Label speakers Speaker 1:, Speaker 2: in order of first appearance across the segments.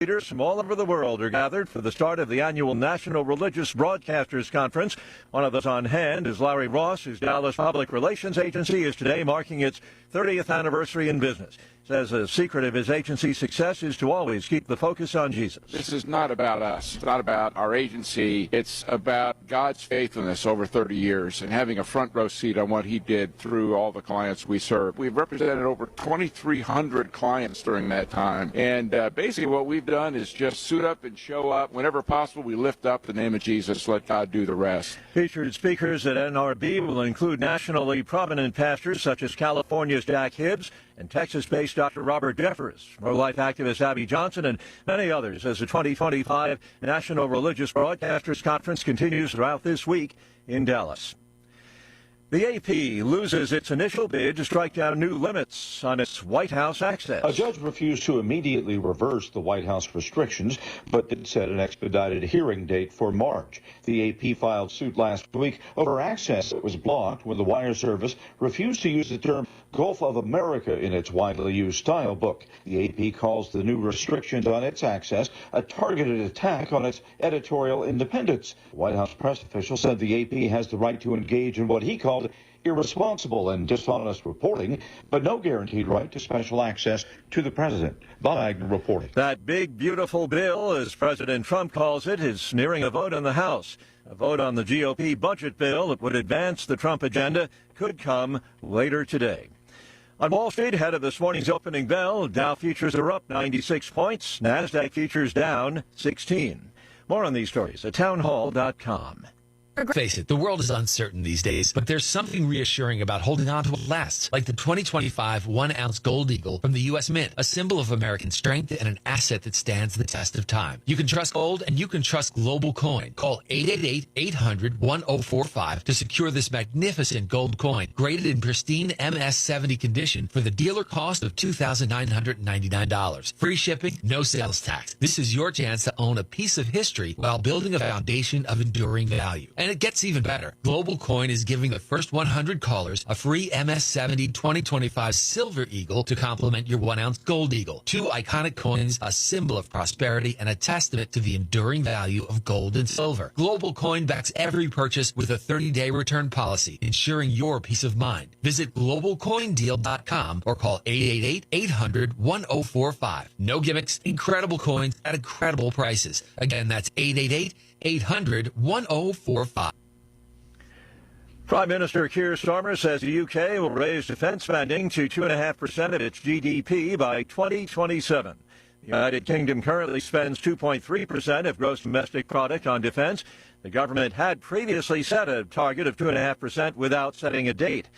Speaker 1: leaders from all over the world are gathered for the start of the annual National Religious Broadcasters Conference. One of those on hand is Larry Ross, whose Dallas Public Relations Agency is today marking its 30th anniversary in business. Says a secret of his agency's success is to always keep the focus on Jesus.
Speaker 2: This is not about us. It's not about our agency. It's about God's faithfulness over 30 years and having a front row seat on what he did through all the clients we serve. We've represented over 2,300 clients during that time. And basically what we've done is just suit up and show up. Whenever possible, we lift up the name of Jesus. Let God do the rest.
Speaker 1: Featured speakers at NRB will include nationally prominent pastors such as California's Jack Hibbs and Texas-based Dr. Robert Jeffers, pro-life activist Abby Johnson, and many others as the 2025 National Religious Broadcasters Conference continues throughout this week in Dallas. The AP loses its initial bid to strike down new limits on its White House access.
Speaker 3: A judge refused to immediately reverse the White House restrictions, but did set an expedited hearing date for March. The AP filed suit last week over access that was blocked when the wire service refused to use the term Gulf of America in its widely used style book. The AP calls the new restrictions on its access a targeted attack on its editorial independence. White House press official said the AP has the right to engage in what he called irresponsible and dishonest reporting, but no guaranteed right to special access to the president. Bob Agnew reporting.
Speaker 1: That big, beautiful bill, as President Trump calls it, is nearing a vote in the House. A vote on the GOP budget bill that would advance the Trump agenda could come later today. On Wall Street, ahead of this morning's opening bell, Dow futures are up 96 points. NASDAQ futures down 16. More on these stories at townhall.com.
Speaker 4: Face it, the world is uncertain these days, but there's something reassuring about holding on to what lasts, like the 2025 1-ounce Gold Eagle from the U.S. Mint, a symbol of American strength and an asset that stands the test of time. You can trust gold, and you can trust Global Coin. Call 888-800-1045 to secure this magnificent gold coin, graded in pristine MS-70 condition for the dealer cost of $2,999. Free shipping, no sales tax. This is your chance to own a piece of history while building a foundation of enduring value. And it gets even better. Global Coin is giving the first 100 callers a free MS-70 2025 Silver Eagle to complement your 1-ounce Gold Eagle. Two iconic coins, a symbol of prosperity and a testament to the enduring value of gold and silver. Global Coin backs every purchase with a 30-day return policy, ensuring your peace of mind. Visit globalcoindeal.com or call 888-800-1045. No gimmicks, incredible coins at incredible prices. Again, that's 888-800-1045.
Speaker 1: Prime Minister Keir Starmer says the UK will raise defense spending to 2.5% of its GDP by 2027. The United Kingdom currently spends 2.3% of gross domestic product on defense. The government had previously set a target of 2.5% without setting a date.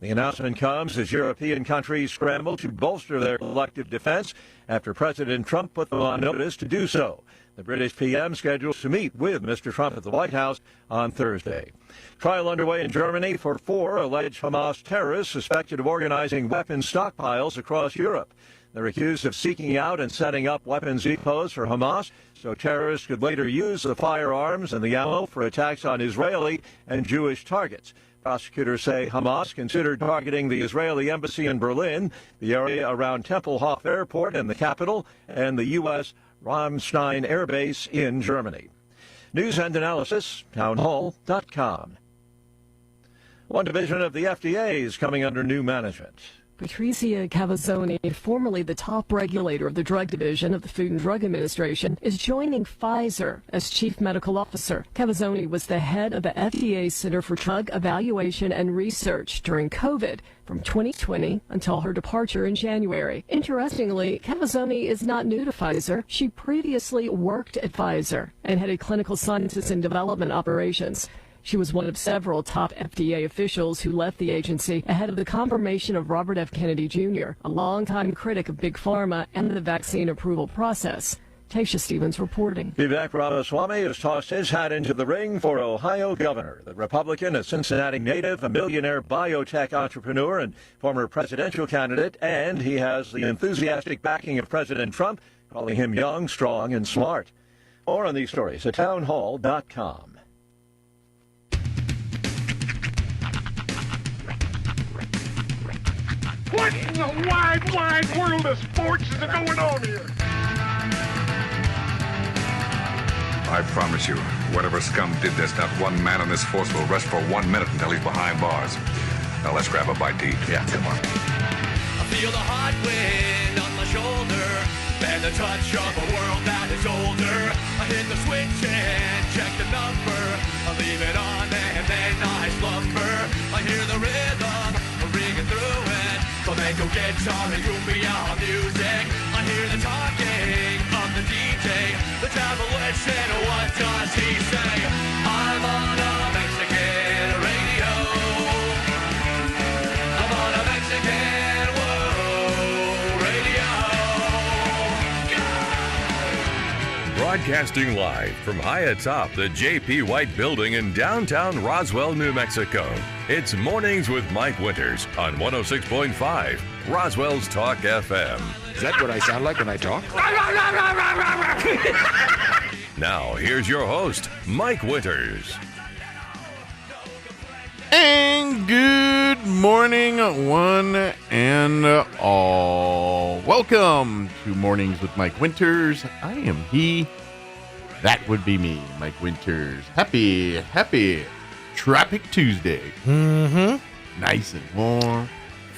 Speaker 1: The announcement comes as European countries scramble to bolster their collective defense after President Trump put them on notice to do so. The British PM scheduled to meet with Mr. Trump at the White House on Thursday. Trial underway in Germany for 4 alleged Hamas terrorists suspected of organizing weapons stockpiles across Europe. They're accused of seeking out and setting up weapons depots for Hamas so terrorists could later use the firearms and the ammo for attacks on Israeli and Jewish targets. Prosecutors say Hamas considered targeting the Israeli embassy in Berlin, the area around Tempelhof Airport in the capital, and the U.S. Ramstein Air Base in Germany. News and analysis, townhall.com. One division of the FDA is coming under new management.
Speaker 5: Patrizia Cavazzoni, formerly the top regulator of the drug division of the Food and Drug Administration, is joining Pfizer as chief medical officer. Cavazzoni was the head of the FDA Center for Drug Evaluation and Research during COVID from 2020 until her departure in January. Interestingly, Cavazzoni is not new to Pfizer. She previously worked at Pfizer and headed clinical sciences and development operations. She was one of several top FDA officials who left the agency ahead of the confirmation of Robert F. Kennedy Jr., a longtime critic of Big Pharma and the vaccine approval process. Tasha Stevens reporting.
Speaker 1: Vivek Ramaswamy has tossed his hat into the ring for Ohio governor. The Republican, a Cincinnati native, a millionaire biotech entrepreneur, and former presidential candidate, and he has the enthusiastic backing of President Trump, calling him young, strong, and smart. More on these stories at townhall.com.
Speaker 6: What in the wide, wide world of sports is going on here? I promise you, whatever scum did this, not one man on this force will rest for 1 minute until he's behind bars. Now let's grab a bite to eat. Yeah, come on.
Speaker 7: I feel the hot wind on my shoulder and the touch of a world that is older. I hit the switch and check the number. I leave it on and then I slumber. I hear the rhythm ringing through it. Flamenco guitar and cumbia music. I hear the talking of the DJ. The demolition, what does he say? I'm on a Mexican radio. I'm on a Mexican radio.
Speaker 8: Broadcasting live from high atop the J.P. White Building in downtown Roswell, New Mexico. It's Mornings with Mike Winters on 106.5 Roswell's Talk FM.
Speaker 2: Is that what I sound like when I talk?
Speaker 8: Now, here's your host, Mike Winters.
Speaker 9: And good morning, one and all. Welcome to Mornings with Mike Winters. I am he. That would be me, Mike Winters. Happy Tropic Tuesday.
Speaker 10: Mm-hmm.
Speaker 9: Nice and warm.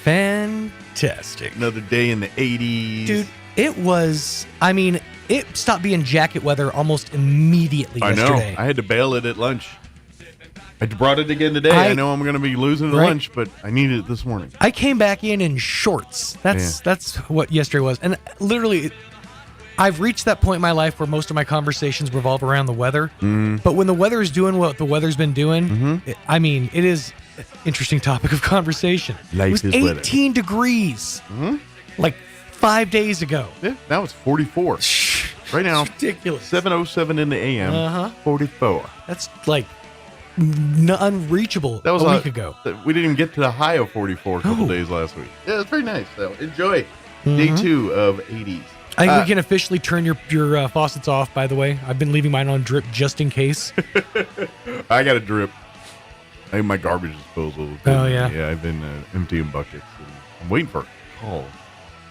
Speaker 10: Fantastic.
Speaker 9: Another day in the 80s.
Speaker 10: Dude, it was, it stopped being jacket weather almost immediately yesterday.
Speaker 9: I know. I had to bail it at lunch. I brought it again today. I know I'm going to be losing lunch, but I needed it this morning.
Speaker 10: I came back in shorts. That's what yesterday was. And literally, I've reached that point in my life where most of my conversations revolve around the weather. But when the weather is doing what the weather's been doing, it is an interesting topic of conversation.
Speaker 9: Life
Speaker 10: it was 18 degrees like 5 days ago.
Speaker 9: Yeah, now it's 44. Right now,
Speaker 10: it's ridiculous.
Speaker 9: 7:07 in the a.m., 44.
Speaker 10: That's like unreachable.
Speaker 9: That was
Speaker 10: a week ago.
Speaker 9: We didn't even get to the high of 44 a couple days last week. Yeah, it's very nice, though. Enjoy day 2 of 80s.
Speaker 10: I think we can officially turn your faucets off, by the way. I've been leaving mine on drip just in case.
Speaker 9: I got a drip. My garbage disposal.
Speaker 10: Oh, yeah.
Speaker 9: Yeah, I've been emptying buckets. I'm waiting for a call.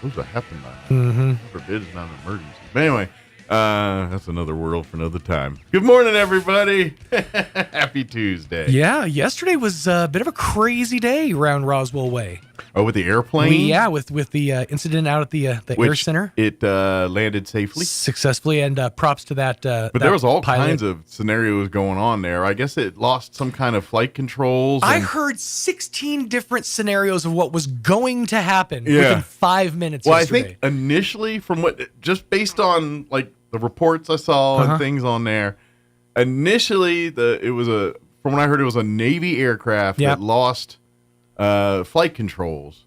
Speaker 9: What's that happen by now?
Speaker 10: Mm-hmm.
Speaker 9: Forbid it's not an emergency. But anyway, that's another world for another time. Good morning, everybody. Happy Tuesday.
Speaker 10: Yeah, yesterday was a bit of a crazy day around Roswell Way.
Speaker 9: Oh, with the airplane?
Speaker 10: With the incident out at the Air Center.
Speaker 9: It landed safely.
Speaker 10: Successfully, and props to that
Speaker 9: But there was all
Speaker 10: pilot.
Speaker 9: kinds of scenarios going on there. I guess it lost some kind of flight controls.
Speaker 10: I heard 16 different scenarios of what was going to happen within 5 minutes yesterday.
Speaker 9: I think initially, just based on like the reports I saw and things on there, initially from what I heard, it was a Navy aircraft that lost flight controls,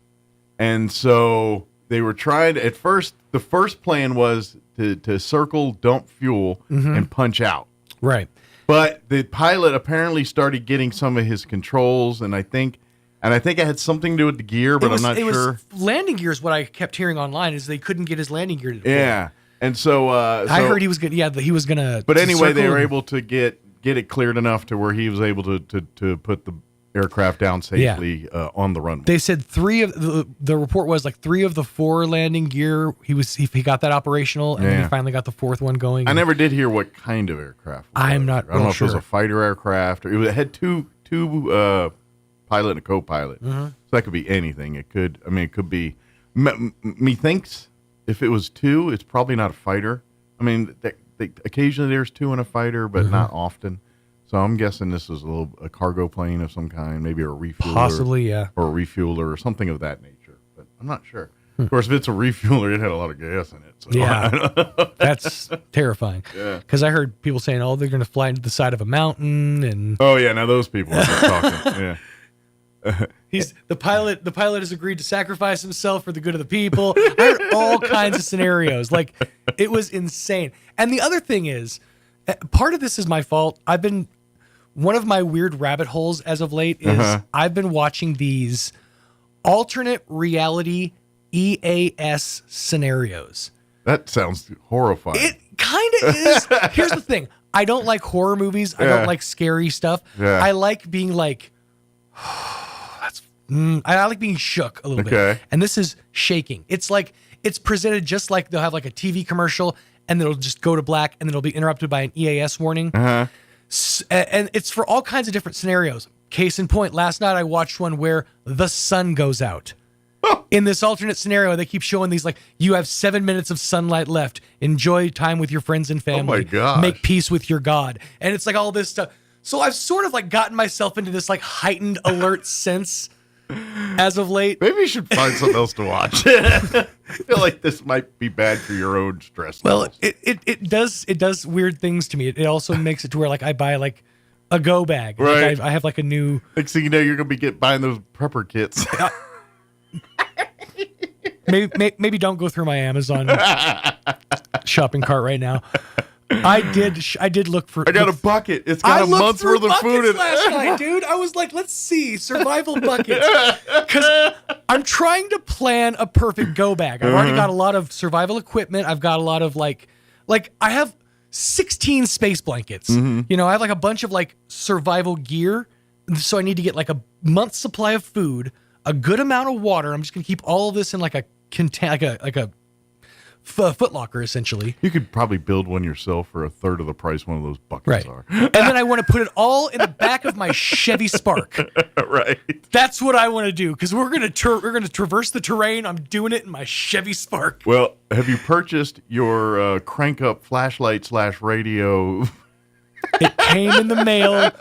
Speaker 9: and so they were trying to, at first, the first plan was to circle, dump fuel, and punch out.
Speaker 10: Right.
Speaker 9: But the pilot apparently started getting some of his controls, and I think it had something to do with the gear, but I'm not sure.
Speaker 10: Landing gear is what I kept hearing online, is they couldn't get his landing gear to deploy.
Speaker 9: Yeah. And so
Speaker 10: I heard he was good. Yeah, he was gonna.
Speaker 9: But anyway, they were able to get it cleared enough to where he was able to put the aircraft down safely on the runway.
Speaker 10: They said the report was like 3 of the 4 landing gear. He got that operational, and then he finally got the 4th one going.
Speaker 9: I never did hear what kind of aircraft.
Speaker 10: I'm not.
Speaker 9: I don't know if it was a fighter aircraft or it had two pilot and a co-pilot. So that could be anything. It could. I mean, it could be. Methinks if it was 2, it's probably not a fighter. I mean, occasionally there's 2 in a fighter, but not often. So I'm guessing this is a cargo plane of some kind, maybe a refueler.
Speaker 10: Possibly, yeah.
Speaker 9: Or a refueler or something of that nature. But I'm not sure. Of course, if it's a refueler, it had a lot of gas in it. So.
Speaker 10: Yeah, that's terrifying. Yeah. Because I heard people saying, they're going to fly into the side of a mountain. And
Speaker 9: oh, yeah, now those people are talking. Yeah.
Speaker 10: The pilot has agreed to sacrifice himself for the good of the people. I heard all kinds of scenarios. Like, it was insane. And the other thing is, part of this is my fault. One of my weird rabbit holes as of late is I've been watching these alternate reality EAS scenarios.
Speaker 9: That sounds horrifying.
Speaker 10: It kind of is. Here's the thing. I don't like horror movies. I don't like scary stuff. Yeah. I like being like, I like being shook a little bit. And this is shaking. It's like, it's presented just like they'll have like a TV commercial and then it'll just go to black, and then it'll be interrupted by an EAS warning. And it's for all kinds of different scenarios. Case in point, last night I watched one where the sun goes out. In this alternate scenario, they keep showing these, like, you have 7 minutes of sunlight left. Enjoy time with your friends and family.
Speaker 9: Oh my gosh.
Speaker 10: Make peace with your God. And it's like all this stuff. So I've sort of like gotten myself into this like heightened alert sense as of late.
Speaker 9: Maybe you should find something else to watch. I feel like this might be bad for your own stress levels.
Speaker 10: Well, it does weird things to me. It also makes it to where like I buy like a go bag.
Speaker 9: Right.
Speaker 10: Like I have like a new.
Speaker 9: Next thing you know, you're gonna be buying those prepper kits.
Speaker 10: Maybe don't go through my Amazon shopping cart right now. I did look for.
Speaker 9: I got a bucket. It's got a month's worth of food in it.
Speaker 10: Last night, dude. I was like, let's see survival buckets, because I'm trying to plan a perfect go bag. I've already got a lot of survival equipment. I've got a lot of like I have 16 space blankets. You know, I have like a bunch of like survival gear. So I need to get like a month's supply of food, a good amount of water. I'm just gonna keep all of this in like a Foot Locker, essentially.
Speaker 9: You could probably build one yourself for a third of the price one of those buckets are.
Speaker 10: And then I want to put it all in the back of my Chevy Spark.
Speaker 9: Right.
Speaker 10: That's what I want to do, because we're gonna traverse the terrain. I'm doing it in my Chevy Spark.
Speaker 9: Well, have you purchased your crank up flashlight / radio?
Speaker 10: It came in the mail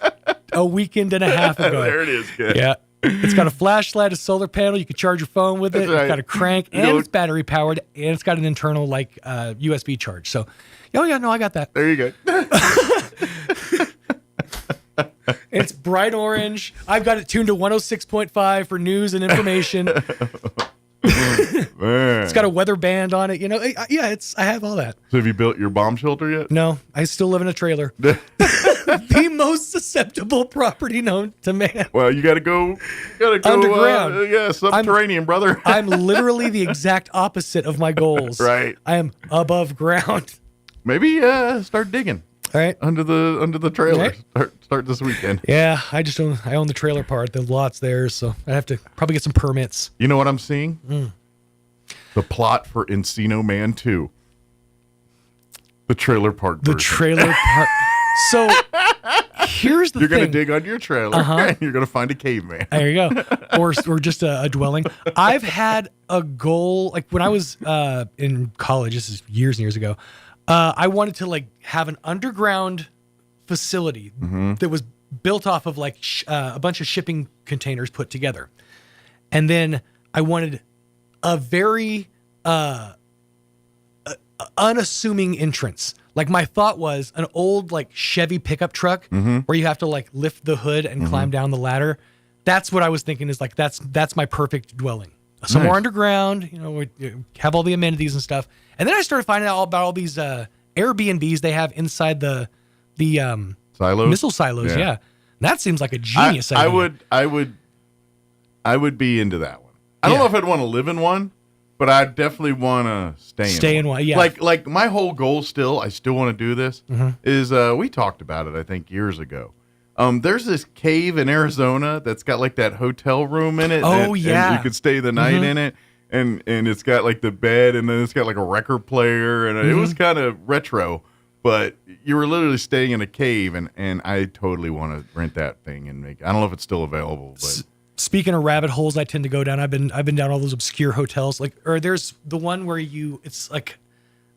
Speaker 10: a weekend and a half ago.
Speaker 9: There it is. Good.
Speaker 10: Yeah. It's got a flashlight, a solar panel. You can charge your phone with it.
Speaker 9: That's right.
Speaker 10: It's got a crank, and it's battery powered, and it's got an internal like USB charge. So, oh yeah, no, I got that.
Speaker 9: There you go.
Speaker 10: It's bright orange. I've got it tuned to 106.5 for news and information. It's got a weather band on it. You know, yeah, I have all that.
Speaker 9: So have you built your bomb shelter yet?
Speaker 10: No, I still live in a trailer. The most susceptible property known to man.
Speaker 9: Well, you got to go
Speaker 10: underground.
Speaker 9: Subterranean, brother.
Speaker 10: I'm literally the exact opposite of my goals.
Speaker 9: Right.
Speaker 10: I am above ground.
Speaker 9: Maybe start digging.
Speaker 10: All right.
Speaker 9: Under the trailer.
Speaker 10: Right.
Speaker 9: Start this weekend.
Speaker 10: Yeah, I own the trailer part. The lot's theirs, so I have to probably get some permits.
Speaker 9: You know what I'm seeing? The plot for Encino Man 2. The trailer park version.
Speaker 10: The trailer park. So here's the thing.
Speaker 9: You're going to dig under your trailer and you're going to find a caveman.
Speaker 10: There you go. Or just a dwelling. I've had a goal, like when I was in college, this is years and years ago, I wanted to like have an underground facility that was built off of like a bunch of shipping containers put together. And then I wanted a very unassuming entrance. Like my thought was an old like Chevy pickup truck where you have to like lift the hood and climb down the ladder. That's what I was thinking is like, that's my perfect dwelling. Somewhere underground, you know, we have all the amenities and stuff. And then I started finding out all about all these Airbnbs they have inside the
Speaker 9: silos?
Speaker 10: Missile silos. Yeah. That seems like a genius idea.
Speaker 9: I would be into that one. I don't know if I'd want to live in one, but I definitely want to stay in one.
Speaker 10: Yeah.
Speaker 9: Like my whole goal I still want to do this is we talked about it I think years ago. There's this cave in Arizona that's got like that hotel room in it.
Speaker 10: Oh,
Speaker 9: and you could stay the night in it, and it's got like the bed, and then it's got like a record player, and it was kind of retro, but you were literally staying in a cave, and I totally want to rent that thing and make. I don't know if it's still available, but.
Speaker 10: Speaking of rabbit holes, I tend to go down. I've been down all those obscure hotels, or there's the one where it's like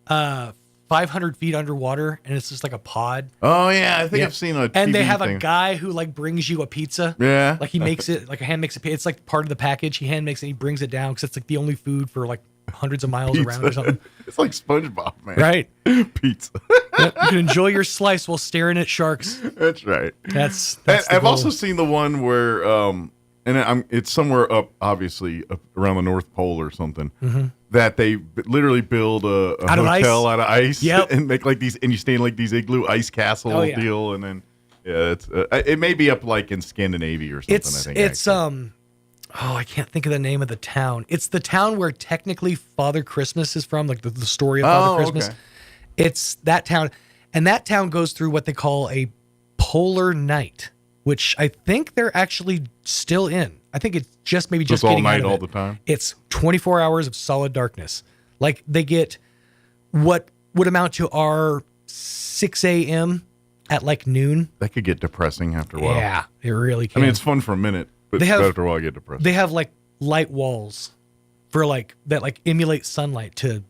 Speaker 10: 500 feet underwater, and it's just like a pod.
Speaker 9: Oh yeah, I think I've seen a TV
Speaker 10: and they have
Speaker 9: thing.
Speaker 10: a guy who like brings you a pizza.
Speaker 9: Yeah,
Speaker 10: like he makes it, like a hand makes it. It's like part of the package. He hand makes it. And he brings it down because it's like the only food for like hundreds of miles around or something.
Speaker 9: It's like SpongeBob, man.
Speaker 10: Right?
Speaker 9: Pizza.
Speaker 10: Yep, you can enjoy your slice while staring at sharks.
Speaker 9: That's right.
Speaker 10: That's
Speaker 9: I've also seen the one where it's somewhere up, obviously up around the North Pole or something, that they literally build a hotel out of ice, and make like these, and you stay in like these igloo ice castle deal, and then it's it may be up like in Scandinavia or something.
Speaker 10: It's I can't think of the name of the town. It's the town where technically Father Christmas is from, like the story of Father Christmas.
Speaker 9: Okay.
Speaker 10: It's that town, and that town goes through what they call a polar night, which I think they're actually still in. I think it's just getting
Speaker 9: all night
Speaker 10: out of
Speaker 9: all
Speaker 10: it.
Speaker 9: the time.
Speaker 10: It's 24 hours of solid darkness. Like they get what would amount to our 6 a.m. at like noon.
Speaker 9: That could get depressing after a while.
Speaker 10: Yeah, it really can.
Speaker 9: I mean, it's fun for a minute, but after a while, it get depressing.
Speaker 10: They have like light walls for like that, like emulate sunlight to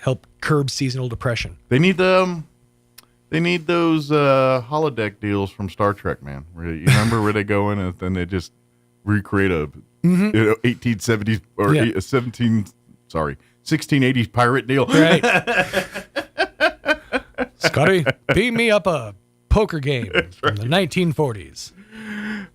Speaker 10: help curb seasonal depression.
Speaker 9: They need those holodeck deals from Star Trek, man. Where you remember where they go in and then they just recreate a 1870s or 1680s pirate deal.
Speaker 10: Right. Scotty, beam me up a poker game from the 1940s.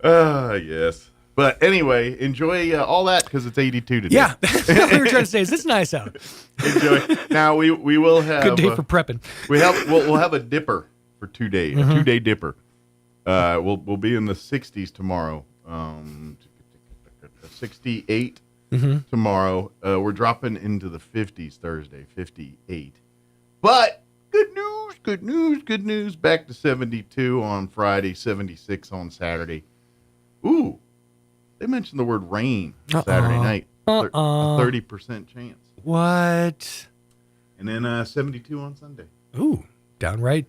Speaker 9: Yes. But anyway, enjoy all that because it's 82 today.
Speaker 10: Yeah, that's what we were trying to say. Is it's nice out?
Speaker 9: Enjoy. Now we will have
Speaker 10: good day for prepping.
Speaker 9: We'll have a dipper for 2 days. A 2-day dipper. We'll be in the 60s tomorrow. 68 tomorrow. We're dropping into the 50s Thursday. 58. But good news. Back to 72 on Friday. 76 on Saturday. Ooh. They mentioned the word rain Saturday night. A 30% chance.
Speaker 10: What?
Speaker 9: And then 72 on Sunday.
Speaker 10: Ooh, downright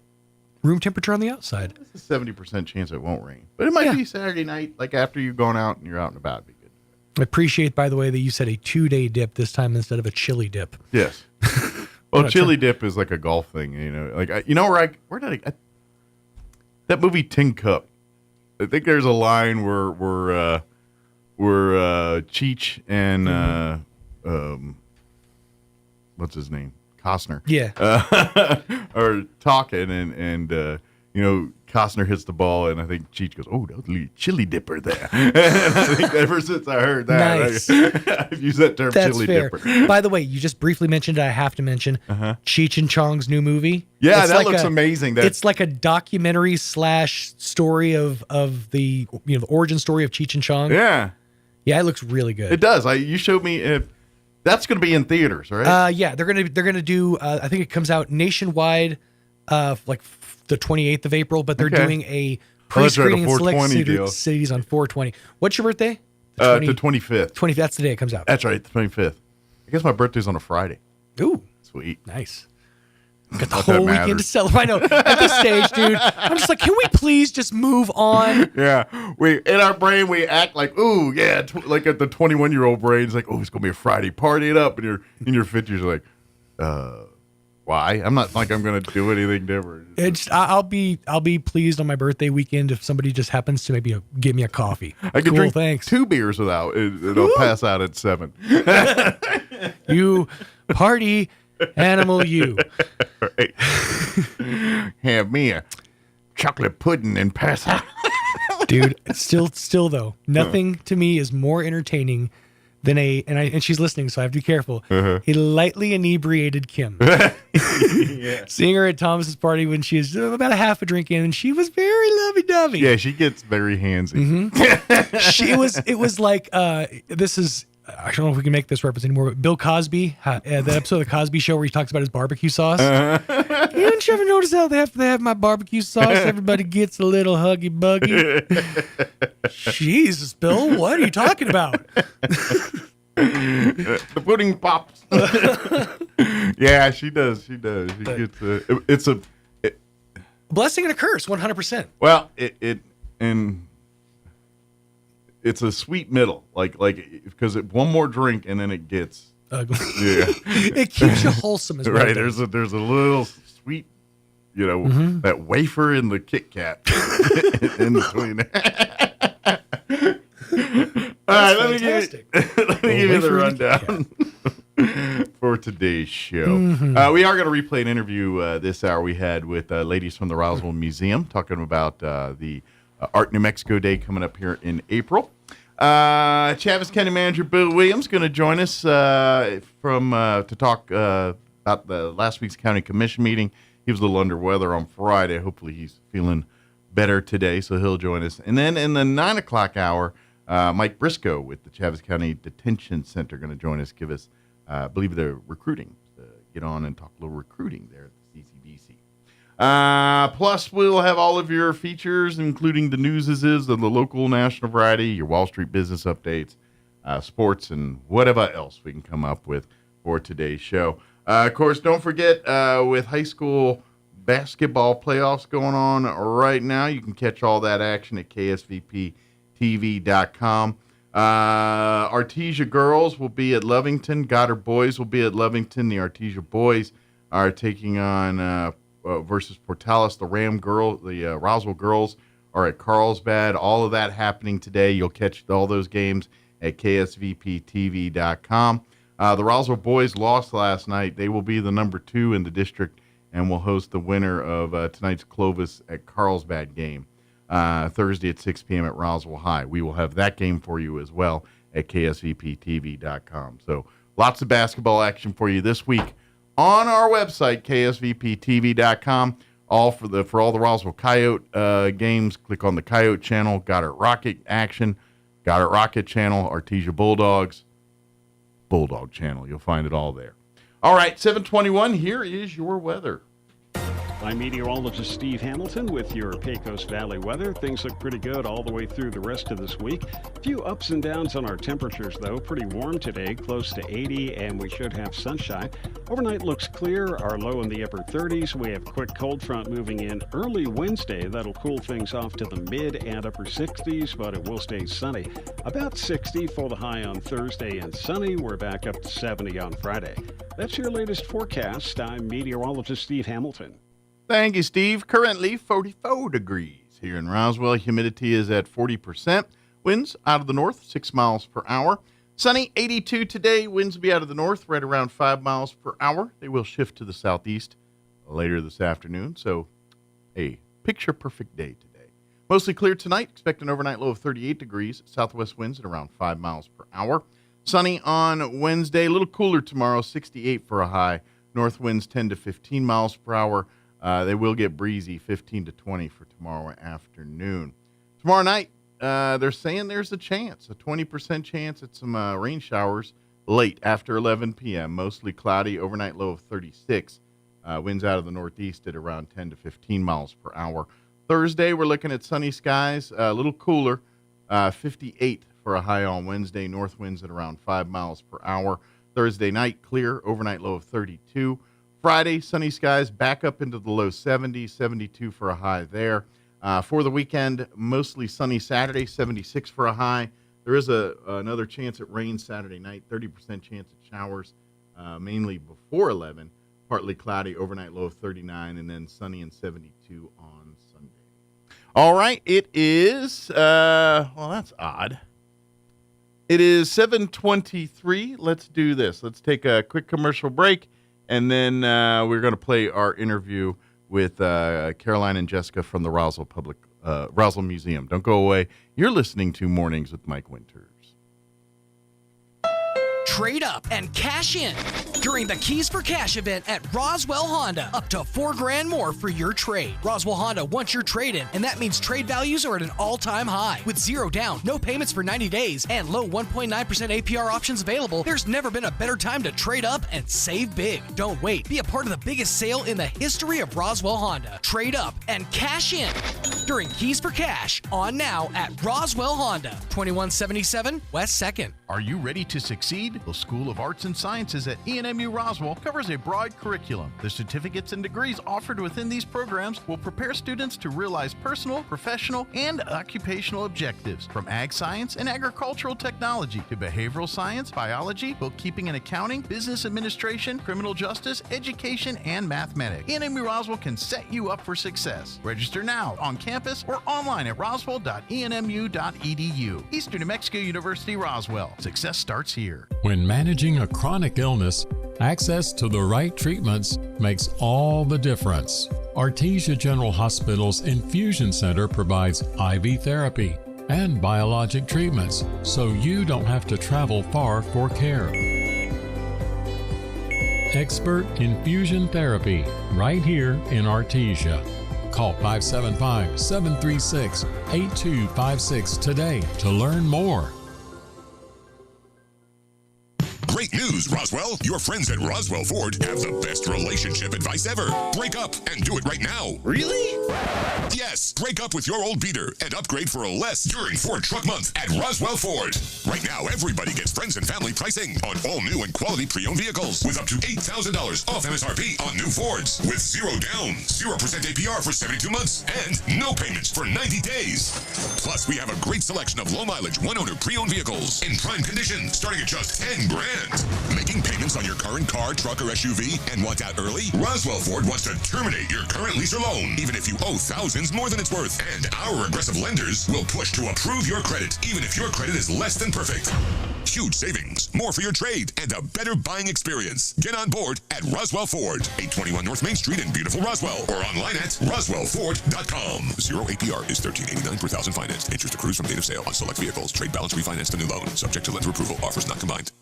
Speaker 10: room temperature on the outside.
Speaker 9: There's a 70% chance it won't rain. But it might be Saturday night, like after you've gone out and you're out and about. It'd be good.
Speaker 10: I appreciate, by the way, that you said a 2-day dip this time instead of a chili dip.
Speaker 9: Yes. Well, chili dip is like a golf thing, you know. Like where did I that movie Tin Cup? I think there's a line where Cheech and what's his name? Costner.
Speaker 10: Yeah.
Speaker 9: Are talking and you know, Costner hits the ball and I think Cheech goes, "Oh, that was a little chili dipper there." And I think ever since I heard that,
Speaker 10: nice.
Speaker 9: I've used that term.
Speaker 10: That's
Speaker 9: chili
Speaker 10: fair.
Speaker 9: dipper.
Speaker 10: By the way, you just briefly mentioned it. I have to mention Cheech and Chong's new movie.
Speaker 9: Yeah,
Speaker 10: it's
Speaker 9: that
Speaker 10: like
Speaker 9: looks amazing.
Speaker 10: It's like a documentary / story of the the origin story of Cheech and Chong.
Speaker 9: Yeah.
Speaker 10: Yeah, it looks really good.
Speaker 9: It does. You showed me. That's going to be in theaters, right?
Speaker 10: Yeah, they're gonna do. I think it comes out nationwide, like the 28th of April. But they're doing a pre-screening in select cities on 4/20. What's your birthday?
Speaker 9: The 25th.
Speaker 10: 20th. That's the day it comes out.
Speaker 9: That's right, the 25th. I guess my birthday's on a Friday.
Speaker 10: Ooh,
Speaker 9: sweet,
Speaker 10: nice. Got the whole weekend to celebrate. I know. At this stage, dude, I'm just like, can we please just move on?
Speaker 9: Yeah. In our brain, we act like, ooh, yeah, like at the 21-year-old brain, it's like, oh, it's going to be a Friday, party it up. And you're in your 50s, you're like, why? I'm not like I'm going to do anything different.
Speaker 10: I'll be pleased on my birthday weekend if somebody just happens to maybe give me a coffee.
Speaker 9: I can drink 2 beers without, and I'll pass out at 7.
Speaker 10: You party animal, you.
Speaker 9: Right. Have me a chocolate pudding and pass out.
Speaker 10: Dude, still though, nothing to me is more entertaining than and she's listening, so I have to be careful. A lightly inebriated Kim.
Speaker 9: Yeah.
Speaker 10: Seeing her at Thomas's party when she was about a half a drink in, and she was very lovey-dovey.
Speaker 9: Yeah, she gets very handsy.
Speaker 10: It was like this is. I don't know if we can make this reference anymore, but Bill Cosby, that episode of The Cosby Show where he talks about his barbecue sauce. Didn't you ever notice how they have my barbecue sauce? Everybody gets a little huggy-buggy. Jesus, Bill, what are you talking about?
Speaker 9: The pudding pops. Yeah, she does. She gets it's a
Speaker 10: blessing and a curse, 100%.
Speaker 9: Well, it's a sweet middle, like because one more drink and then it gets
Speaker 10: ugly.
Speaker 9: Yeah,
Speaker 10: it keeps you wholesome as well.
Speaker 9: Right, there's a little sweet, that wafer in the Kit Kat in between. All right, let me give you the rundown for today's show. We are going to replay an interview this hour we had with ladies from the Roswell Museum talking about the Art New Mexico Day coming up here in April. Chaves County Manager Bill Williams going to join us to talk about the last week's county commission meeting. He was a little under weather on Friday. Hopefully he's feeling better today, so he'll join us. And then in the 9 o'clock hour, Mike Briscoe with the Chaves County Detention Center going to join us, give us, I believe, the recruiting. Get on and talk a little recruiting there at the CCDC. Plus, we'll have all of your features, including the newses of the local, national variety, your Wall Street business updates, sports, and whatever else we can come up with for today's show. Of course, don't forget, with high school basketball playoffs going on right now, you can catch all that action at ksvptv.com. Artesia girls will be at Lovington. Goddard boys will be at Lovington. The Artesia boys are taking on versus Portales. The Roswell girls are at Carlsbad. All of that happening today. You'll catch all those games at ksvptv.com. The Roswell boys lost last night. They will be the number 2 in the district and will host the winner of tonight's Clovis at Carlsbad game Thursday at 6 p.m. at Roswell High. We will have that game for you as well at ksvptv.com. So lots of basketball action for you this week on our website, ksvptv.com. All for all the Roswell Coyote games, click on the Coyote channel. Goddard Rocket action, Goddard Rocket channel, Artesia Bulldogs, Bulldog channel. You'll find it all there. All right, 7:21. Here is your weather.
Speaker 11: I'm meteorologist Steve Hamilton with your Pecos Valley weather. Things look pretty good all the way through the rest of this week. A few ups and downs on our temperatures, though. Pretty warm today, close to 80, and we should have sunshine. Overnight looks clear, our low in the upper 30s. We have a quick cold front moving in early Wednesday. That'll cool things off to the mid and upper 60s, but it will stay sunny. About 60 for the high on Thursday and sunny. We're back up to 70 on Friday. That's your latest forecast. I'm meteorologist Steve Hamilton.
Speaker 9: Thank you, Steve. Currently 44 degrees here in Roswell. Humidity is at 40%. Winds out of the north, 6 miles per hour. Sunny, 82 today. Winds will be out of the north, right around 5 miles per hour. They will shift to the southeast later this afternoon. So a picture-perfect day today. Mostly clear tonight. Expect an overnight low of 38 degrees. Southwest winds at around 5 miles per hour. Sunny on Wednesday. A little cooler tomorrow, 68 for a high. North winds 10 to 15 miles per hour. They will get breezy, 15 to 20 for tomorrow afternoon. Tomorrow night, they're saying there's a 20% chance at some rain showers late after 11 p.m. Mostly cloudy, overnight low of 36. Winds out of the northeast at around 10 to 15 miles per hour. Thursday, we're looking at sunny skies, a little cooler, 58 for a high on Wednesday. North winds at around 5 miles per hour. Thursday night, clear, overnight low of 32. Friday, sunny skies back up into the low 70s, 72 for a high there. For the weekend, mostly sunny Saturday, 76 for a high. There is another chance at rain Saturday night, 30% chance at showers, mainly before 11. Partly cloudy, overnight low of 39, and then sunny and 72 on Sunday. All right, it is, well, that's odd. It is 7:23. Let's do this. Let's take a quick commercial break. And then we're going to play our interview with Caroline and Jessica from the Roswell Museum. Don't go away. You're listening to Mornings with Mike Winters.
Speaker 12: Trade up and cash in during the Keys for Cash event at Roswell Honda. Up to $4,000 more for your trade. Roswell Honda wants your trade in, and that means trade values are at an all-time high. With 0 down, no payments for 90 days, and low 1.9% APR options available, there's never been a better time to trade up and save big. Don't wait. Be a part of the biggest sale in the history of Roswell Honda. Trade up and cash in during Keys for Cash on now at Roswell Honda, 2177 West 2nd.
Speaker 13: Are you ready to succeed? The School of Arts and Sciences at ENMU Roswell covers a broad curriculum. The certificates and degrees offered within these programs will prepare students to realize personal, professional, and occupational objectives, from ag science and agricultural technology to behavioral science, biology, bookkeeping and accounting, business administration, criminal justice, education, and mathematics. ENMU Roswell can set you up for success. Register now on campus or online at roswell.enmu.edu. Eastern New Mexico University, Roswell. Success starts here.
Speaker 14: When managing a chronic illness, access to the right treatments makes all the difference. Artesia General Hospital's Infusion Center provides IV therapy and biologic treatments, so you don't have to travel far for care. Expert infusion therapy right here in Artesia. Call 575-736-8256 today to learn more.
Speaker 15: Great news, Roswell. Your friends at Roswell Ford have the best relationship advice ever. Break up and do it right now.
Speaker 16: Really?
Speaker 15: Yeah. Yes, break up with your old beater and upgrade for less during Ford Truck Month at Roswell Ford. Right now, everybody gets friends and family pricing on all new and quality pre-owned vehicles with up to $8,000 off MSRP on new Fords with 0 down, 0% APR for 72 months, and no payments for 90 days. Plus, we have a great selection of low-mileage, one-owner pre-owned vehicles in prime condition starting at just $10,000. Making payments on your current car, truck, or SUV and want out early? Roswell Ford wants to terminate your current lease or loan, even if you owe thousands more than it's worth. And our aggressive lenders will push to approve your credit, even if your credit is less than perfect. Huge savings, more for your trade, and a better buying experience. Get on board at Roswell Ford, 821 North Main Street in beautiful Roswell, or online at roswellford.com. 0 APR is $13.89 per thousand financed. Interest accrues from date of sale on select vehicles. Trade balance refinanced to new loan. Subject to lender approval. Offers not combined.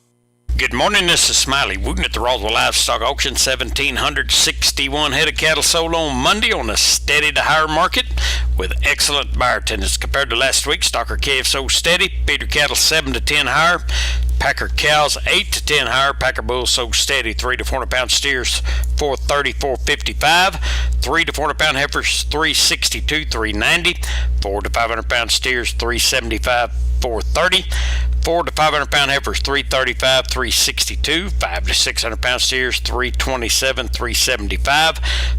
Speaker 16: Good morning, this is Smiley Wooten at the Roswell Livestock Auction. 1,761 head of cattle sold on Monday on a steady to higher market with excellent buyer attendance. Compared to last week, stocker calves sold steady, feeder cattle 7 to 10 higher, packer cows 8 to 10 higher, packer bulls sold steady, 3 to 400 pound steers 430, 455, 3 to 400 pound heifers 362, 390, 4 to 500 pound steers 375, 430, 4 to 500 pound heifers 335, 362, 5 to 600 pound steers 327, 375,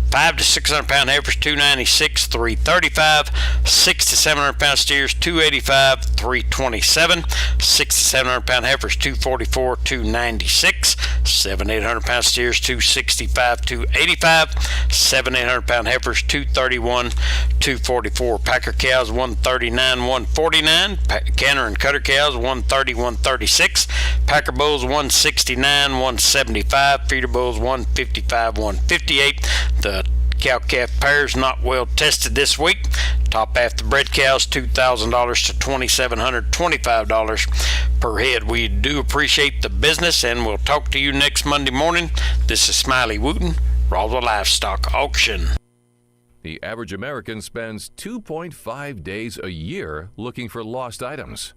Speaker 16: 5 to 600 pound heifers 296, 335, 6 to 700 pound steers 285, 327, 6 to 700 pound heifers 244, 296, 7 to 800 pound steers 265, 285, 7 to 800 pound heifers 231, 244, packer cows 139, 149, canner and cutter cows 130, 136, packer bulls 169, 175, feeder bulls 155, 158. The cow-calf pairs not well tested this week. Top half the bred cows $2,000 to $2,725 per head. We do appreciate the business, and we'll talk to you next Monday morning. This is Smiley Wooten, Roswell Livestock Auction.
Speaker 8: The average American spends 2.5 days a year looking for lost items.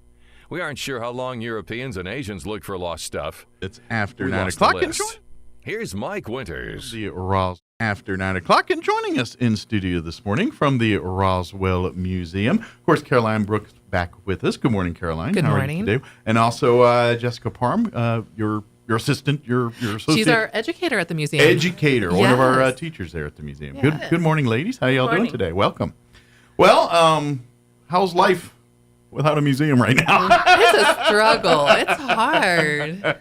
Speaker 8: We aren't sure how long Europeans and Asians look for lost stuff.
Speaker 9: It's after
Speaker 8: We
Speaker 9: 9
Speaker 8: lost the
Speaker 9: o'clock.
Speaker 8: list. Here's Mike Winters.
Speaker 9: The after 9 o'clock, and joining us in studio this morning from the Roswell Museum, of course, Caroline Brooks back with us. Good morning, Caroline.
Speaker 17: Good
Speaker 9: How
Speaker 17: morning.
Speaker 9: Are you today? And also Jessica Parham, your assistant, your associate.
Speaker 17: She's our educator at the museum.
Speaker 9: Educator, one of our teachers there at the museum.
Speaker 17: Yes.
Speaker 9: Good morning, ladies. How y'all doing today? Welcome. Well, how's life without a museum right now?
Speaker 17: It's a struggle. It's hard.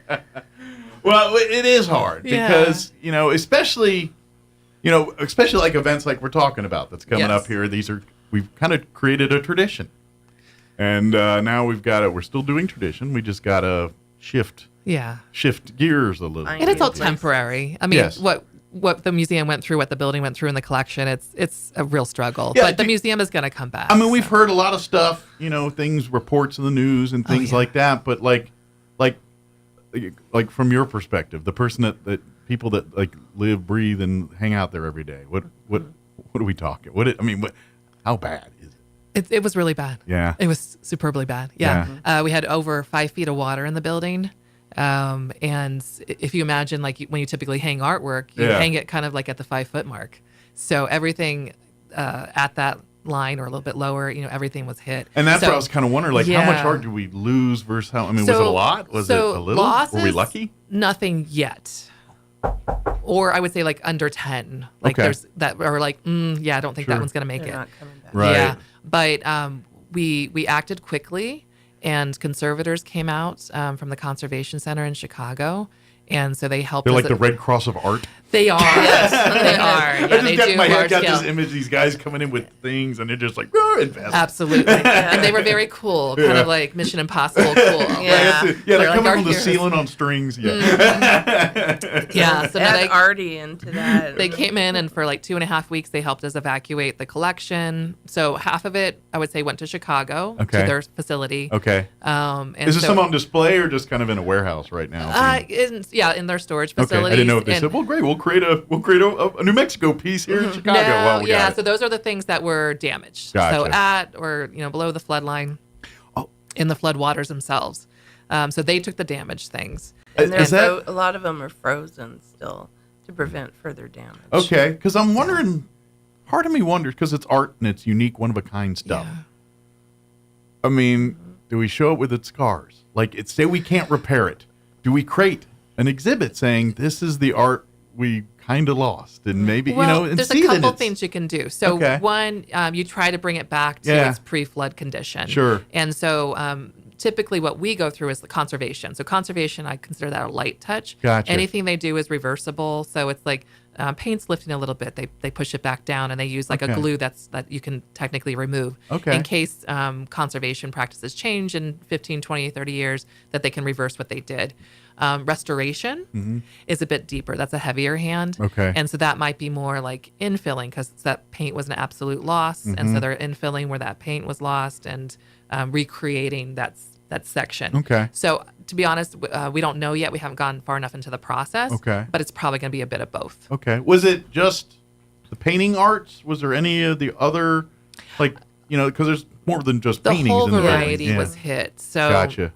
Speaker 9: Well, it is hard because, especially like events like we're talking about that's coming up here. We've kind of created a tradition. And now we're still doing tradition. We just got to shift gears a little bit.
Speaker 17: And it's all temporary. I mean, what the museum went through, what the building went through in the collection, it's a real struggle.
Speaker 9: Yeah,
Speaker 17: but the museum is going to come back.
Speaker 9: I mean, we've heard a lot of stuff, reports in the news and things like that. But like from your perspective, the person that people that like live, breathe, and hang out there every day, what are we talking? How bad is it?
Speaker 17: It was really bad.
Speaker 9: Yeah.
Speaker 17: It was superbly bad. Yeah. We had over 5 feet of water in the building. And if you imagine, like when you typically hang artwork, you hang it kind of like at the 5 foot mark. So everything at that line or a little bit lower, everything was hit.
Speaker 9: And that's what I was kind of wondering, how much art did we lose versus was it a lot? Was it a little? Were we lucky?
Speaker 17: Nothing yet. Or I would say like under 10. Like there's that, or like, I don't think that one's going to make it.
Speaker 18: Not coming back.
Speaker 9: Right.
Speaker 17: Yeah. But we acted quickly, and conservators came out from the Conservation Center in Chicago. And so they helped.
Speaker 9: They're like the Red Cross of art.
Speaker 17: They are. Yes, they are. Yeah,
Speaker 9: I just got my head got this image, these guys coming in with things, and they're just like, invest.
Speaker 17: Absolutely. And they were very cool, kind of like Mission Impossible cool.
Speaker 9: They're coming from the ceiling on strings.
Speaker 17: Yeah. So
Speaker 18: add Artie into that.
Speaker 17: They came in, and for like 2.5 weeks, they helped us evacuate the collection. So half of it, I would say, went to Chicago to their facility.
Speaker 9: Okay.
Speaker 17: And
Speaker 9: is this some on display or just kind of in a warehouse right now?
Speaker 17: In their storage facilities.
Speaker 9: Okay. I didn't know if they said, well, great, we'll create a New Mexico piece here in Chicago.
Speaker 17: No, so those are the things that were damaged.
Speaker 9: Gotcha.
Speaker 17: So at or below the flood line, in the flood waters themselves. So they took the damaged things.
Speaker 18: And a lot of them are frozen still to prevent further damage.
Speaker 9: Okay, because I'm wondering, part of me wonders, because it's art and it's unique, one-of-a-kind stuff. Yeah. I mean, do we show it with its scars? Like, say we can't repair it. Do we create an exhibit saying this is the art we kind of lost, and maybe and
Speaker 17: there's
Speaker 9: see
Speaker 17: a couple
Speaker 9: that
Speaker 17: things you can do. So one, you try to bring it back to its pre-flood condition.
Speaker 9: Sure.
Speaker 17: And so typically what we go through is the conservation. So conservation, I consider that a light touch.
Speaker 9: Gotcha.
Speaker 17: Anything they do is reversible. So it's like paint's lifting a little bit. They push it back down, and they use like a glue that you can technically remove in case conservation practices change in 15, 20, 30 years, that they can reverse what they did. Restoration is a bit deeper. That's a heavier hand.
Speaker 9: Okay.
Speaker 17: And so that might be more like infilling, because that paint was an absolute loss. And so they're infilling where that paint was lost and recreating that section.
Speaker 9: Okay.
Speaker 17: So to be honest, we don't know yet. We haven't gone far enough into the process.
Speaker 9: Okay.
Speaker 17: But it's probably going to be a bit of both.
Speaker 9: Okay. Was it just the painting arts? Was there any of the other, like, because there's more than just paintings.
Speaker 17: The whole
Speaker 9: in the
Speaker 17: variety was hit. So
Speaker 9: gotcha.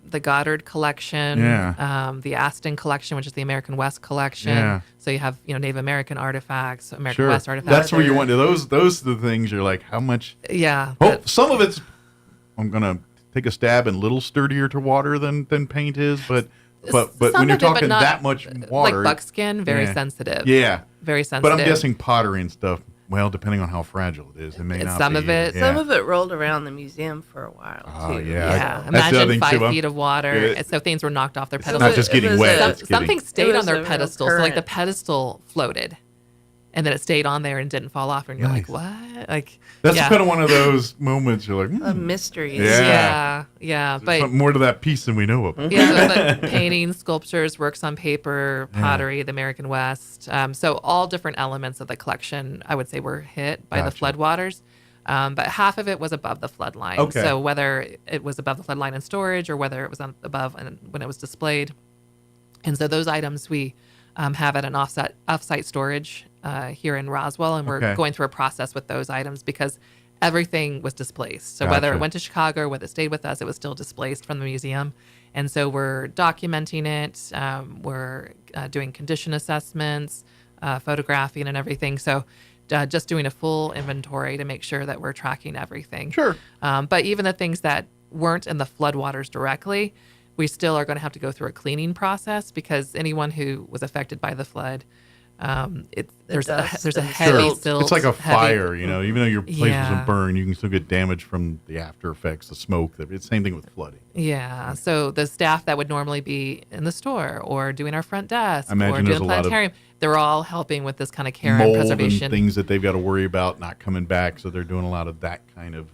Speaker 17: The Goddard collection, the Aston collection, which is the American West collection.
Speaker 9: Yeah.
Speaker 17: So you have Native American artifacts, American West artifacts.
Speaker 9: That's where you went to those are the things you're like, how much?
Speaker 17: Yeah.
Speaker 9: Some of it's, I'm gonna take a stab, and a little sturdier to water than paint is, but when you're talking that much water,
Speaker 17: like buckskin, very sensitive.
Speaker 9: Yeah.
Speaker 17: Very sensitive.
Speaker 9: But I'm guessing pottery and stuff. Well, depending on how fragile it is, it may not
Speaker 17: some
Speaker 9: be.
Speaker 17: of it.
Speaker 9: Yeah.
Speaker 18: Some of it rolled around the museum for a while,
Speaker 9: oh,
Speaker 18: too.
Speaker 9: Yeah.
Speaker 17: Imagine 5 feet of water. So things were knocked off their pedestals.
Speaker 9: Not just getting wet.
Speaker 17: Something stayed on their pedestal. So, like, the pedestal floated. And then it stayed on there and didn't fall off. And you're like, what? Like,
Speaker 9: that's kind of one of those moments you're like,
Speaker 18: a mystery.
Speaker 17: Yeah.
Speaker 9: There's
Speaker 17: but
Speaker 9: something more to that piece than we know of.
Speaker 17: Yeah, the paintings, sculptures, works on paper, pottery, the American West. So all different elements of the collection, I would say, were hit by the floodwaters. But half of it was above the flood line.
Speaker 9: Okay.
Speaker 17: So whether it was above the flood line in storage or whether it was above when it was displayed. And so those items we have at an offsite storage here in Roswell, and we're going through a process with those items because everything was displaced. So whether it went to Chicago or whether it stayed with us, it was still displaced from the museum. And so we're documenting it. We're doing condition assessments, photographing and everything. So just doing a full inventory to make sure that we're tracking everything.
Speaker 9: Sure.
Speaker 17: But even the things that weren't in the floodwaters directly, we still are going to have to go through a cleaning process because anyone who was affected by the flood, there's a heavy silt.
Speaker 9: It's like a fire, even though your place wasn't burned, you can still get damage from the after effects, the smoke. It's the same thing with flooding.
Speaker 17: Yeah. So the staff that would normally be in the store or doing our front desk or doing the planetarium, they're all helping with this kind of care and preservation.
Speaker 9: And things that they've got to worry about not coming back. So they're doing a lot of that kind of,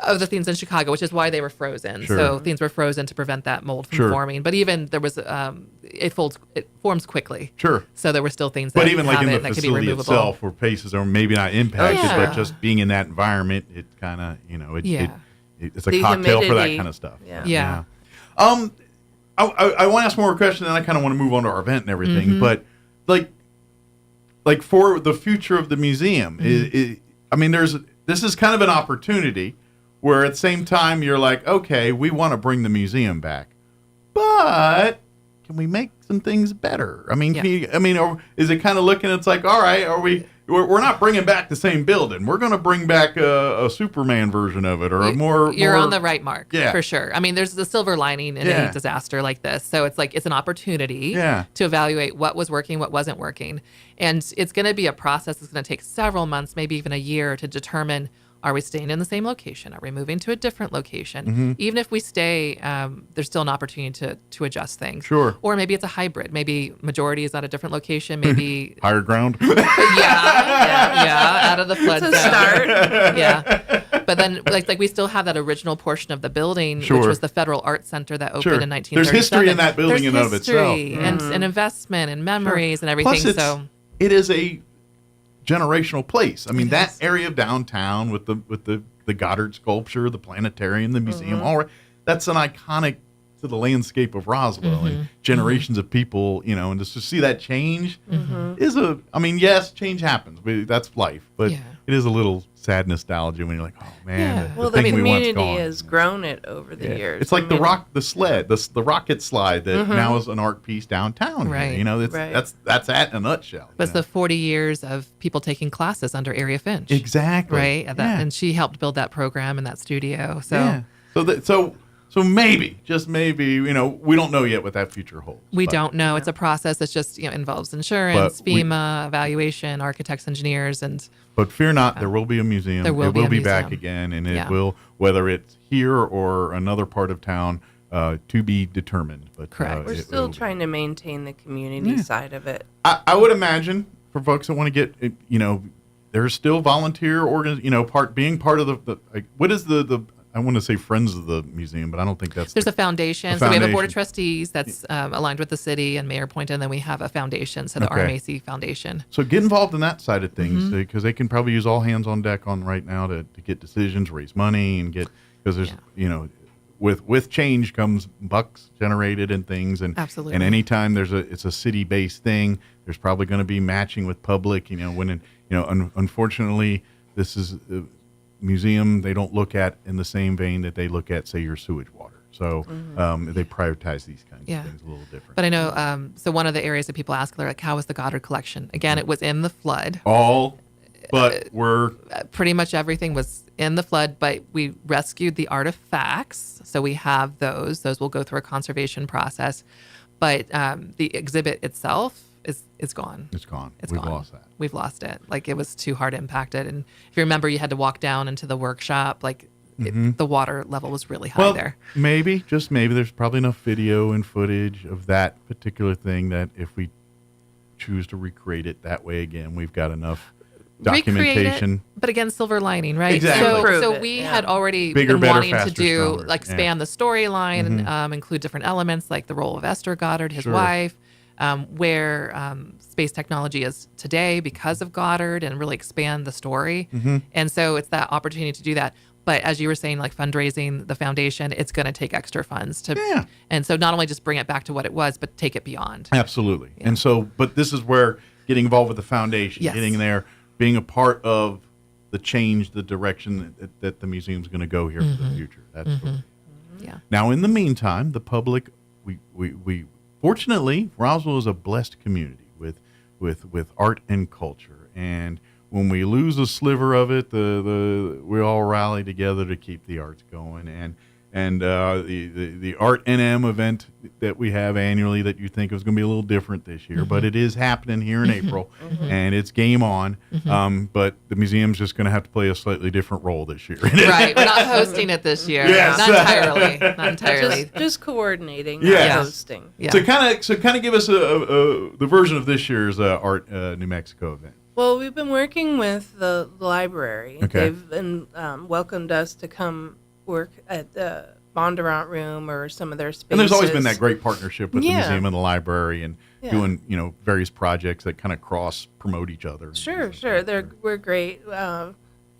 Speaker 17: of the things in Chicago, which is why they were frozen.
Speaker 9: Sure.
Speaker 17: So things were frozen to prevent that mold from forming. But even there was, it forms quickly.
Speaker 9: Sure.
Speaker 17: So there were still things
Speaker 9: but
Speaker 17: that
Speaker 9: even like in the
Speaker 17: that
Speaker 9: facility itself, where places are maybe not impacted, but just being in that environment, it kind of, it's a
Speaker 18: the
Speaker 9: cocktail
Speaker 18: humidity.
Speaker 9: for that kind of stuff.
Speaker 17: Yeah.
Speaker 9: I want to ask more questions, and I kind of want to move on to our event and everything. But like for the future of the museum, this is kind of an opportunity where at the same time you're like, okay, we want to bring the museum back, but can we make some things better? I mean, or is it kind of looking? It's like, all right, we're not bringing back the same building. We're going to bring back a Superman version of it, or
Speaker 17: You're on the right mark,
Speaker 9: yeah,
Speaker 17: for sure. I mean, there's the silver lining in any disaster like this. So it's like it's an opportunity to evaluate what was working, what wasn't working, and it's going to be a process. It's going to take several months, maybe even a year, to determine. Are we staying in the same location? Are we moving to a different location? Even if we stay, there's still an opportunity to adjust things.
Speaker 9: Sure.
Speaker 17: Or maybe it's a hybrid. Maybe majority is at a different location. Maybe
Speaker 9: higher ground.
Speaker 17: out of the flood zone.
Speaker 18: It's a start.
Speaker 17: Yeah. But then, like we still have that original portion of the building, which was the Federal Arts Center that opened in 1937.
Speaker 9: There's history in that building in and of itself.
Speaker 17: And investment and memories and everything.
Speaker 9: Plus it is a generational place. I mean, that area of downtown with the Goddard sculpture, the planetarium, the museum, all right, that's an iconic to the landscape of Roswell and generations of people, and just to see that change is yes, change happens. That's life. But it is a little sad nostalgia when you're like, oh man,
Speaker 18: the
Speaker 9: thing we once
Speaker 18: community
Speaker 9: gone.
Speaker 18: has grown it over the years.
Speaker 9: It's like the rocket slide that now is an art piece downtown.
Speaker 17: Right.
Speaker 9: Here. You know, that's that in a nutshell.
Speaker 17: But it's the 40 years of people taking classes under Area Finch.
Speaker 9: Exactly.
Speaker 17: Right. And she helped build that program and that studio. So
Speaker 9: So maybe, just maybe, you know, we don't know yet what that future holds.
Speaker 17: We don't know. It's a process that just, you know, involves insurance, FEMA, evaluation, architects, engineers, and.
Speaker 9: But fear not, there will be a museum.
Speaker 17: There will be a
Speaker 9: be
Speaker 17: museum.
Speaker 9: back again, and it will, whether it's here or another part of town, to be determined. But
Speaker 18: correct. We're still trying to maintain the community side of it.
Speaker 9: I would imagine for folks that want to get, you know, there's still volunteer being part of the what is the I want to say Friends of the Museum, but I don't think that's.
Speaker 17: There's a foundation. So we have a board of trustees that's aligned with the city and Mayor appointed, and then we have a foundation, so the RMAC Foundation.
Speaker 9: So get involved in that side of things because they can probably use all hands on deck on right now to get decisions, raise money, and get because there's with change comes bucks generated and things, and
Speaker 17: absolutely.
Speaker 9: And anytime it's a city based thing, there's probably going to be matching with public. You know, unfortunately, this is. Museum they don't look at in the same vein that they look at, say, your sewage water. So they prioritize these kinds of things a little different.
Speaker 17: But I know, so one of the areas that people ask, they're like, how was the Goddard collection? Again, it was in the flood. Pretty much everything was in the flood, but we rescued the artifacts. So we have those. Those will go through a conservation process. But the exhibit itself, it's gone.
Speaker 9: It's gone.
Speaker 17: We've lost that. We've lost it. Like it was too hard impacted. And if you remember, you had to walk down into the workshop. Like the water level was really high there.
Speaker 9: Just maybe, there's probably enough video and footage of that particular thing that if we choose to recreate it that way again, we've got enough documentation.
Speaker 17: But again, silver lining, right?
Speaker 9: Exactly.
Speaker 17: So we had already been wanting to do expand the storyline, include different elements like the role of Esther Goddard, his wife. Where space technology is today because of Goddard and really expand the story. And so it's that opportunity to do that. But as you were saying, like fundraising, the foundation, it's going to take extra funds to, and so not only just bring it back to what it was, but take it beyond.
Speaker 9: Absolutely. Yeah. And so, but this is where getting involved with the foundation, getting there, being a part of the change, the direction that the museum's going to go here for the future. That's Now, in the meantime, the public, we fortunately, Roswell is a blessed community with art and culture, and when we lose a sliver of it, we all rally together to keep the arts going. And the Art NM event that we have annually that you think is going to be a little different this year, but it is happening here in April, and it's game on. But the museum's just going to have to play a slightly different role this year.
Speaker 17: Right, we're not hosting it this year.
Speaker 9: Yes.
Speaker 17: Not entirely.
Speaker 18: Just coordinating, not hosting.
Speaker 17: Yeah.
Speaker 9: So kind of give us the version of this year's Art New Mexico event.
Speaker 18: Well, we've been working with the library.
Speaker 9: Okay.
Speaker 18: They've been welcomed us to come work at the Bondurant Room or some of their spaces.
Speaker 9: And there's always been that great partnership with the museum and the library, and doing various projects that kind of cross promote each other.
Speaker 18: Sure. We're great,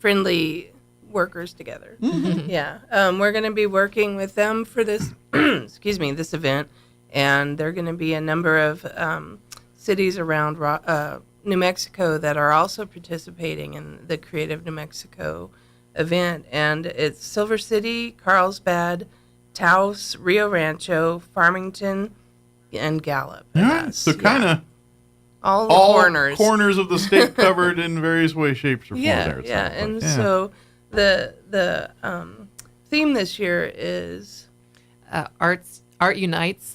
Speaker 18: friendly workers together. Yeah, we're going to be working with them for this. This event, and there are going to be a number of cities around New Mexico that are also participating in the Creative New Mexico event, and it's Silver City, Carlsbad, Taos, Rio Rancho, Farmington, and Gallup.
Speaker 9: So kind of
Speaker 18: all
Speaker 9: corners of the state covered in various ways, shapes, or forms.
Speaker 18: So the theme this year is
Speaker 17: Art Unites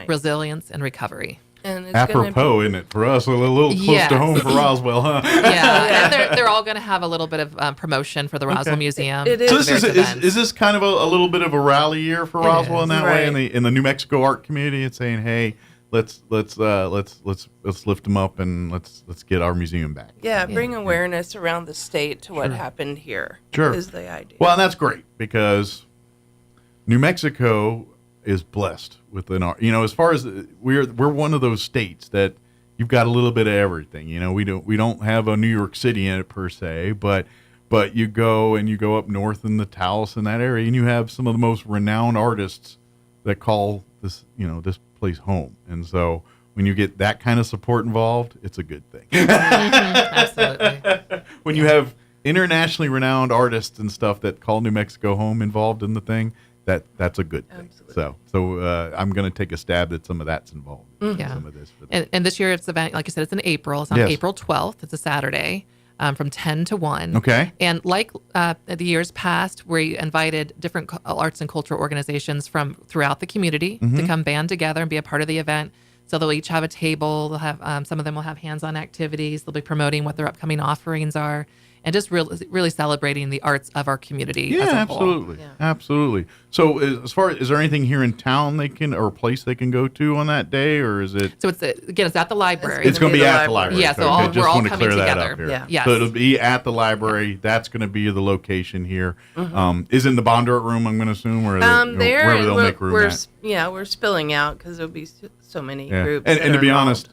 Speaker 17: Resilience and Recovery.
Speaker 18: And it's
Speaker 9: apropos, isn't it, for us? A little close to home for Roswell, huh?
Speaker 17: And they're all going to have a little bit of promotion for the Roswell Museum.
Speaker 18: It is.
Speaker 9: So is this kind of a little bit of a rally year for Roswell in that way? In the New Mexico art community, it's saying, hey, let's lift them up and let's get our museum back.
Speaker 18: Yeah, bring awareness around the state to what happened here.
Speaker 9: Sure,
Speaker 18: is the idea.
Speaker 9: Well, and that's great because New Mexico is blessed with an art. As far as we're one of those states that you've got a little bit of everything. We don't have a New York City in it per se, but you go up north in the Taos in that area, and you have some of the most renowned artists that call this this place home. And so when you get that kind of support involved, it's a good thing.
Speaker 17: Absolutely.
Speaker 9: When you have internationally renowned artists and stuff that call New Mexico home involved in the thing, that's a good thing. Absolutely. So I'm going to take a stab that some of that's involved.
Speaker 17: Yeah.
Speaker 9: Some of this.
Speaker 17: And this year, it's event, like I said, it's in April. It's on April 12th. It's a Saturday. From 10 to 1.
Speaker 9: Okay.
Speaker 17: And like the years past, we invited different arts and cultural organizations from throughout the community to come band together and be a part of the event. So they'll each have a table. They'll have some of them will have hands-on activities. They'll be promoting what their upcoming offerings are, and just really celebrating the arts of our community.
Speaker 9: Yeah,
Speaker 17: as a
Speaker 9: absolutely,
Speaker 17: whole.
Speaker 9: absolutely. So, as far is there anything here in town they can or a place they can go to on that day, or is it?
Speaker 17: So it's at the library.
Speaker 9: It's going to be at the library.
Speaker 17: Yeah, so we're all coming together.
Speaker 9: Yeah.
Speaker 17: Yes.
Speaker 9: So it'll be at the library. That's going to be the location here. Is in the Bondurant room, I'm going to assume, or wherever they'll make room at.
Speaker 18: Yeah, we're spilling out because there'll be so many groups.
Speaker 9: And to be honest,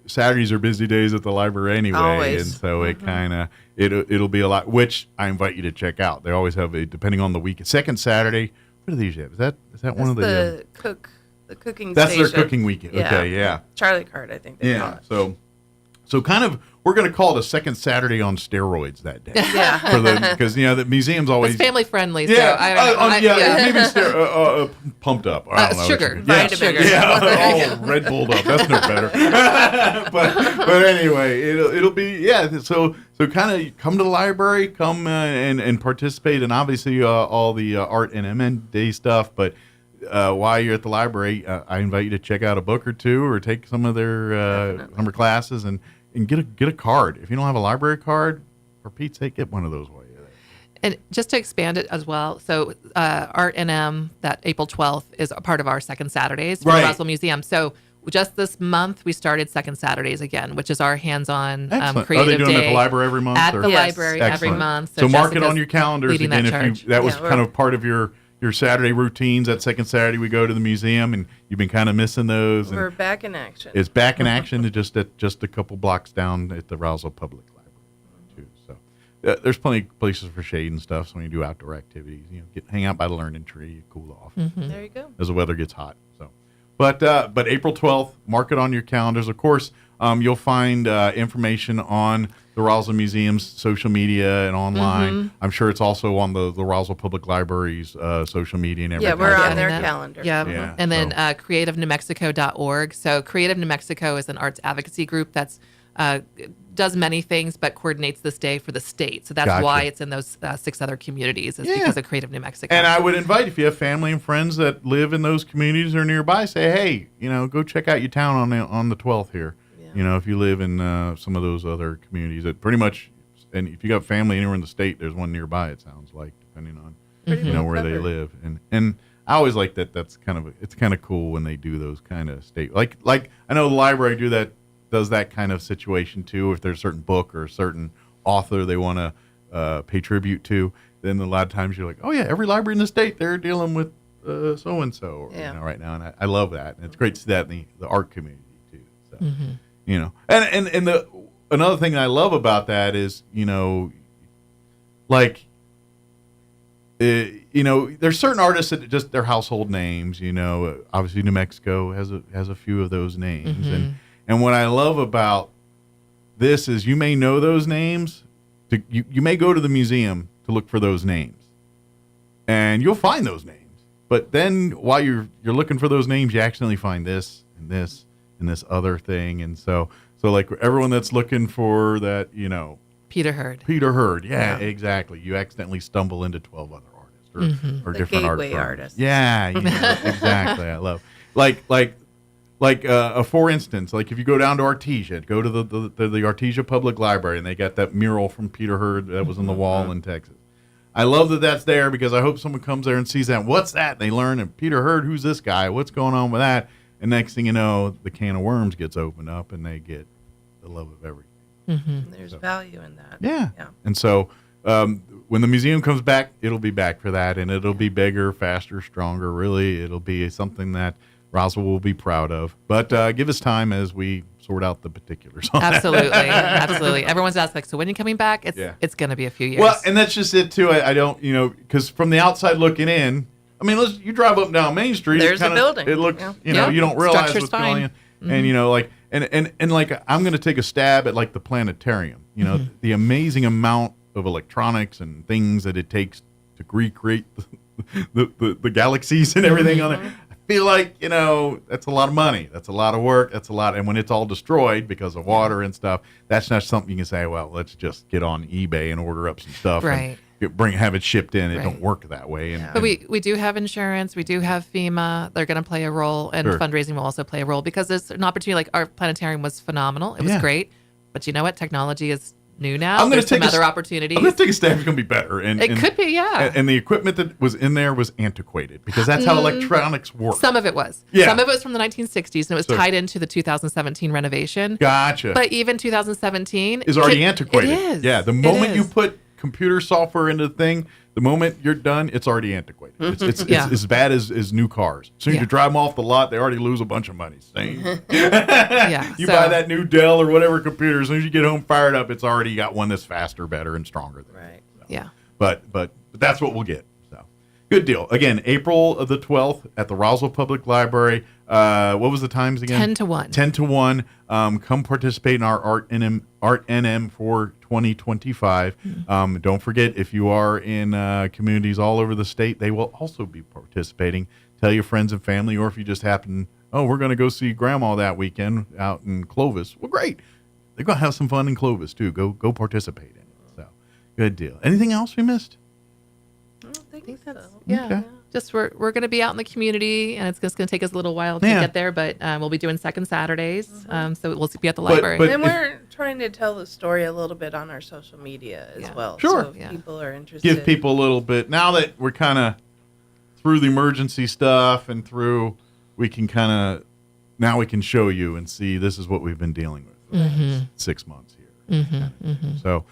Speaker 9: Saturdays are busy days at the library anyway,
Speaker 18: Always.
Speaker 9: and so it kind of it'll be a lot. Which I invite you to check out. They always have depending on the week. Second Saturday. What do they usually have? Is that one of
Speaker 18: the cooking?
Speaker 9: That's
Speaker 18: station.
Speaker 9: their cooking weekend.
Speaker 18: Yeah.
Speaker 9: Okay, yeah.
Speaker 18: Charlie Card, I think they call it.
Speaker 9: So kind of we're going to call it a second Saturday on steroids that day.
Speaker 18: Yeah.
Speaker 9: Because the museum's always
Speaker 17: it's family friendly. So
Speaker 9: maybe pumped up. I don't know.
Speaker 17: Sugar.
Speaker 9: Sugar. Yeah. Red Bulled up. That's no better. but anyway, it'll be So kind of come to the library, come and participate, and obviously all the art and MN Day stuff. But while you're at the library, I invite you to check out a book or two, or take some of their summer classes, and get a card. If you don't have a library card, for Pete's sake, get one of those while you're there.
Speaker 17: And just to expand it as well, so Art NM, that April 12th, is a part of our second Saturdays for the Roswell Museum. So just this month, we started second Saturdays again, which is our hands-on creative day.
Speaker 9: Are they doing it at the library every month?
Speaker 17: At the library every month.
Speaker 9: So mark it on your calendars again. That was kind of part of your Saturday routines. That second Saturday we go to the museum, and you've been kind of missing those.
Speaker 18: We're back in action.
Speaker 9: It's back in action just a couple blocks down at the Roswell Public Library too. So there's plenty of places for shade and stuff. So when you do outdoor activities, hang out by the learning tree, you cool off.
Speaker 18: There you go.
Speaker 9: As the weather gets hot. So, but April 12th, mark it on your calendars. Of course, you'll find information on the Roswell Museum's social media and online. I'm sure it's also on the Roswell Public Library's social media and everything.
Speaker 18: Yeah, we're on their calendar.
Speaker 17: Yeah. And then creativenewmexico.org. So Creative New Mexico is an arts advocacy group that's does many things, but coordinates this day for the state. So that's why it's in those 6 other communities, is because of Creative New Mexico.
Speaker 9: And I would invite, if you have family and friends that live in those communities or nearby, say, hey, go check out your town on the 12th here. If you live in some of those other communities that pretty much, and if you got family anywhere in the state, there's one nearby, it sounds like, depending on where they live. And I always like that. It's kind of cool when they do those kind of state, like I know the library does that kind of situation too. If there's a certain book or a certain author they want to pay tribute to, then a lot of times you're like, oh yeah, every library in the state, they're dealing with so and so right now, and I love that, and it's great to see that in the art community too. So. And another thing I love about that is, there's certain artists that just their household names, obviously New Mexico has a few of those names. And what I love about this is you may know those names, you may go to the museum to look for those names, and you'll find those names. But then while you're looking for those names, you accidentally find this and this and this other thing. And so like everyone that's looking for that,
Speaker 17: Peter Hurd.
Speaker 9: Yeah, exactly. You accidentally stumble into 12 other artists or different
Speaker 18: gateway
Speaker 9: art
Speaker 18: artists.
Speaker 9: Yeah, exactly. I love for instance, like if you go down to Artesia, go to the Artesia Public Library, and they got that mural from Peter Hurd that was on the wall in Texas. I love that that's there, because I hope someone comes there and sees that. What's that? And they learn, and Peter Hurd, who's this guy? What's going on with that? And next thing you know, the can of worms gets opened up, and they get the love of everything.
Speaker 18: There's value in that.
Speaker 9: Yeah. And so when the museum comes back, it'll be back for that, and it'll be bigger, faster, stronger. Really, it'll be something that Roswell will be proud of. But give us time as we sort out the particulars on
Speaker 17: Absolutely.
Speaker 9: that.
Speaker 17: Absolutely. Everyone's asked, so when are you coming back? It's going to be a few years.
Speaker 9: Well, and that's just it, too. I don't, because from the outside looking in, I mean, you drive up and down Main Street.
Speaker 18: There's a building.
Speaker 9: It looks, you don't realize
Speaker 17: Structure's
Speaker 9: what's
Speaker 17: fine.
Speaker 9: going on. And, and like, I'm going to take a stab at, like, the planetarium. The amazing amount of electronics and things that it takes to recreate the galaxies and everything on there. I feel like, that's a lot of money. That's a lot of work. That's a lot. And when it's all destroyed because of water and stuff, that's not something you can say, well, let's just get on eBay and order up some stuff
Speaker 17: right.
Speaker 9: and have it shipped in. It
Speaker 17: Right.
Speaker 9: don't work that way.
Speaker 17: But we do have insurance. We do have FEMA. They're going to play a role, and
Speaker 9: Sure.
Speaker 17: fundraising will also play a role, because it's an opportunity. Like, our planetarium was phenomenal. It was
Speaker 9: Yeah.
Speaker 17: great. But you know what? Technology is new now.
Speaker 9: I'm gonna
Speaker 17: There's some
Speaker 9: take
Speaker 17: other opportunities.
Speaker 9: I'm going to take a stab. It's going to be better. And
Speaker 17: It could be, yeah.
Speaker 9: And the equipment that was in there was antiquated, because that's how electronics work.
Speaker 17: Some of it was.
Speaker 9: Yeah.
Speaker 17: Some of it was from the 1960s, and it was
Speaker 9: So-
Speaker 17: tied into the 2017 renovation.
Speaker 9: Gotcha.
Speaker 17: But even 2017
Speaker 9: is already antiquated.
Speaker 17: It is.
Speaker 9: Yeah, the
Speaker 17: It
Speaker 9: moment you
Speaker 17: is.
Speaker 9: put computer software into the thing, the moment you're done, it's already antiquated. It's
Speaker 17: Yeah.
Speaker 9: as bad as new cars. As soon as
Speaker 17: Yeah.
Speaker 9: you drive them off the lot, they already lose a bunch of money. Same.
Speaker 17: Yeah.
Speaker 9: You
Speaker 17: so-
Speaker 9: buy that new Dell or whatever computer, as soon as you get home fired up, it's already got one that's faster, better, and stronger.
Speaker 18: Right.
Speaker 17: Yeah.
Speaker 9: But that's what we'll get. So good deal. Again, April the 12th at the Roswell Public Library. What was the times again?
Speaker 17: 10 to 1.
Speaker 9: 10 to 1. Come participate in our Art NM for 2025. Don't forget, if you are in communities all over the state, they will also be participating. Tell your friends and family, or if you just happen, we're going to go see Grandma that weekend out in Clovis. Well, great. They're going to have some fun in Clovis, too. Go participate in it. So, good deal. Anything else we missed?
Speaker 18: I don't think so.
Speaker 17: Yeah.
Speaker 9: Okay.
Speaker 17: Just we're going to be out in the community, and it's just going to take us a little while to
Speaker 9: Yeah.
Speaker 17: get there, but we'll be doing second Saturdays. So we'll be at the library.
Speaker 9: but
Speaker 18: And
Speaker 9: if-
Speaker 18: we're trying to tell the story a little bit on our social media as well.
Speaker 9: Sure.
Speaker 18: So if
Speaker 17: Yeah.
Speaker 18: people are interested.
Speaker 9: Give people a little bit. Now that we're kind of through the emergency stuff and we can now we can show you and see this is what we've been dealing with for the last 6 months here. So,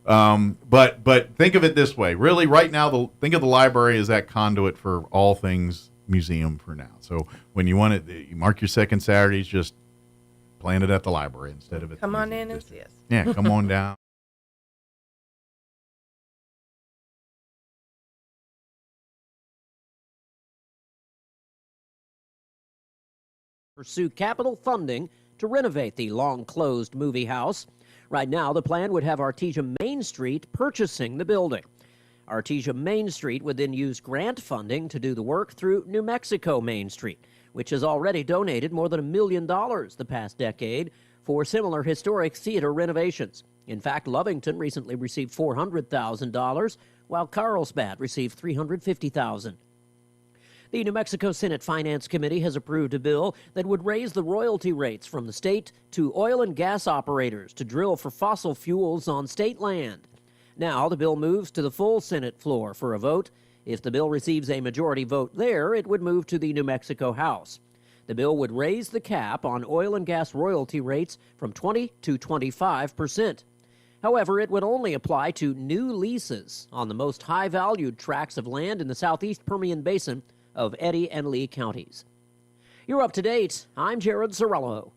Speaker 9: but think of it this way. Really, right now, think of the library as that conduit for all things museum for now. So when you want it, you mark your second Saturdays, just plan it at the library instead of at
Speaker 18: Come
Speaker 9: the
Speaker 18: on
Speaker 9: museum
Speaker 18: in and
Speaker 9: district.
Speaker 18: see us.
Speaker 9: Yeah, come on down.
Speaker 19: Pursue capital funding to renovate the long-closed movie house. Right now, the plan would have Artesia Main Street purchasing the building. Artesia Main Street would then use grant funding to do the work through New Mexico Main Street, which has already donated more than $1 million the past decade for similar historic theater renovations. In fact, Lovington recently received $400,000, while Carlsbad received $350,000. The New Mexico Senate Finance Committee has approved a bill that would raise the royalty rates from the state to oil and gas operators to drill for fossil fuels on state land. Now the bill moves to the full Senate floor for a vote. If the bill receives a majority vote there, it would move to the New Mexico House. The bill would raise the cap on oil and gas royalty rates from 20 to 25%. However, it would only apply to new leases on the most high-valued tracts of land in the southeast Permian Basin of Eddy and Lee counties. You're up to date. I'm Jared Sorello.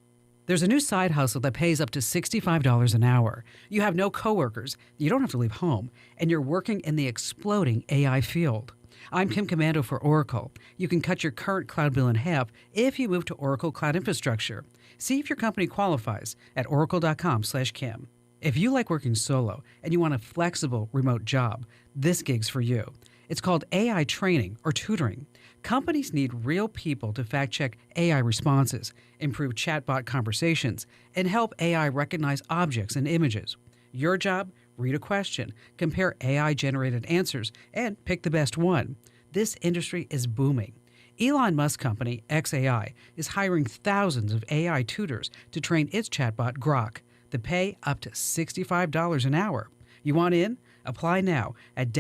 Speaker 20: There's a new side hustle that pays up to $65 an hour. You have no coworkers, you don't have to leave home, and you're working in the exploding AI field. I'm Kim Commando for Oracle. You can cut your current cloud bill in half if you move to Oracle Cloud Infrastructure. See if your company qualifies at oracle.com/Kim. If you like working solo and you want a flexible remote job, this gig's for you. It's called AI training or tutoring. Companies need real people to fact-check AI responses, improve chatbot conversations, and help AI recognize objects and images. Your job? Read a question, compare AI-generated answers, and pick the best one. This industry is booming. Elon Musk's company, xAI, is hiring thousands of AI tutors to train its chatbot Grok. The pay up to $65 an hour. You want in? Apply now at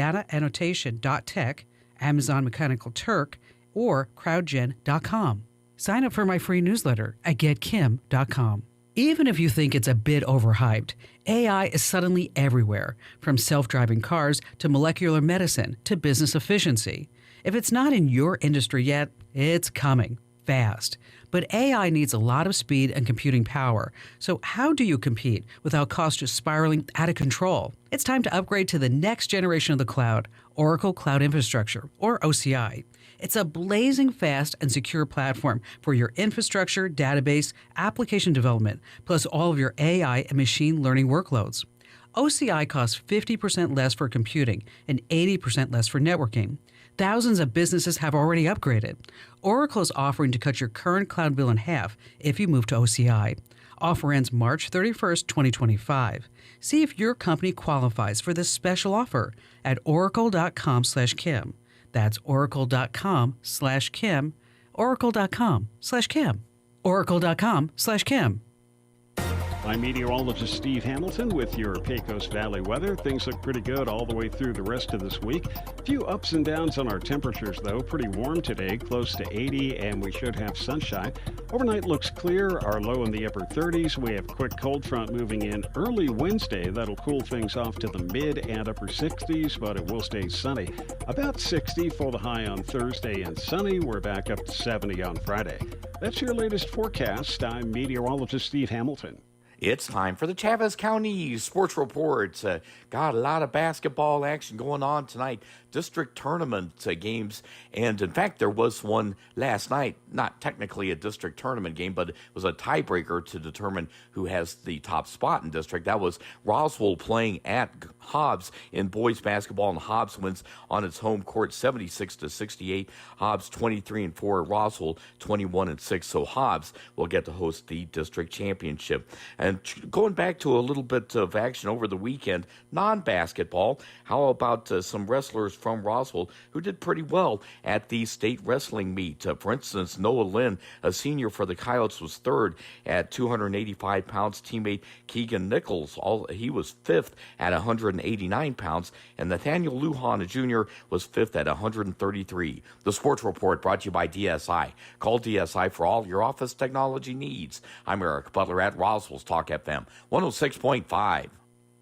Speaker 20: dataannotation.tech, Amazon Mechanical Turk, or crowdgen.com. Sign up for my free newsletter at getkim.com. Even if you think it's a bit overhyped, AI is suddenly everywhere, from self-driving cars to molecular medicine to business efficiency. If it's not in your industry yet, it's coming fast. But AI needs a lot of speed and computing power. So how do you compete without costs just spiraling out of control? It's time to upgrade to the next generation of the cloud, Oracle Cloud Infrastructure, or OCI. It's a blazing fast and secure platform for your infrastructure, database, application development, plus all of your AI and machine learning workloads. OCI costs 50% less for computing and 80% less for networking. Thousands of businesses have already upgraded. Oracle is offering to cut your current cloud bill in half if you move to OCI. Offer ends March 31st, 2025. See if your company qualifies for this special offer at oracle.com/Kim. That's oracle.com/Kim. Oracle.com/Kim. Oracle.com/Kim.
Speaker 11: I'm meteorologist Steve Hamilton with your Pecos Valley weather. Things look pretty good all the way through the rest of this week. A few ups and downs on our temperatures, though. Pretty warm today, close to 80, and we should have sunshine. Overnight looks clear, our low in the upper 30s. We have a quick cold front moving in early Wednesday. That'll cool things off to the mid and upper 60s, but it will stay sunny. About 60 for the high on Thursday, and sunny. We're back up to 70 on Friday. That's your latest forecast. I'm meteorologist Steve Hamilton.
Speaker 21: It's time for the Chavez County Sports Report. Got a lot of basketball action going on tonight. District tournament games. And in fact, there was one last night, not technically a district tournament game, but it was a tiebreaker to determine who has the top spot in district. That was Roswell playing at Hobbs in boys basketball, and Hobbs wins on its home court 76-68. Hobbs 23-4, Roswell 21-6. So Hobbs will get to host the district championship. And going back to a little bit of action over the weekend, non-basketball, how about some wrestlers from Roswell who did pretty well at the state wrestling meet? For instance, Noah Lynn, a senior for the Coyotes, was third at 285 pounds. Teammate Keegan Nichols, he was fifth at 189 pounds. And Nathaniel Lujan Jr. was fifth at 133. The Sports Report brought to you by DSI. Call DSI for all your office technology needs. I'm Eric Butler at Roswell's Talk FM 106.5.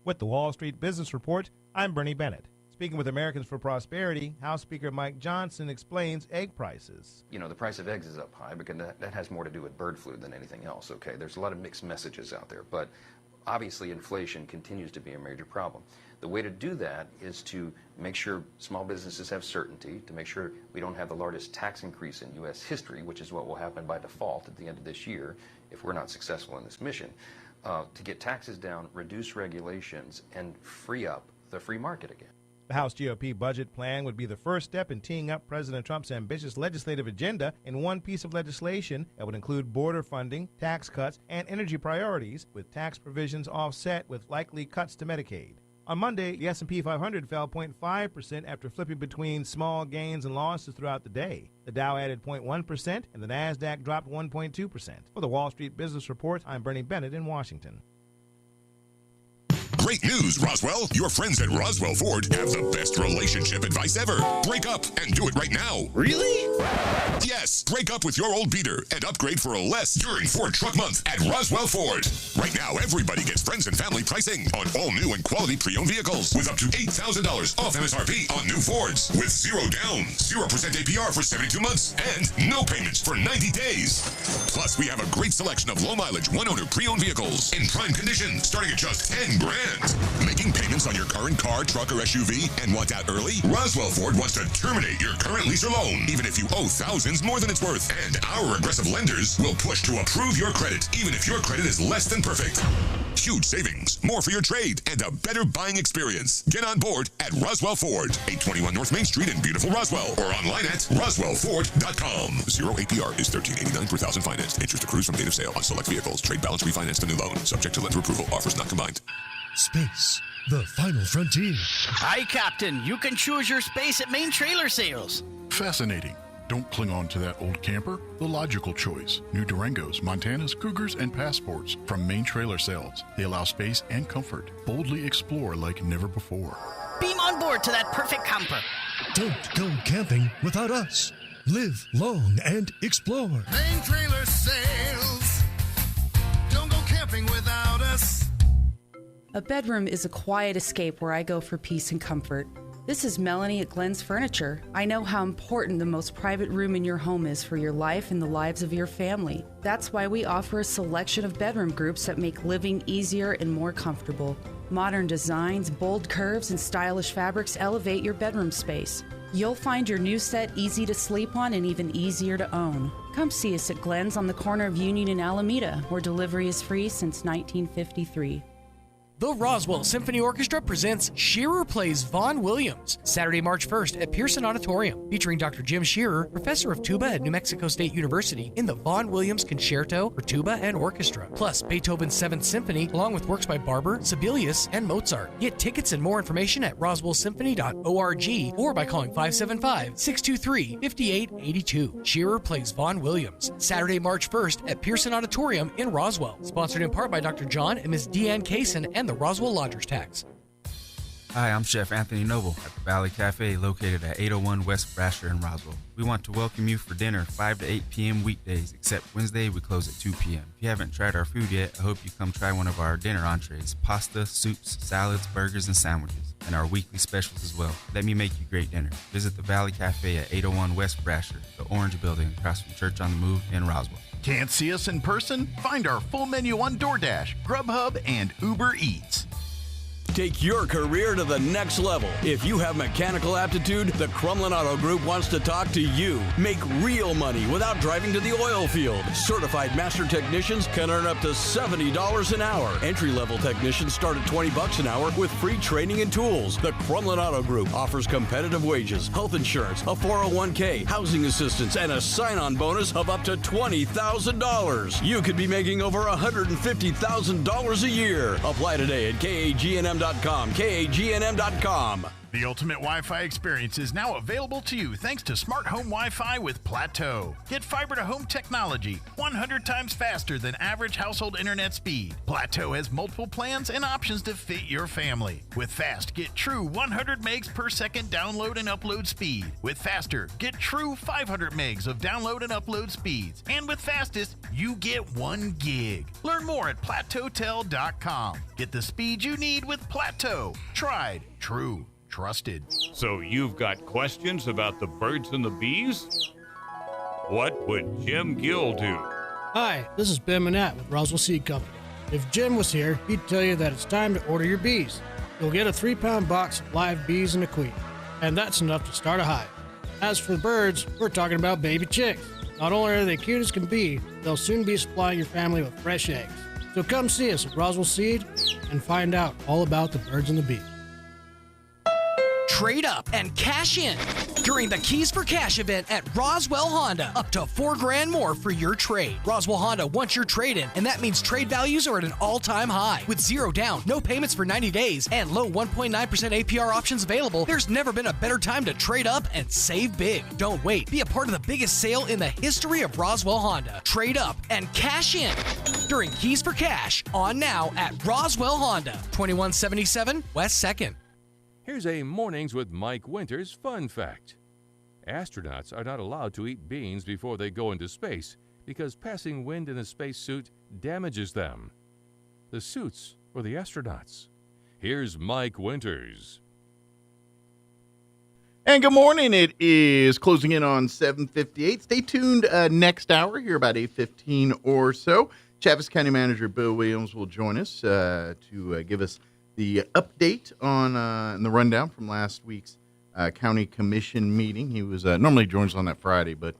Speaker 22: With the Wall Street Business Report, I'm Bernie Bennett. Speaking with Americans for Prosperity, House Speaker Mike Johnson explains egg prices.
Speaker 23: You know, the price of eggs is up high because that has more to do with bird flu than anything else, okay? There's a lot of mixed messages out there, but obviously inflation continues to be a major problem. The way to do that is to make sure small businesses have certainty, to make sure we don't have the largest tax increase in U.S. history, which is what will happen by default at the end of this year if we're not successful in this mission, to get taxes down, reduce regulations, and free up the free market again.
Speaker 22: The House GOP budget plan would be the first step in teeing up President Trump's ambitious legislative agenda in one piece of legislation that would include border funding, tax cuts, and energy priorities, with tax provisions offset with likely cuts to Medicaid. On Monday, the S&P 500 fell 0.5% after flipping between small gains and losses throughout the day. The Dow added 0.1%, and the Nasdaq dropped 1.2%. For the Wall Street Business Report, I'm Bernie Bennett in Washington.
Speaker 15: Great news, Roswell. Your friends at Roswell Ford have the best relationship advice ever. Break up and do it right now. Really? Yes. Break up with your old beater and upgrade for less during Ford Truck Month at Roswell Ford. Right now, everybody gets friends and family pricing on all new and quality pre-owned vehicles with up to $8,000 off MSRP on new Fords with 0 down, 0% APR for 72 months, and no payments for 90 days. Plus, we have a great selection of low-mileage, one-owner pre-owned vehicles in prime condition starting at just $10,000. Making payments on your current car, truck, or SUV and want out early? Roswell Ford wants to terminate your current lease or loan, even if you owe thousands more than it's worth. And our aggressive lenders will push to approve your credit, even if your credit is less than perfect. Huge savings, more for your trade, and a better buying experience. Get on board at Roswell Ford, 821 North Main Street in beautiful Roswell, or online at roswellford.com. 0 APR is $13.89 per thousand financed. Interest accrues from date of sale on select vehicles. Trade balance refinanced to new loan. Subject to lender approval. Offers not combined.
Speaker 24: Space, the final frontier.
Speaker 25: Hi, Captain. You can choose your space at Main Trailer Sales.
Speaker 24: Fascinating. Don't cling on to that old camper. The logical choice. New Durangos, Montanas, Cougars, and Passports from Main Trailer Sales. They allow space and comfort. Boldly explore like never before.
Speaker 25: Beam on board to that perfect camper.
Speaker 24: Don't go camping without us. Live long and explore.
Speaker 26: Main Trailer Sales. Don't go camping without us.
Speaker 27: A bedroom is a quiet escape where I go for peace and comfort. This is Melanie at Glenn's Furniture. I know how important the most private room in your home is for your life and the lives of your family. That's why we offer a selection of bedroom groups that make living easier and more comfortable. Modern designs, bold curves, and stylish fabrics elevate your bedroom space. You'll find your new set easy to sleep on and even easier to own. Come see us at Glenn's on the corner of Union and Alameda, where delivery is free since 1953.
Speaker 12: The Roswell Symphony Orchestra presents Shearer Plays Vaughn Williams, Saturday, March 1st at Pearson Auditorium, featuring Dr. Jim Shearer, professor of tuba at New Mexico State University, in the Vaughn Williams Concerto for Tuba and Orchestra, plus Beethoven's 7th Symphony, along with works by Barber, Sibelius, and Mozart. Get tickets and more information at roswellsymphony.org or by calling 575-623-5882. Shearer Plays Vaughn Williams, Saturday, March 1st at Pearson Auditorium in Roswell. Sponsored in part by Dr. John and Ms. Deanne Kaysen and the Roswell Lodgers Tax.
Speaker 1: Hi, I'm Chef Anthony Noble at the Valley Cafe located at 801 West Brasher in Roswell. We want to welcome you for dinner 5 to 8 p.m. weekdays, except Wednesday we close at 2 p.m. If you haven't tried our food yet, I hope you come try one of our dinner entrees, pasta, soups, salads, burgers, and sandwiches, and our weekly specials as well. Let me make you great dinner. Visit the Valley Cafe at 801 West Brasher, the Orange Building across from Church on the Move in Roswell.
Speaker 13: Can't see us in person? Find our full menu on DoorDash, Grubhub, and Uber Eats.
Speaker 2: Take your career to the next level. If you have mechanical aptitude, the Crumlin Auto Group wants to talk to you. Make real money without driving to the oil field. Certified master technicians can earn up to $70 an hour. Entry-level technicians start at $20 an hour with free training and tools. The Crumlin Auto Group offers competitive wages, health insurance, a 401k, housing assistance, and a sign-on bonus of up to $20,000. You could be making over $150,000 a year. Apply today at KAGNM.com. KAGNM.com.
Speaker 13: The ultimate Wi-Fi experience is now available to you thanks to Smart Home Wi-Fi with Plateau. Get fiber-to-home technology 100 times faster than average household internet speed. Plateau has multiple plans and options to fit your family. With Fast, get true 100 megs per second download and upload speed. With Faster, get true 500 megs of download and upload speeds. And with Fastest, you get 1 gig. Learn more at plateautel.com. Get the speed you need with Plateau. Tried, true, trusted.
Speaker 3: So you've got questions about the birds and the bees? What would Jim Gill do?
Speaker 4: Hi, this is Ben Manette with Roswell Seed Company. If Jim was here, he'd tell you that it's time to order your bees. You'll get a 3-pound box of live bees and a queen, and that's enough to start a hive. As for the birds, we're talking about baby chicks. Not only are they cute as can be, they'll soon be supplying your family with fresh eggs. So come see us at Roswell Seed and find out all about the birds and the bees.
Speaker 12: Trade up and cash in during the Keys for Cash event at Roswell Honda. Up to $4,000 more for your trade. Roswell Honda wants your trade in, and that means trade values are at an all-time high. With 0 down, no payments for 90 days, and low 1.9% APR options available, there's never been a better time to trade up and save big. Don't wait. Be a part of the biggest sale in the history of Roswell Honda. Trade up and cash in during Keys for Cash on now at Roswell Honda, 2177 West 2nd.
Speaker 8: Here's a Mornings with Mike Winters fun fact. Astronauts are not allowed to eat beans before they go into space because passing wind in a spacesuit damages them. The suits for the astronauts. Here's Mike Winters.
Speaker 9: And good morning. It is closing in on 7:58. Stay tuned next hour, here about 8:15 or so. Chaffetz County Manager Bill Williams will join us to give us the update on and the rundown from last week's county commission meeting. He was normally joins on that Friday, but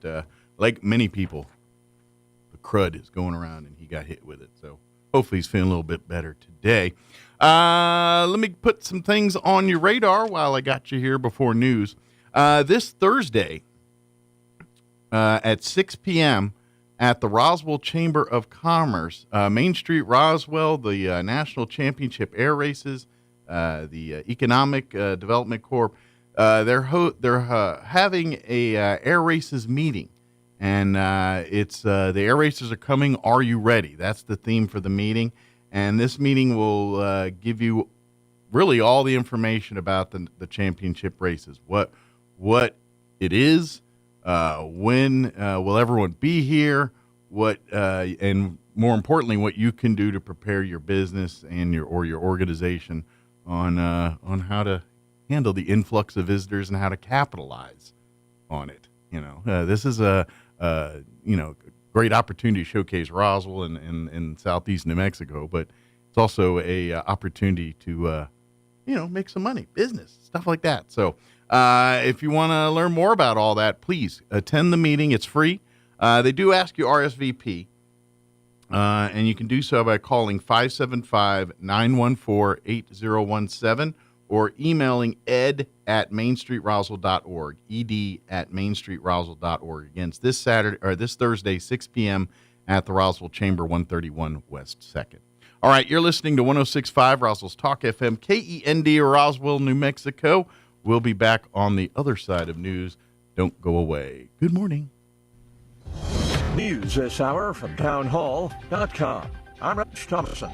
Speaker 9: like many people, the crud is going around and he got hit with it. So hopefully he's feeling a little bit better today. Let me put some things on your radar while I got you here before news. This Thursday at 6 p.m., at the Roswell Chamber of Commerce, Main Street, Roswell, the National Championship Air Races, the Economic Development Corp. They're having a air races meeting, and it's the air races are coming. Are you ready? That's the theme for the meeting, and this meeting will give you really all the information about the championship races. What it is. When will everyone be here? What and more importantly, what you can do to prepare your business and your organization on how to handle the influx of visitors and how to capitalize on it. This is a great opportunity to showcase Roswell and southeast New Mexico, but it's also a opportunity to make some money, business, stuff like that. So. If you want to learn more about all that, please attend the meeting. It's free. They do ask you RSVP. And you can do so by calling 575-914-8017 or emailing ed@mainstreetroswell.org, ed@mainstreetroswell.org. Again, it's this Thursday, 6 p.m. at the Roswell Chamber, 131 West 2nd. All right, you're listening to 106.5 Roswell's Talk FM, KEND, Roswell, New Mexico. We'll be back on the other side of news. Don't go away. Good morning.
Speaker 5: News this hour from townhall.com. I'm Rich Thompson.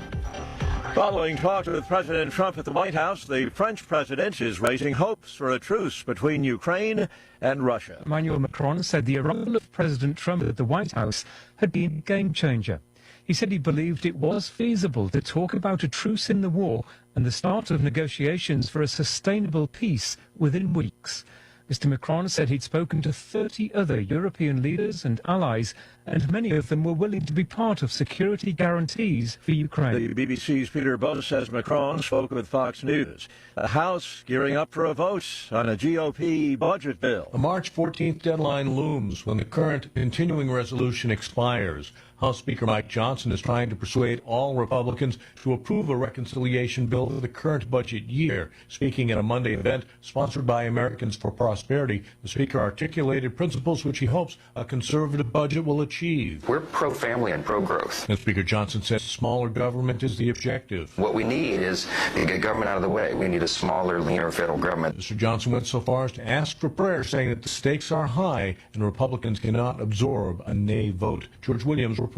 Speaker 5: Following talks with President Trump at the White House, the French president is raising hopes for a truce between Ukraine and Russia.
Speaker 6: Emmanuel Macron said the arrival of President Trump at the White House had been a game changer. He said he believed it was feasible to talk about a truce in the war and the start of negotiations for a sustainable peace within weeks. Mr. Macron said he'd spoken to 30 other European leaders and allies, and many of them were willing to be part of security guarantees for Ukraine.
Speaker 5: The BBC's Peter Bose says Macron spoke with Fox News. The House gearing up for a vote on a GOP budget bill.
Speaker 7: A March 14th deadline looms when the current continuing resolution expires. House Speaker Mike Johnson is trying to persuade all Republicans to approve a reconciliation bill for the current budget year. Speaking at a Monday event sponsored by Americans for Prosperity, the Speaker articulated principles which he hopes a conservative budget will achieve.
Speaker 23: We're pro-family and pro-growth.
Speaker 7: And Speaker Johnson says smaller government is the objective.
Speaker 23: What we need is to get government out of the way. We need a smaller, leaner federal government.
Speaker 7: Mr. Johnson went so far as to ask for prayer, saying that the stakes are high and Republicans cannot absorb a nay vote. George Williams reporting.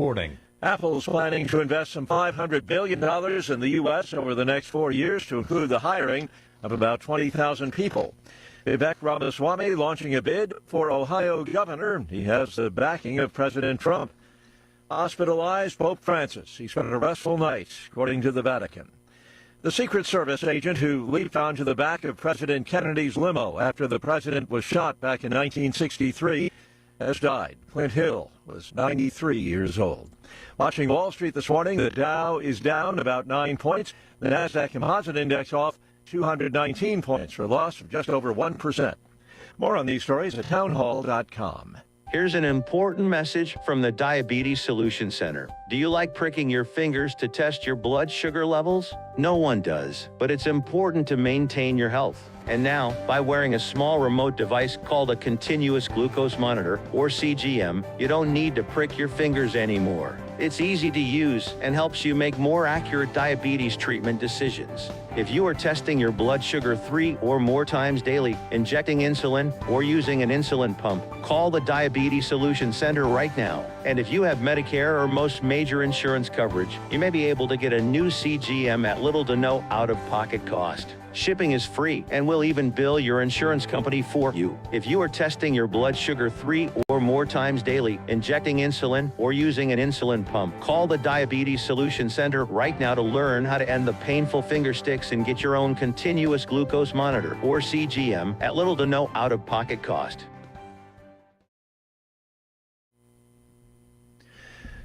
Speaker 5: Apple's planning to invest some $500 billion in the U.S. over the next 4 years to include the hiring of about 20,000 people. Vivek Ramaswamy launching a bid for Ohio governor. He has the backing of President Trump. Hospitalized Pope Francis. He spent a restful night, according to the Vatican. The Secret Service agent who leaped onto the back of President Kennedy's limo after the president was shot back in 1963 has died. Clint Hill was 93 years old. Watching Wall Street this morning, the Dow is down about 9 points. The NASDAQ Composite Index off 219 points for a loss of just over 1%. More on these stories at townhall.com.
Speaker 10: Here's an important message from the Diabetes Solution Center. Do you like pricking your fingers to test your blood sugar levels? No one does, but it's important to maintain your health. And now, by wearing a small remote device called a continuous glucose monitor, or CGM, you don't need to prick your fingers anymore. It's easy to use and helps you make more accurate diabetes treatment decisions. If you are testing your blood sugar 3 or more times daily, injecting insulin, or using an insulin pump, call the Diabetes Solution Center right now. And if you have Medicare or most major insurance coverage, you may be able to get a new CGM at little to no out-of-pocket cost. Shipping is free, and we'll even bill your insurance company for you. If you are testing your blood sugar 3 or more times daily, injecting insulin, or using an insulin pump, call the Diabetes Solution Center right now to learn how to end the painful finger sticks and get your own continuous glucose monitor, or CGM, at little to no out-of-pocket cost.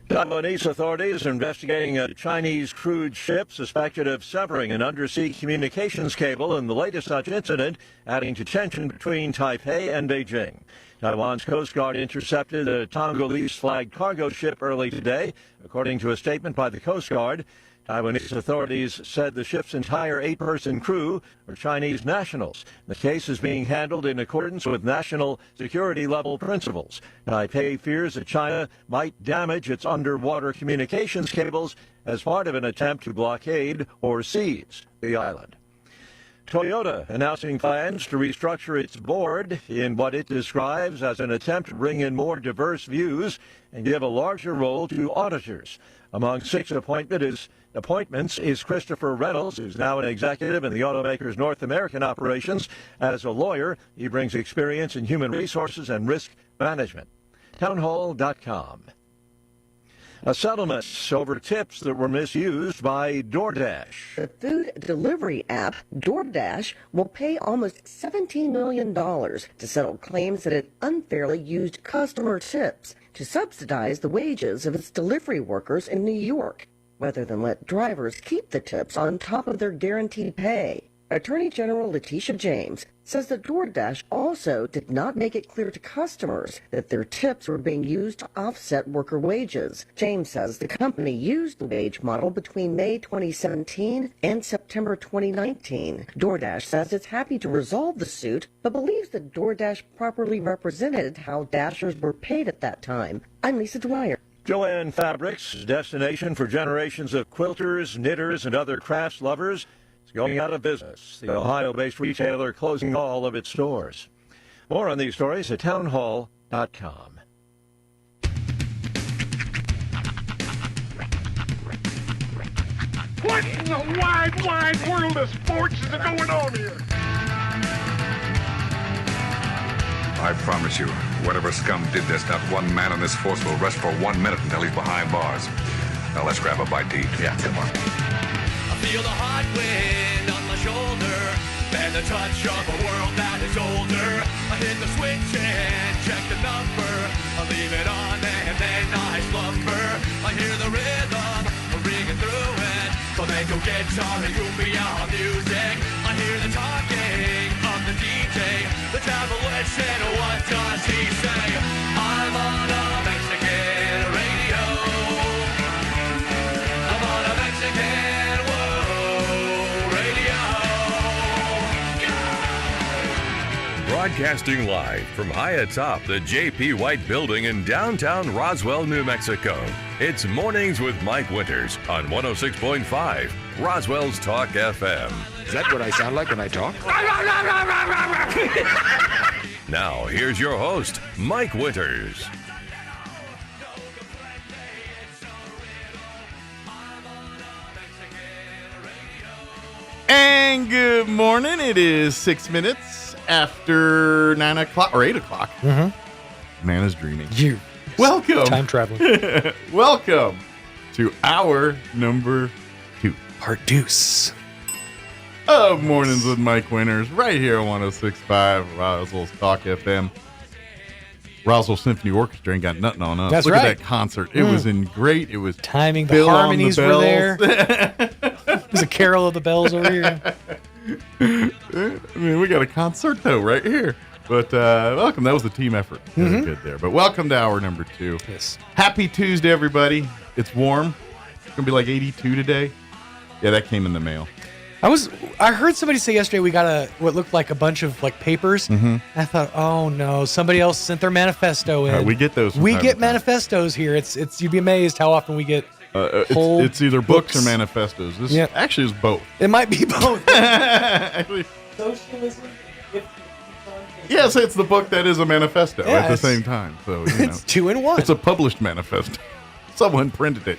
Speaker 5: Taiwanese authorities are investigating a Chinese cruise ship suspected of severing an undersea communications cable in the latest such incident, adding to tension between Taipei and Beijing. Taiwan's Coast Guard intercepted a Tongolese-flagged cargo ship early today. According to a statement by the Coast Guard, Taiwanese authorities said the ship's entire 8-person crew are Chinese nationals. The case is being handled in accordance with national security-level principles. Taipei fears that China might damage its underwater communications cables as part of an attempt to blockade or seize the island. Toyota announcing plans to restructure its board in what it describes as an attempt to bring in more diverse views and give a larger role to auditors. Among 6 appointments is Christopher Reynolds, who's now an executive in the automaker's North American operations. As a lawyer, he brings experience in human resources and risk management. Townhall.com. A settlement over tips that were misused by DoorDash.
Speaker 14: The food delivery app, DoorDash, will pay almost $17 million to settle claims that it unfairly used customer tips to subsidize the wages of its delivery workers in New York, rather than let drivers keep the tips on top of their guaranteed pay. Attorney General Letitia James says that DoorDash also did not make it clear to customers that their tips were being used to offset worker wages. James says the company used the wage model between May 2017 and September 2019. DoorDash says it's happy to resolve the suit, but believes that DoorDash properly represented how Dashers were paid at that time. I'm Lisa Dwyer.
Speaker 5: Joann Fabrics, destination for generations of quilters, knitters, and other crafts lovers, is going out of business. The Ohio-based retailer closing all of its stores. More on these stories at townhall.com.
Speaker 11: What in the wide, wide world of sports is going on here?
Speaker 16: I promise you, whatever scum did this, not one man on this force will rest for 1 minute until he's behind bars. Now let's grab a bite to eat. Yeah, come on.
Speaker 17: I feel the hot wind on my shoulder and the touch of a world that is older. I hit the switch and check the number. I leave it on and then I slumber. I hear the rhythm ringing through it. Flamenco guitar and cumbia music. I hear the talking of the DJ. The tablet said, what does he say? I'm on a Mexican radio. I'm on a Mexican radio.
Speaker 8: Broadcasting live from high atop the J.P. White Building in downtown Roswell, New Mexico. It's Mornings with Mike Winters on 106.5 Roswell's Talk FM.
Speaker 18: Is that what I sound like when I talk?
Speaker 8: Now, here's your host, Mike Winters.
Speaker 9: And good morning. It is 6 minutes after 9 o'clock or 8 o'clock.
Speaker 19: Mm-hmm.
Speaker 9: Man is dreaming.
Speaker 19: You.
Speaker 9: Welcome.
Speaker 19: Time traveling.
Speaker 9: Welcome to hour number 2.
Speaker 19: Part deuce.
Speaker 9: Of Mornings with Mike Winters, right here on 106.5 Roswell's Talk FM. Roswell Symphony Orchestra ain't got nothing on us.
Speaker 19: That's
Speaker 9: Look
Speaker 19: right.
Speaker 9: at that concert. It was great. It was
Speaker 19: timing. The
Speaker 9: Bill
Speaker 19: harmonies
Speaker 9: on the
Speaker 19: were there.
Speaker 9: bells.
Speaker 19: It was a carol of the bells over here.
Speaker 9: I mean, we got a concerto right here. But welcome. That was a team effort. Very good there. But welcome to hour number 2.
Speaker 19: Yes.
Speaker 9: Happy Tuesday, everybody. It's warm. It's going to be like 82 today. Yeah, that came in the mail.
Speaker 19: I heard somebody say yesterday we got what looked like a bunch of like papers.
Speaker 9: Mm-hmm.
Speaker 19: I thought, oh no, somebody else sent their manifesto in.
Speaker 9: We get those.
Speaker 19: We get manifestos here. It's you'd be amazed how often we get.
Speaker 9: It's either books or manifestos. This actually is both.
Speaker 19: It might be both.
Speaker 9: Actually,
Speaker 19: socialism.
Speaker 9: Yes, it's the book that is a manifesto at the same time. So
Speaker 19: it's 2 in 1.
Speaker 9: It's a published manifesto. Someone printed it.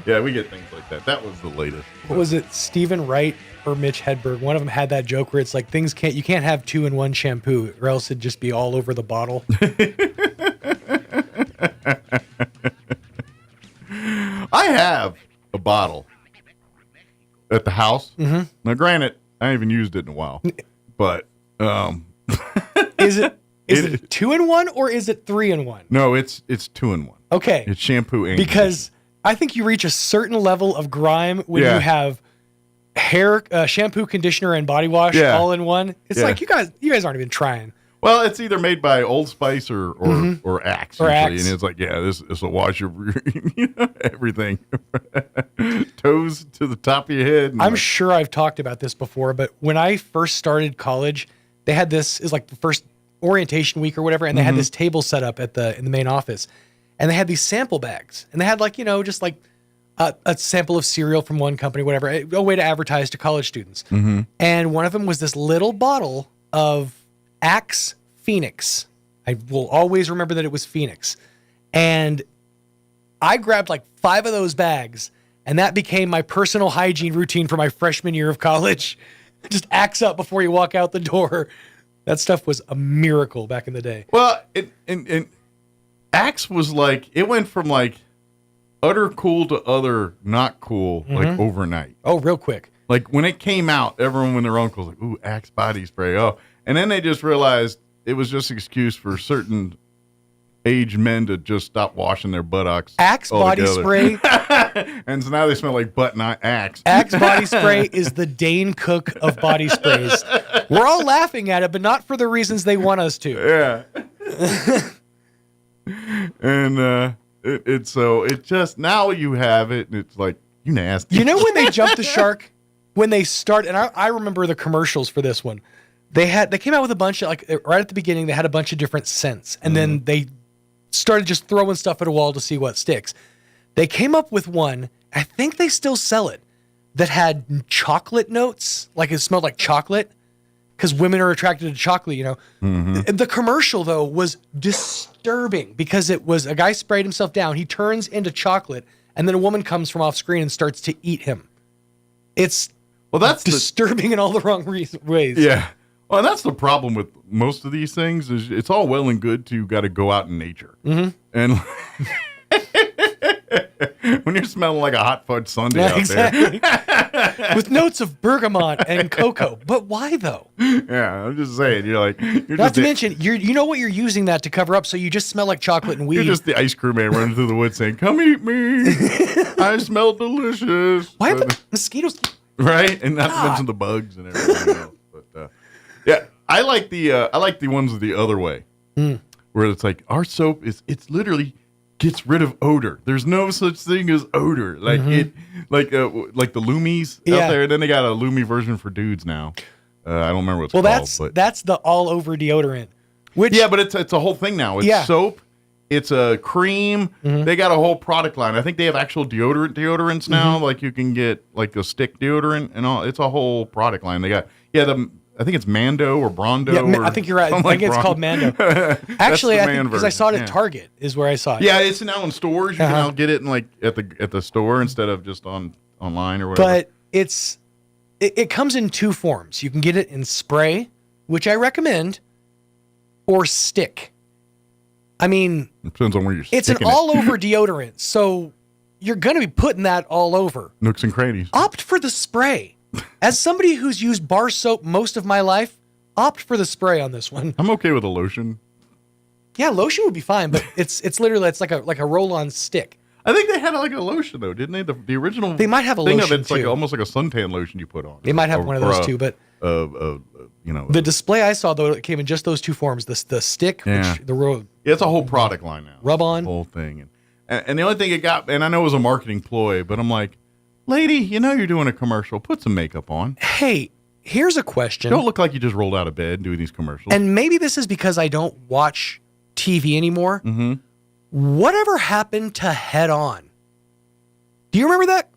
Speaker 9: Yeah, we get things like that. That was the latest.
Speaker 19: What was it? Stephen Wright or Mitch Hedberg? One of them had that joke where it's like you can't have 2 in 1 shampoo, or else it'd just be all over the bottle.
Speaker 9: I have a bottle at the house.
Speaker 19: Mm-hmm.
Speaker 9: Now, granted, I haven't even used it in a while, but
Speaker 19: is it 2 in 1 or is it 3 in 1?
Speaker 9: No, it's 2 in 1.
Speaker 19: Okay,
Speaker 9: it's shampoo and
Speaker 19: because I think you reach a certain level of grime when you have hair, shampoo, conditioner, and body wash all in one. It's like you guys aren't even trying.
Speaker 9: Well, it's either made by Old Spice or Axe.
Speaker 19: Or Axe.
Speaker 9: And it's like, this will wash your everything. Toes to the top of your head.
Speaker 19: I'm sure I've talked about this before, but when I first started college, they had this is like the first orientation week or whatever, and they had this table set up in the main office, and they had these sample bags, and they had like just like a sample of cereal from one company, whatever, a way to advertise to college students.
Speaker 9: Mm-hmm.
Speaker 19: And one of them was this little bottle of Axe Phoenix. I will always remember that it was Phoenix. And I grabbed like 5 of those bags, and that became my personal hygiene routine for my freshman year of college. Just Axe up before you walk out the door. That stuff was a miracle back in the day.
Speaker 9: Well, and Axe was like, it went from like utter cool to utter not cool, like overnight.
Speaker 19: Oh, real quick.
Speaker 9: Like when it came out, everyone when their uncles like, ooh, Axe body spray. Oh, and then they just realized it was just an excuse for certain aged men to just stop washing their buttocks.
Speaker 19: Axe body spray
Speaker 9: And so now they smell like butt, not Axe.
Speaker 19: Axe body spray is the Dane Cook of body sprays. We're all laughing at it, but not for the reasons they want us to.
Speaker 9: Yeah. And it's so it just now you have it, and it's like you nasty.
Speaker 19: You know when they jump the shark, when they start, and I remember the commercials for this one. They came out with a bunch of, like, right at the beginning, they had a bunch of different scents, and then they started just throwing stuff at a wall to see what sticks. They came up with one, I think they still sell it, that had chocolate notes, like it smelled like chocolate, because women are attracted to chocolate, you know.
Speaker 9: Mm-hmm.
Speaker 19: The commercial, though, was disturbing because it was a guy sprayed himself down, he turns into chocolate, and then a woman comes from off screen and starts to eat him. It's
Speaker 9: that's
Speaker 19: disturbing in all the wrong ways.
Speaker 9: Yeah. Well, that's the problem with most of these things is it's all well and good to got to go out in nature.
Speaker 19: Mm-hmm.
Speaker 9: And when you're smelling like a hot fudge sundae out there.
Speaker 19: With notes of bergamot and cocoa. But why, though?
Speaker 9: Yeah, I'm just saying. You're like...
Speaker 19: Not to mention, you know what you're using that to cover up, so you just smell like chocolate and weed.
Speaker 9: You're just the ice cream man running through the woods saying, come eat me. I smell delicious.
Speaker 19: Why are the mosquitoes...
Speaker 9: Right? And not to mention the bugs and everything else. But, yeah, I like the ones the other way. Where it's like, our soap it's literally... gets rid of odor. There's no such thing as odor. Like like the Lumis out there. And then they got a Lumi version for dudes now. I don't remember what it's called.
Speaker 19: That's the all over deodorant. Which
Speaker 9: but it's a whole thing now. It's soap. It's a cream. They got a whole product line. I think they have actual deodorants now. Like you can get like a stick deodorant and all. It's a whole product line. They got I think it's Mando or Brondo.
Speaker 19: Yeah, I think you're right. I think it's called Mando. Actually, I think because I saw it at Target is where I saw it.
Speaker 9: Yeah, it's now in stores. You can now get it in like at the store instead of just online or whatever.
Speaker 19: But it comes in two forms. You can get it in spray, which I recommend, or stick. I mean,
Speaker 9: it depends on where you're
Speaker 19: it's an all-over deodorant, so you're going to be putting that all over.
Speaker 9: Nooks and crannies.
Speaker 19: Opt for the spray. As somebody who's used bar soap most of my life, opt for the spray on this one.
Speaker 9: I'm okay with a lotion.
Speaker 19: Yeah, lotion would be fine, but it's literally like a roll-on stick.
Speaker 9: I think they had like a lotion though, didn't they? The original.
Speaker 19: They might have a
Speaker 9: thing
Speaker 19: lotion
Speaker 9: of it's like almost like a suntan lotion you put on.
Speaker 19: They might have one of those too, but
Speaker 9: the
Speaker 19: display I saw though it came in just those two forms: the stick, which the roll.
Speaker 9: Yeah, it's a whole product line now.
Speaker 19: Rub on
Speaker 9: the whole thing, and the only thing it got, and I know it was a marketing ploy, but I'm like, lady, you know you're doing a commercial. Put some makeup on.
Speaker 19: Hey, here's a question.
Speaker 9: Don't look like you just rolled out of bed doing these commercials.
Speaker 19: And maybe this is because I don't watch TV anymore.
Speaker 9: Mm-hmm.
Speaker 19: Whatever happened to Head On? Do you remember that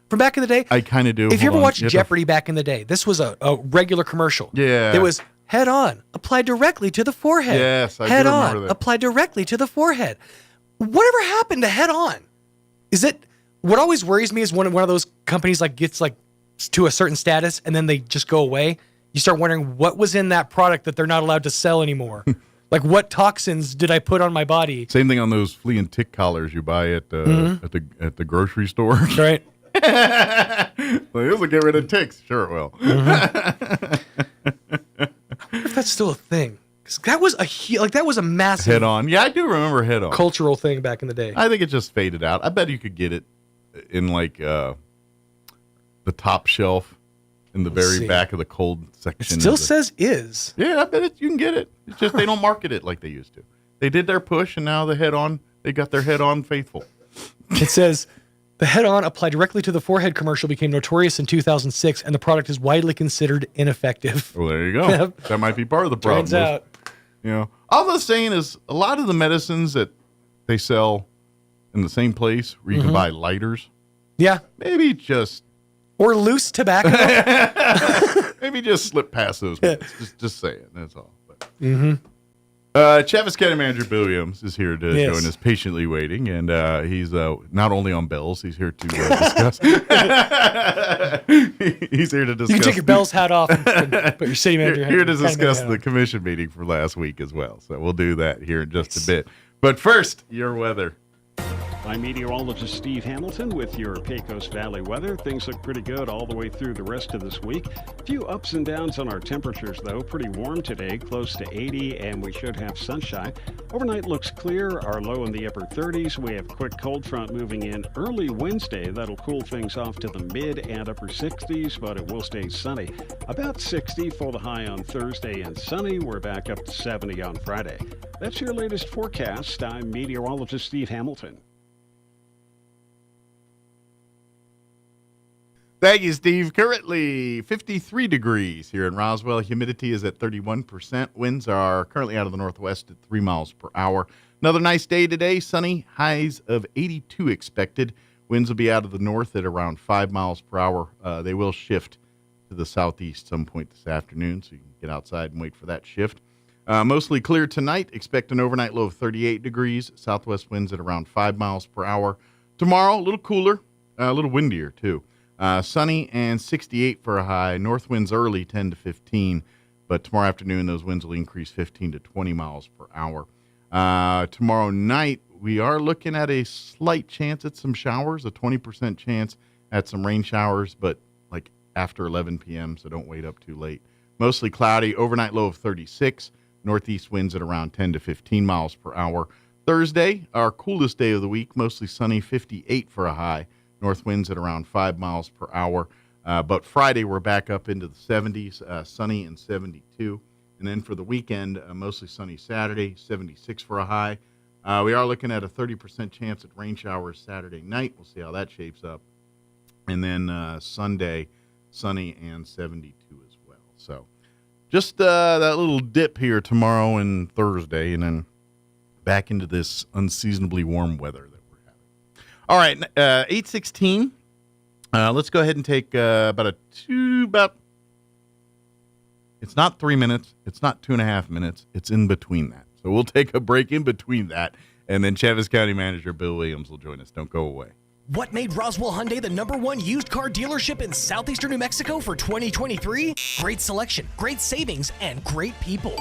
Speaker 19: from back in the day?
Speaker 9: I kind of do.
Speaker 19: If you ever watched Jeopardy back in the day, this was a regular commercial.
Speaker 9: Yeah.
Speaker 19: It was Head On, applied directly to the forehead.
Speaker 9: Yes, I
Speaker 19: Head
Speaker 9: do
Speaker 19: On,
Speaker 9: remember that.
Speaker 19: applied directly to the forehead. Whatever happened to Head On? Is it... What always worries me is when one of those companies like gets like to a certain status and then they just go away. You start wondering what was in that product that they're not allowed to sell anymore. Like what toxins did I put on my body?
Speaker 9: Same thing on those flea and tick collars you buy at the grocery store.
Speaker 19: Right.
Speaker 9: This will get rid of ticks. Sure it will.
Speaker 19: I wonder if that's still a thing. Because that was a massive
Speaker 9: Head On. Yeah, I do remember Head On.
Speaker 19: Cultural thing back in the day.
Speaker 9: I think it just faded out. I bet you could get it in like the top shelf in the very back of the cold section.
Speaker 19: It still says is.
Speaker 9: Yeah, I bet you can get it. It's just they don't market it like they used to. They did their push, and now they got their Head On faithful.
Speaker 19: It says the Head On applied directly to the forehead commercial became notorious in 2006, and the product is widely considered ineffective.
Speaker 9: Well, there you go. That might be part of the problem.
Speaker 19: Turns out.
Speaker 9: All I was saying is a lot of the medicines that they sell in the same place where you can buy lighters.
Speaker 19: Yeah.
Speaker 9: Maybe just...
Speaker 19: Or loose tobacco.
Speaker 9: Maybe just slip past those ones. Just saying. That's all. But. Chavis County Manager Bill Williams is here to join us, patiently waiting, and he's not only on bells, he's here to discuss. He's here to discuss.
Speaker 19: You can take your bells hat off and put your city manager hat on.
Speaker 9: Here to discuss the commission meeting from last week as well. So we'll do that here in just a bit. But first, your weather.
Speaker 15: I'm meteorologist Steve Hamilton with your Pecos Valley weather. Things look pretty good all the way through the rest of this week. A few ups and downs on our temperatures, though. Pretty warm today, close to 80, and we should have sunshine. Overnight looks clear, our low in the upper 30s. We have a quick cold front moving in early Wednesday. That'll cool things off to the mid and upper 60s, but it will stay sunny. About 60 for the high on Thursday and sunny. We're back up to 70 on Friday. That's your latest forecast. I'm meteorologist Steve Hamilton.
Speaker 9: Thank you, Steve. Currently 53 degrees here in Roswell. Humidity is at 31%. Winds are currently out of the northwest at 3 miles per hour. Another nice day today. Sunny. Highs of 82 expected. Winds will be out of the north at around 5 miles per hour. They will shift to the southeast some point this afternoon, so you can get outside and wait for that shift. Mostly clear tonight. Expect an overnight low of 38 degrees. Southwest winds at around 5 miles per hour. Tomorrow, a little cooler, a little windier, too. Sunny and 68 for a high. North winds early, 10 to 15. But tomorrow afternoon, those winds will increase 15 to 20 miles per hour. Tomorrow night, we are looking at a slight chance at some showers, a 20% chance at some rain showers, but like after 11 p.m., so don't wait up too late. Mostly cloudy, overnight low of 36. Northeast winds at around 10 to 15 miles per hour. Thursday, our coolest day of the week, mostly sunny, 58 for a high. North winds at around 5 miles per hour. But Friday, we're back up into the 70s, sunny and 72. And then for the weekend, mostly sunny Saturday, 76 for a high. We are looking at a 30% chance at rain showers Saturday night. We'll see how that shapes up. And then Sunday, sunny and 72 as well. So just that little dip here tomorrow and Thursday, and then back into this unseasonably warm weather that we're having. All right, 8:16. Let's go ahead and take it's not 3 minutes. It's not 2.5 minutes. It's in between that. So we'll take a break in between that, and then Chaves County Manager Bill Williams will join us. Don't go away.
Speaker 12: What made Roswell Hyundai the #1 used car dealership in southeastern New Mexico for 2023? Great selection, great savings, and great people.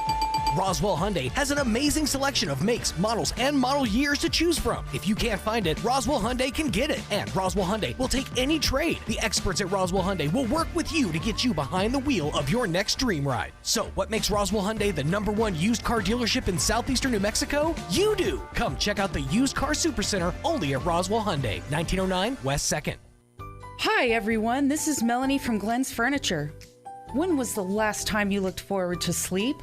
Speaker 12: Roswell Hyundai has an amazing selection of makes, models, and model years to choose from. If you can't find it, Roswell Hyundai can get it. And Roswell Hyundai will take any trade. The experts at Roswell Hyundai will work with you to get you behind the wheel of your next dream ride. So, what makes Roswell Hyundai the #1 used car dealership in southeastern New Mexico? You do! Come check out the Used Car Supercenter only at Roswell Hyundai, 1909 West 2nd.
Speaker 27: Hi, everyone. This is Melanie from Glenn's Furniture. When was the last time you looked forward to sleep?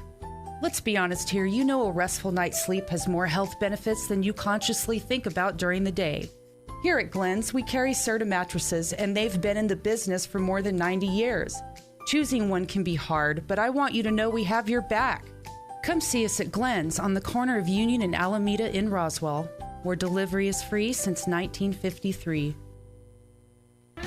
Speaker 27: Let's be honest here, you know a restful night's sleep has more health benefits than you consciously think about during the day. Here at Glenn's, we carry Serta mattresses, and they've been in the business for more than 90 years. Choosing one can be hard, but I want you to know we have your back. Come see us at Glenn's on the corner of Union and Alameda in Roswell, where delivery is free since 1953.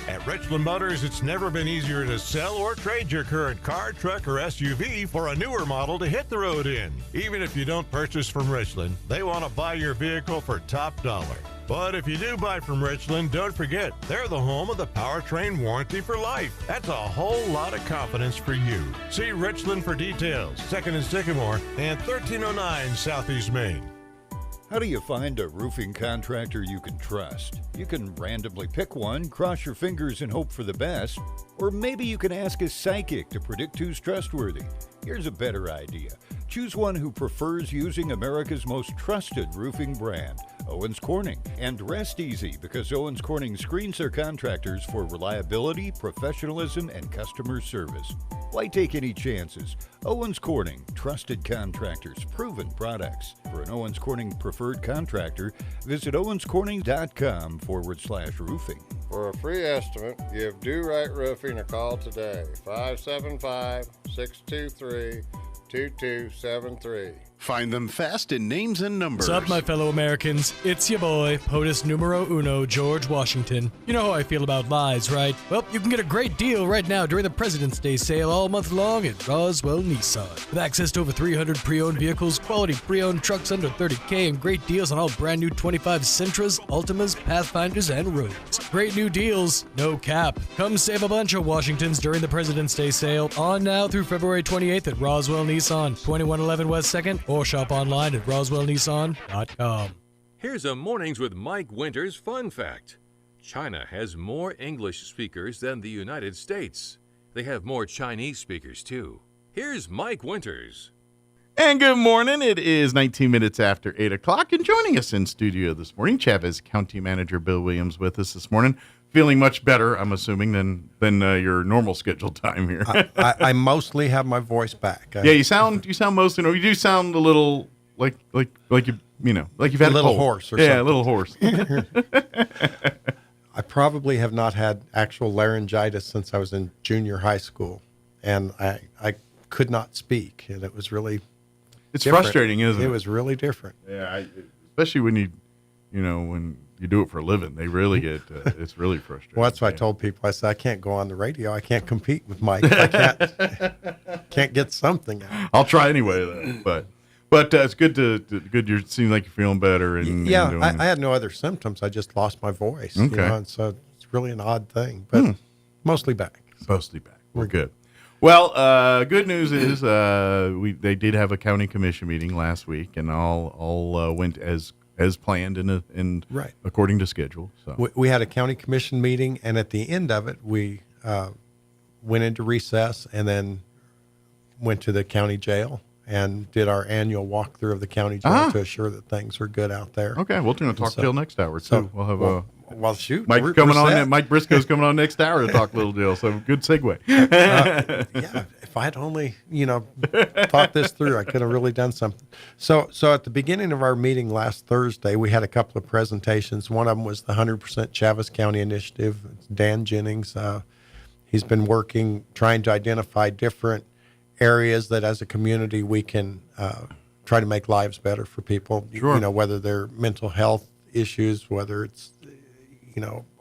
Speaker 20: At Richland Motors, it's never been easier to sell or trade your current car, truck, or SUV for a newer model to hit the road in. Even if you don't purchase from Richland, they want to buy your vehicle for top dollar. But if you do buy from Richland, don't forget, they're the home of the powertrain warranty for life. That's a whole lot of confidence for you. See Richland for details, 2nd and Sycamore, and 1309 Southeast Main.
Speaker 21: How do you find a roofing contractor you can trust? You can randomly pick one, cross your fingers and hope for the best, or maybe you can ask a psychic to predict who's trustworthy. Here's a better idea. Choose one who prefers using America's most trusted roofing brand, Owens Corning. And rest easy, because Owens Corning screens their contractors for reliability, professionalism, and customer service. Why take any chances? Owens Corning, trusted contractors, proven products. For an Owens Corning preferred contractor, visit owenscorning.com/roofing.
Speaker 22: For a free estimate, give Do Right Roofing a call today, 575-623-2273.
Speaker 24: Find them fast in names and numbers.
Speaker 25: What's up, my fellow Americans? It's your boy, POTUS numero uno, George Washington. You know how I feel about lies, right? Well, you can get a great deal right now during the President's Day sale all month long at Roswell Nissan. With access to over 300 pre-owned vehicles, quality pre-owned trucks under $30K, and great deals on all brand new 25 Sentras, Altimas, Pathfinders, and Rogues. Great new deals, no cap. Come save a bunch of Washingtons during the President's Day sale, on now through February 28th at Roswell Nissan, 2111 West 2nd, or shop online at roswellnissan.com.
Speaker 8: Here's a Mornings with Mike Winters fun fact. China has more English speakers than the United States. They have more Chinese speakers, too. Here's Mike Winters.
Speaker 9: And good morning. It is 19 minutes after 8 o'clock. And joining us in studio this morning, Chavez County Manager Bill Williams with us this morning. Feeling much better, I'm assuming, than your normal scheduled time here.
Speaker 1: I mostly have my voice back.
Speaker 9: Yeah, you sound mostly. You do sound a little like you've had
Speaker 1: a little hoarse or something.
Speaker 9: Yeah, a little hoarse.
Speaker 1: I probably have not had actual laryngitis since I was in junior high school, and I could not speak, and it was really
Speaker 9: frustrating, isn't it?
Speaker 1: It was really different.
Speaker 9: Yeah, especially when when you do it for a living, they really get it's really frustrating.
Speaker 1: Well, that's why I told people. I said I can't go on the radio. I can't compete with Mike. If I can't get something out.
Speaker 9: I'll try anyway, though. But it's good good. You seem like you're feeling better. And
Speaker 1: I had no other symptoms. I just lost my voice.
Speaker 9: Okay.
Speaker 1: And so it's really an odd thing, but mostly back.
Speaker 9: Mostly back. We're good. Well, good news is they did have a county commission meeting last week, and all went as planned and
Speaker 1: right
Speaker 9: according to schedule. So
Speaker 1: we had a county commission meeting, and at the end of it, we went into recess and then went to the county jail and did our annual walkthrough of the county jail to assure that things are good out there.
Speaker 9: Okay, we'll talk jail next hour too. We'll have
Speaker 1: shoot,
Speaker 9: Mike coming on. Mike Briscoe's coming on next hour to talk little jail. So good segue.
Speaker 1: Yeah, if I had only thought this through, I could have really done something. So at the beginning of our meeting last Thursday, we had a couple of presentations. One of them was the 100% Chavez County Initiative. It's Dan Jennings. He's been working, trying to identify different areas that as a community we can try to make lives better for people.
Speaker 9: Sure.
Speaker 1: Whether they're mental health issues, whether it's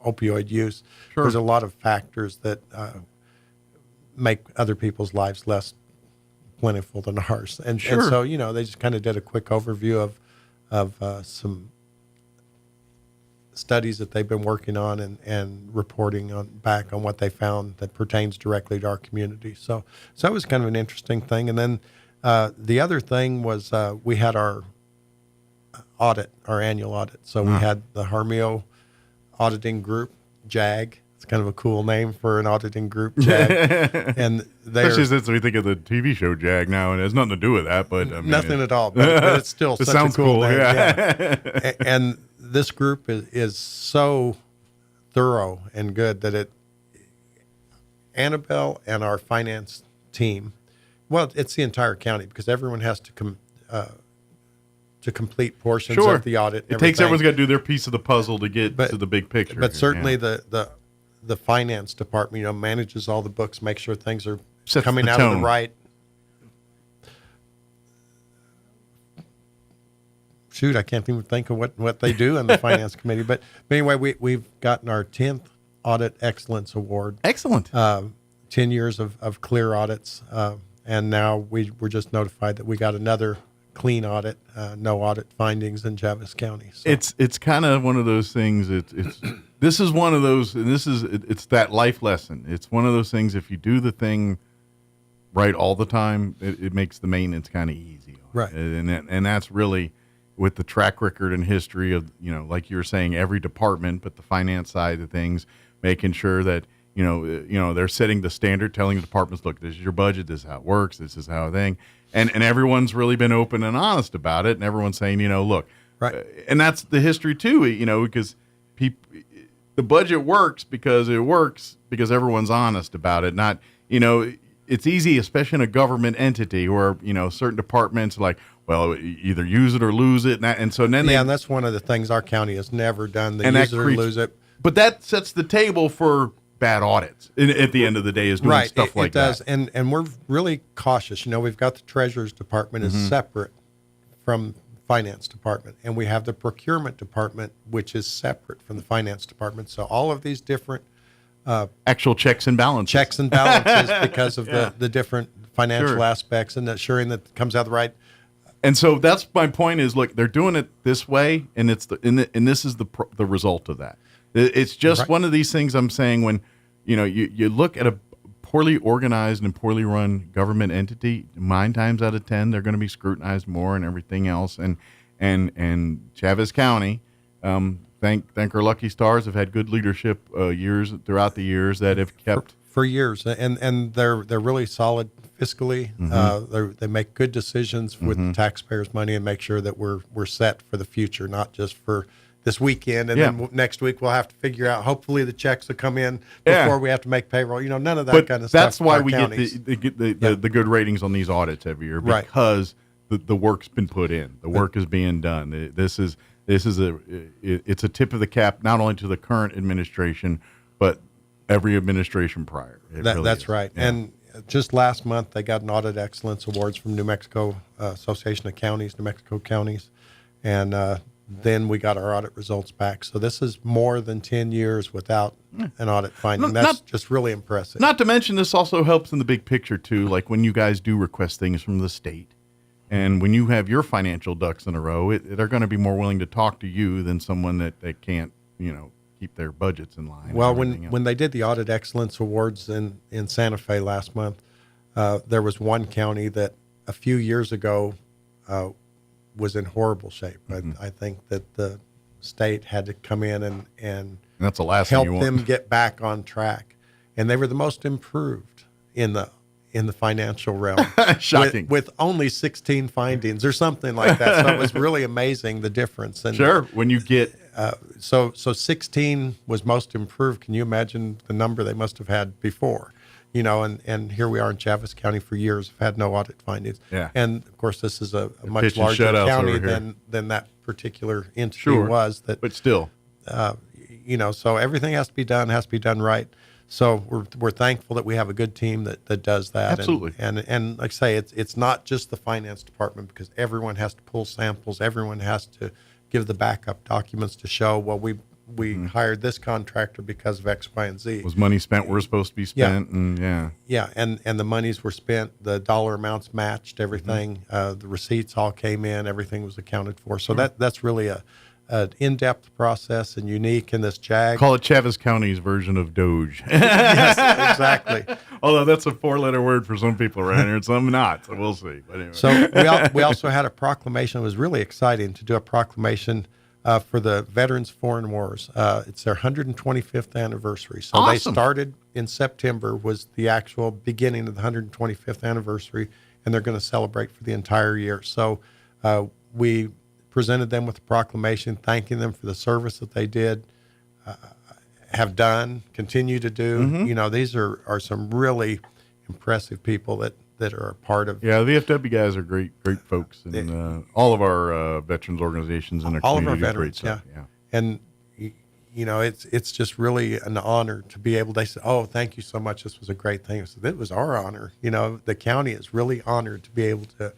Speaker 1: opioid use.
Speaker 9: Sure.
Speaker 1: There's a lot of factors that make other people's lives less plentiful than ours. And so they just kind of did a quick overview of some studies that they've been working on and reporting back on what they found that pertains directly to our community. So that was kind of an interesting thing. And then the other thing was we had our annual audit. So we had the Harmeo auditing group, JAG. It's kind of a cool name for an auditing group, JAG. And
Speaker 9: especially since we think of the TV show JAG now, and it has nothing to do with that. But
Speaker 1: nothing at all. But it's still
Speaker 9: it
Speaker 1: such
Speaker 9: sounds
Speaker 1: a cool name.
Speaker 9: Yeah.
Speaker 1: And this group is so thorough and good that Annabelle and our finance team, well, it's the entire county because everyone has to complete portions of the audit.
Speaker 9: It takes everyone's got to do their piece of the puzzle to get to the big picture.
Speaker 1: But certainly the finance department, manages all the books, makes sure things are coming out of the right. Shoot, I can't even think of what they do in the finance committee. But anyway, we've gotten our 10th Audit Excellence Award.
Speaker 9: Excellent.
Speaker 1: 10 years of clear audits. And now we're just notified that we got another clean audit, no audit findings in Chavez County. So.
Speaker 9: It's kind of one of those things. This is one of those, and it's that life lesson. It's one of those things. If you do the thing right all the time, it makes the maintenance kind of easy.
Speaker 1: Right.
Speaker 9: And that's really with the track record and history of, like you were saying, every department, but the finance side of things, making sure that, they're setting the standard, telling the departments, look, this is your budget, this is how it works, this is how thing. And everyone's really been open and honest about it. And everyone's saying, look,
Speaker 1: right.
Speaker 9: And that's the history too, because the budget works because everyone's honest about it. Not, it's easy, especially in a government entity where, certain departments are like, well, either use it or lose it. And
Speaker 1: that's one of the things our county has never done. They use it or lose it.
Speaker 9: But that sets the table for bad audits at the end of the day, is doing stuff like that.
Speaker 1: It does. And we're really cautious. We've got the Treasurer's Department is separate from Finance Department, and we have the Procurement Department, which is separate from the Finance Department. So all of these different
Speaker 9: actual checks and balances
Speaker 1: because of the different financial aspects and assuring that it comes out the right.
Speaker 9: And so that's my point is, look, they're doing it this way, and this is the result of that. It's just one of these things I'm saying when, you look at a poorly organized and poorly run government entity, 9 times out of 10, they're going to be scrutinized more and everything else. And and Chavez County, thank our lucky stars, have had good leadership years throughout the years that have kept
Speaker 1: for years, and they're really solid fiscally. They make good decisions with the taxpayers' money and make sure that we're set for the future, not just for this weekend, and then next week we'll have to figure out. Hopefully, the checks will come in before we have to make payroll. None of that kind of stuff.
Speaker 9: That's why we get the good ratings on these audits every year, because the work's been put in. The work is being done. This is it's a tip of the cap not only to the current administration, but every administration prior.
Speaker 1: That's right. Yeah. And just last month they got an Audit Excellence Awards from New Mexico Association of Counties, New Mexico Counties, and then we got our audit results back. So this is more than 10 years without an audit finding. That's just really impressive.
Speaker 9: Not to mention, this also helps in the big picture, too, like when you guys do request things from the state. And when you have your financial ducks in a row, they're going to be more willing to talk to you than someone that can't, keep their budgets in line.
Speaker 1: Well, when they did the Audit Excellence Awards in Santa Fe last month, there was one county that a few years ago was in horrible shape. I think that the state had to come in and
Speaker 9: that's the last
Speaker 1: help
Speaker 9: thing you want.
Speaker 1: them get back on track. And they were the most improved in the financial realm.
Speaker 9: Shocking.
Speaker 1: With only 16 findings or something like that. So it was really amazing, the difference. And
Speaker 9: sure, when you get...
Speaker 1: So 16 was most improved. Can you imagine the number they must have had before? And here we are in Chavez County for years, have had no audit findings.
Speaker 9: Yeah.
Speaker 1: And of course, this is a much larger county than that particular entity was. But
Speaker 9: still,
Speaker 1: so everything has to be done right. So we're thankful that we have a good team that does that.
Speaker 9: Absolutely.
Speaker 1: And like I say, it's not just the finance department, because everyone has to pull samples. Everyone has to give the backup documents to show, well, we hired this contractor because of X, Y, and Z.
Speaker 9: Was money spent where it was supposed to be spent?
Speaker 1: Yeah, and the monies were spent, the dollar amounts matched everything, the receipts all came in, everything was accounted for. So that's really an in-depth process and unique in this JAG.
Speaker 9: Call it Chavez County's version of Doge.
Speaker 1: Yes, exactly.
Speaker 9: Although that's a 4-letter word for some people around here and some not, so we'll see. But anyway.
Speaker 1: So we also had a proclamation. It was really exciting to do a proclamation for the Veterans Foreign Wars. It's their 125th anniversary. So They started in September, was the actual beginning of the 125th anniversary, and they're going to celebrate for the entire year. So we presented them with a proclamation thanking them for the service that they did, have done, continue to do. These are some really impressive people that are a part of.
Speaker 9: Yeah, the VFW guys are great folks, and all of our veterans organizations in our
Speaker 1: all
Speaker 9: community
Speaker 1: of our veterans,
Speaker 9: do great stuff. Yeah.
Speaker 1: And it's just really an honor to be able. They said, "Oh, thank you so much. This was a great thing." I said, "It was our honor." The county is really honored to be able to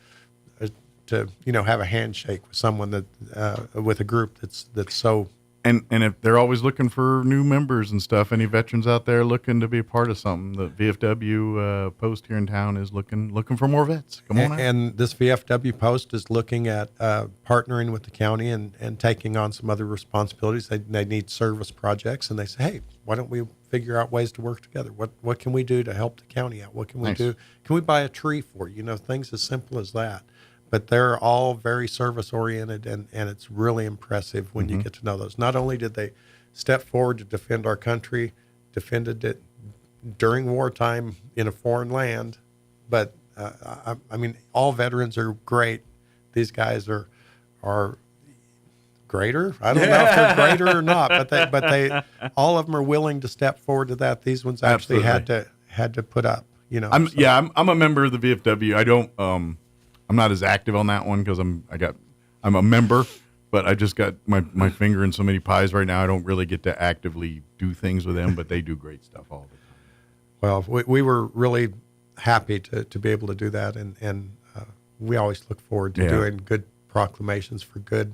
Speaker 1: have a handshake with someone that with a group that's so.
Speaker 9: And if they're always looking for new members and stuff, any veterans out there looking to be a part of something, the VFW post here in town is looking for more vets. Come on out.
Speaker 1: And this VFW post is looking at partnering with the county and taking on some other responsibilities. They need service projects, and they say, hey, why don't we figure out ways to work together? What can we do to help the county out? What can we do? Can we buy a tree for you? Things as simple as that. But they're all very service-oriented, and it's really impressive when you get to know those. Not only did they step forward to defend our country, defended it during wartime in a foreign land, but, all veterans are great. These guys are greater. I don't know if they're greater or not, but they all of them are willing to step forward to that. These ones actually had to put up,
Speaker 9: I'm a member of the VFW. I don't... I'm not as active on that one because I'm a member, but I just got my finger in so many pies right now. I don't really get to actively do things with them, but they do great stuff all the
Speaker 1: Well,
Speaker 9: time.
Speaker 1: we were really happy to be able to do that, and we always look forward to doing good proclamations for good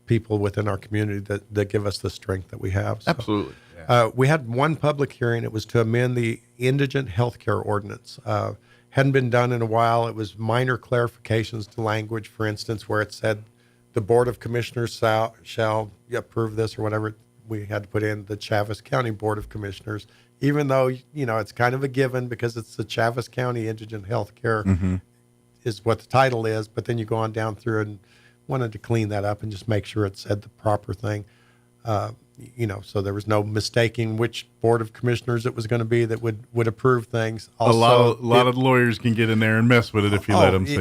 Speaker 1: people within our community that give us the strength that we have. So,
Speaker 9: absolutely.
Speaker 1: We had one public hearing. It was to amend the indigent healthcare ordinance. Hadn't been done in a while. It was minor clarifications to language, for instance, where it said the Board of Commissioners shall approve this or whatever. We had to put in the Chavez County Board of Commissioners, even though, it's kind of a given because it's the Chavez County Indigent Health Care is what the title is. But then you go on down through and wanted to clean that up and just make sure it said the proper thing. So there was no mistaking which board of commissioners it was going to be that would approve things. Also,
Speaker 9: a lot of lawyers can get in there and mess with it if you let them. So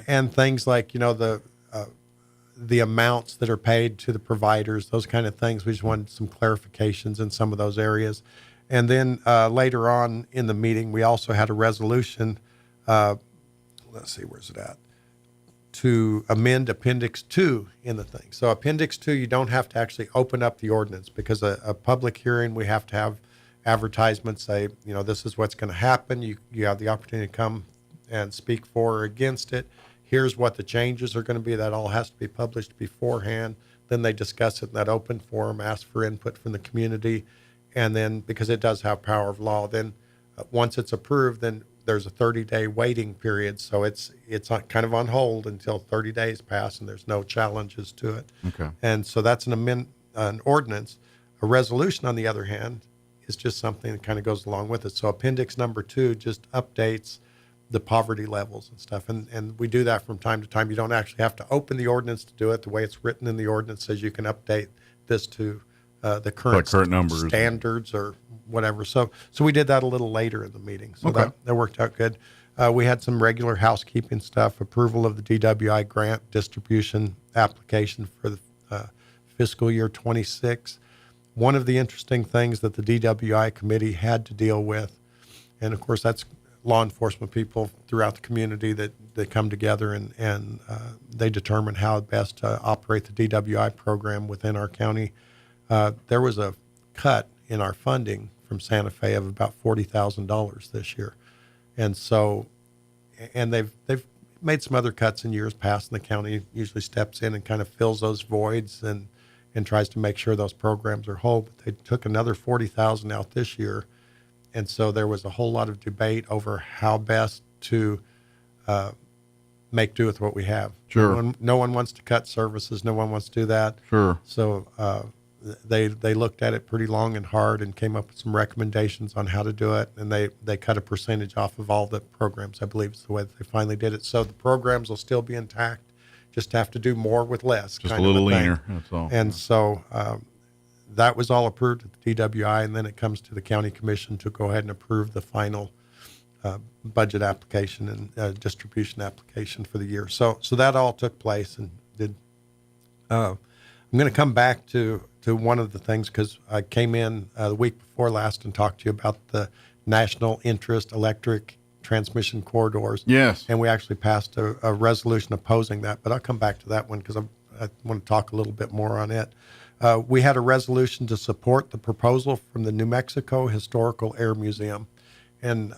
Speaker 1: and things like the amounts that are paid to the providers, those kind of things. We just wanted some clarifications in some of those areas. And then later on in the meeting, we also had a resolution. Let's see, where's it at? To amend Appendix 2 in the thing. So Appendix 2, you don't have to actually open up the ordinance, because a public hearing, we have to have advertisements say, this is what's going to happen. You have the opportunity to come and speak for or against it. Here's what the changes are going to be. That all has to be published beforehand. Then they discuss it in that open forum, ask for input from the community. And then, because it does have power of law, then once it's approved, then there's a 30-day waiting period. So it's kind of on hold until 30 days pass and there's no challenges to it.
Speaker 9: Okay.
Speaker 1: And so that's an ordinance. A resolution, on the other hand, is just something that kind of goes along with it. So Appendix number 2 just updates the poverty levels and stuff. And we do that from time to time. You don't actually have to open the ordinance to do it. The way it's written in the ordinance says you can update this to the current
Speaker 9: numbers,
Speaker 1: standards, or whatever. So we did that a little later in the meeting. So
Speaker 9: Okay.
Speaker 1: that worked out good. We had some regular housekeeping stuff, approval of the DWI grant distribution application for the fiscal year 26. One of the interesting things that the DWI committee had to deal with, and of course that's law enforcement people throughout the community that come together and they determine how best to operate the DWI program within our county. There was a cut in our funding from Santa Fe of about $40,000 this year. And so, and they've made some other cuts in years past, and the county usually steps in and kind of fills those voids and tries to make sure those programs are whole. But they took another $40,000 out this year. And so there was a whole lot of debate over how best to make do with what we have.
Speaker 9: Sure.
Speaker 1: No one wants to cut services. No one wants to do that.
Speaker 9: Sure.
Speaker 1: So they looked at it pretty long and hard and came up with some recommendations on how to do it. And they cut a percentage off of all the programs, I believe is the way that they finally did it. So the programs will still be intact, just have to do more with less.
Speaker 9: Just a little leaner, that's all.
Speaker 1: And so that was all approved at the DWI, and then it comes to the county commission to go ahead and approve the final budget application and distribution application for the year. So that all took place and did. I'm going to come back to one of the things, because I came in the week before last and talked to you about the national interest electric transmission corridors.
Speaker 9: Yes.
Speaker 1: And we actually passed a resolution opposing that, but I'll come back to that one because I want to talk a little bit more on it. We had a resolution to support the proposal from the New Mexico Historical Air Museum. And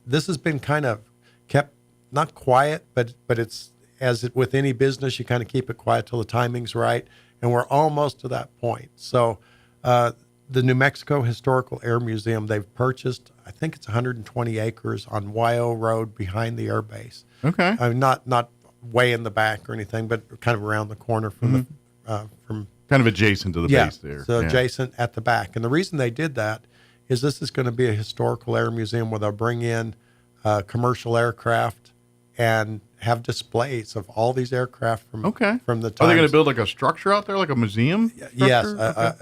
Speaker 1: this has been kind of kept, not quiet, but it's, as it, with any business, you kind of keep it quiet till the timing's right. And we're almost to that point. So the New Mexico Historical Air Museum, they've purchased, I think it's 120 acres on YO Road behind the air base.
Speaker 9: Okay.
Speaker 1: I mean, not way in the back or anything, but kind of around the corner from from
Speaker 9: kind of adjacent to the base there.
Speaker 1: So adjacent at the back. And the reason they did that is this is going to be a historical air museum where they'll bring in commercial aircraft and have displays of all these aircraft from the time.
Speaker 9: Are they going to build like a structure out there, like a museum structure?
Speaker 1: Yes.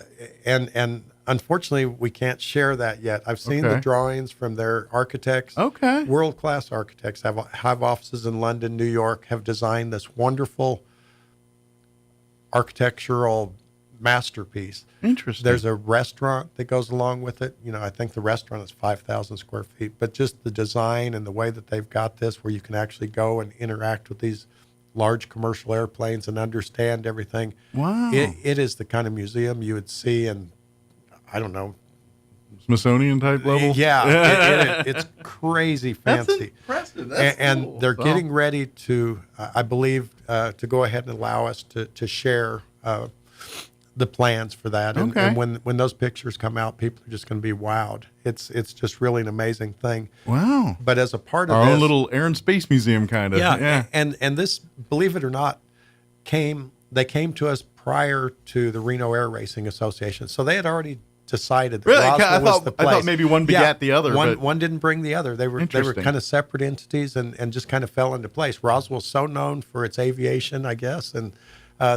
Speaker 1: And unfortunately, we can't share that yet. I've seen the drawings from their architects.
Speaker 9: Okay.
Speaker 1: World-class architects have offices in London, New York, have designed this wonderful architectural masterpiece.
Speaker 9: Interesting.
Speaker 1: There's a restaurant that goes along with it. You know, I think the restaurant is 5,000 square feet, but just the design and the way that they've got this, where you can actually go and interact with these large commercial airplanes and understand everything.
Speaker 9: Wow.
Speaker 1: It is the kind of museum you would see in, I don't know,
Speaker 9: Smithsonian type level?
Speaker 1: Yeah, it's crazy fancy.
Speaker 9: That's impressive. That's
Speaker 1: and
Speaker 9: cool.
Speaker 1: They're getting ready to, I believe, to go ahead and allow us to share the plans for that. And when those pictures come out, people are just going to be wowed. It's just really an amazing thing.
Speaker 9: Wow.
Speaker 1: But as a part of
Speaker 9: our
Speaker 1: this,
Speaker 9: own little Air and Space Museum kind of.
Speaker 1: Yeah. And this, believe it or not, they came to us prior to the Reno Air Racing Association. So they had already decided that
Speaker 9: Really?
Speaker 1: Roswell was the place.
Speaker 9: I thought maybe one begat the other.
Speaker 1: One didn't bring the other. They were kind of separate entities and just kind of fell into place. Roswell's so known for its aviation, I guess, and